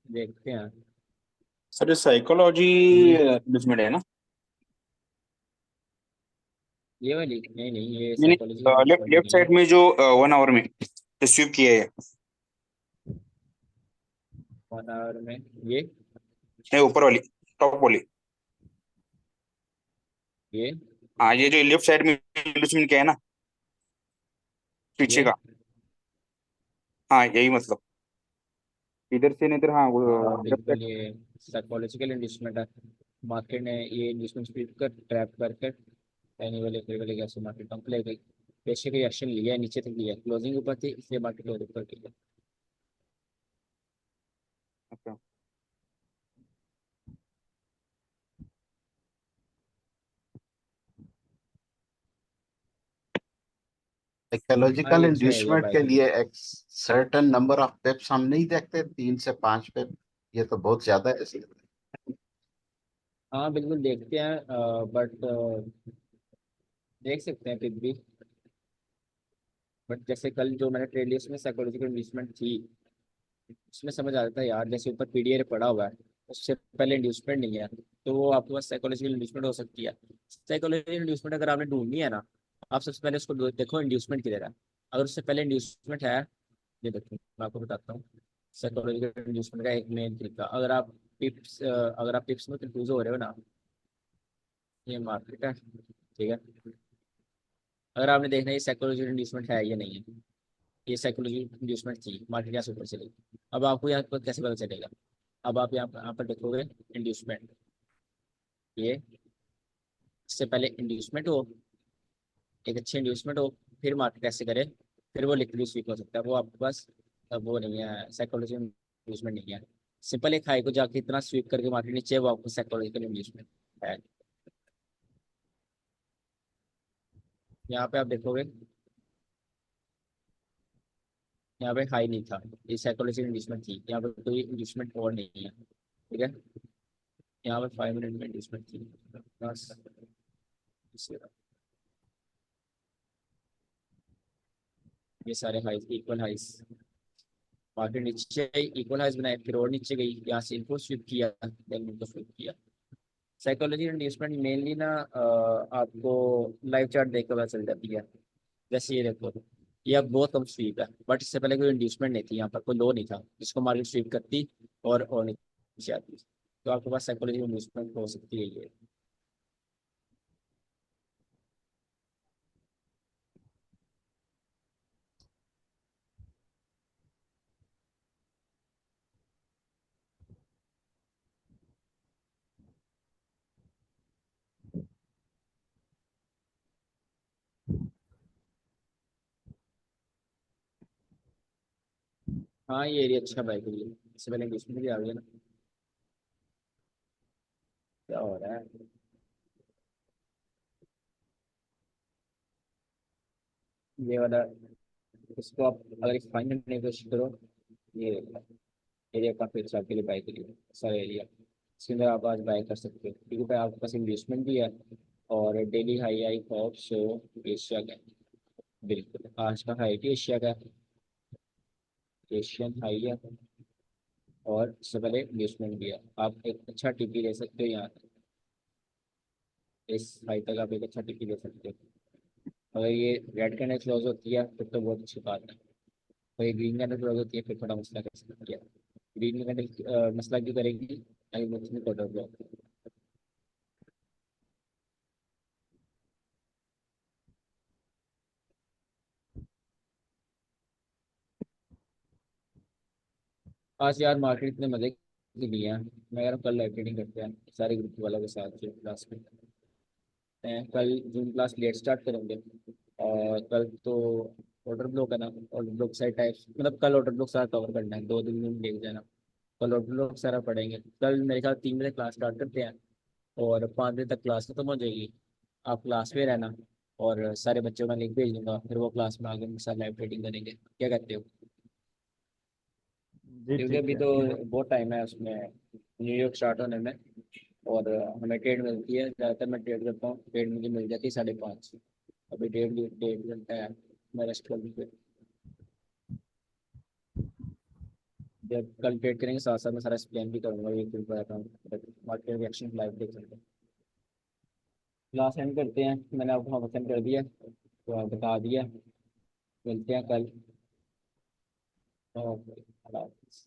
देखते हैं। सर ये साइकोलॉजी ये इन्वेस्टमेंट है ना? ये वाली नहीं नहीं, ये नहीं साइकोलॉजी नहीं, लेफ्ट इन्वेस्टमेंट लेफ्ट नहीं है। साइड में जो 1 आवर में जो स्वीप किया है, 1 आवर में ये ये ऊपर वाली, टॉप वाली। ये हाँ, ये जो लेफ्ट साइड में इन्वेस्टमेंट किया है ना, पीछे ये का। हाँ यही मतलब, इधर से नहीं, इधर, हाँ वो हाँ लेफ्ट बिल्कुल, साइड। ये साइकोलॉजिकल इन्वेस्टमेंट है। मार्केट ने ये इन्वेस्टमेंट स्पीड कर ट्रैप करके पहले वाले फिर वाले कैसे मार्केट डाउन ले गई। बेसिक एक्शन लिया है, नीचे तक लिया, क्लोजिंग ऊपर थी इसलिए मार्केट और ऊपर गई है। अच्छा, हाँ साइकोलॉजिकल ये अच्छा एरिया इंड्यूसमेंट बाय के के लिए लिए। एक सर्टेन नंबर ऑफ पिप्स हम नहीं देखते, 3 से 5 पिप, ये तो बहुत ज्यादा है इसलिए। हाँ बिल्कुल देखते हैं, बट देख सकते हैं फिर भी। बट जैसे कल जो मैंने ट्रेड लिया उसमें साइकोलॉजिकल इन्वेस्टमेंट थी। उसमें समझ आता है यार, जैसे ऊपर पीडीआर पड़ा हुआ है, उससे पहले इंड्यूसमेंट नहीं है, तो वो आपके पास साइकोलॉजिकल इंड्यूसमेंट हो सकती है। साइकोलॉजिकल इंड्यूसमेंट अगर आपने ढूंढनी है ना, आप सबसे पहले उसको देखो इंड्यूसमेंट किधर है। अगर उससे पहले इंड्यूसमेंट है, ये देखो मैं आपको बताता हूँ। साइकोलॉजिकल इंड्यूसमेंट का एक मेन तरीका, अगर आप टिप्स में कंफ्यूज हो रहे हो ना, ये मार्केट है ठीक है। अगर आपने देखना है ये साइकोलॉजिकल इंड्यूसमेंट है या नहीं है, ये साइकोलॉजी इंड्यूसमेंट थी, मार्केट यहाँ से ऊपर चली। अब आपको यहाँ पर कैसे पता चलेगा? अब आप यहाँ पर देखोगे इंड्यूसमेंट, ये इससे पहले इंड्यूसमेंट हो, एक अच्छी इंड्यूसमेंट हो, फिर मार्केट ऐसे करे, फिर वो लिक्विडिटी स्वीप हो सकता है। वो आपके पास अब वो नहीं है, साइकोलॉजी इंड्यूसमेंट नहीं है। सिंपल एक हाई को जाके इतना स्वीप करके मार्केट नीचे, वो आपको साइकोलॉजिकल इंड्यूसमेंट है। यहाँ पे आप देखोगे, यहाँ पे हाई नहीं था, ये साइकोलॉजिकल इंड्यूसमेंट थी। यहाँ पे कोई इंड्यूसमेंट और नहीं है, ठीक है। यहाँ पे 5 मिनट में इंड्यूसमेंट थी बस। ये सारे हाइस इक्वल हाइस, मार्केट नीचे इक्वल हाइस बनाए, फिर और नीचे गई, यहाँ से इनको स्विप किया, देन इनको स्विप किया। साइकोलॉजी इंड्यूसमेंट मेनली ना आपको लाइव चार्ट देख कर पता चल जाती है। जैसे ये देखो, ये अब बहुत कम स्वीप है, बट इससे पहले कोई इंड्यूसमेंट नहीं थी, यहाँ पर कोई लो नहीं था जिसको मार्केट स्वीप करती और नीचे आती। तो आपके पास साइकोलॉजी इंड्यूसमेंट हो सकती है ये। हाँ ये एरिया अच्छा बाय के लिए, इससे पहले इंड्यूसमेंट भी आ गया ना। क्या हो रहा है? ये वाला, इसको आप अगर इस फाइनल करने की कोशिश करो, ये एरिया काफी अच्छा आपके लिए बाय के लिए सारा एरिया। इसके अंदर आप आज बाय कर सकते हो क्योंकि भाई आपके पास इन्वेस्टमेंट भी है और daily high I hope so Asia का। बिल्कुल आज का हाई भी एशिया का, एशियन हाई है। और उससे पहले इंगेजमेंट भी है। आप एक अच्छा टीपी ले सकते हो यहाँ तक, इस हाइट तक आप एक अच्छा टीपी ले सकते हो। अगर ये रेड कैंडल क्लोज होती है फिर तो बहुत अच्छी बात है, और ये ग्रीन कैंडल क्लोज होती है फिर थोड़ा मसला कर सकती है। ग्रीन कैंडल मसला क्यों करेगी, आई मुझे क्वार्टर ब्लॉक। आज यार मार्केट इतने मजे की ली है। मैं यार कल लाइव ट्रेडिंग करते हैं सारे ग्रुप वालों के साथ जो क्लास में हैं। कल जूम क्लास लेट स्टार्ट करेंगे, और कल तो ऑर्डर ब्लॉक है ना, ऑर्डर ब्लॉक साइड टाइप्स, मतलब कल ऑर्डर ब्लॉक सारा कवर करना है, 2 दिन में देख जाना। कल ऑर्डर ब्लॉक सारा पढ़ेंगे। कल मेरे ख्याल 3 बजे क्लास स्टार्ट करते हैं और 5 बजे तक क्लास खत्म हो जाएगी। आप क्लास में रहना, और सारे बच्चों का लिंक भेज दूंगा, फिर वो क्लास में आगे मेरे साथ लाइव ट्रेडिंग करेंगे। क्या कहते हो? जी क्योंकि ठीक अभी है। तो बहुत टाइम है उसमें, न्यूयॉर्क स्टार्ट होने में। और हमें ट्रेड मिलती है, ज़्यादातर मैं ट्रेड करता हूँ, ट्रेड मुझे मिल जाती है 5:30। अभी 1:30 घंटा है, मैं रेस्ट कर लूँ। जब कल ट्रेड करेंगे साथ साथ मैं सारा एक्सप्लेन भी करूँगा, ये फिर बताता हूँ मार्केट रिएक्शन लाइव देख सकते हैं। क्लास एंड करते हैं, मैंने आपको होमवर्क सेंड कर दिया तो आप बता दिया। मिलते हैं कल। ओके, अल्लाह हाफ़िज़।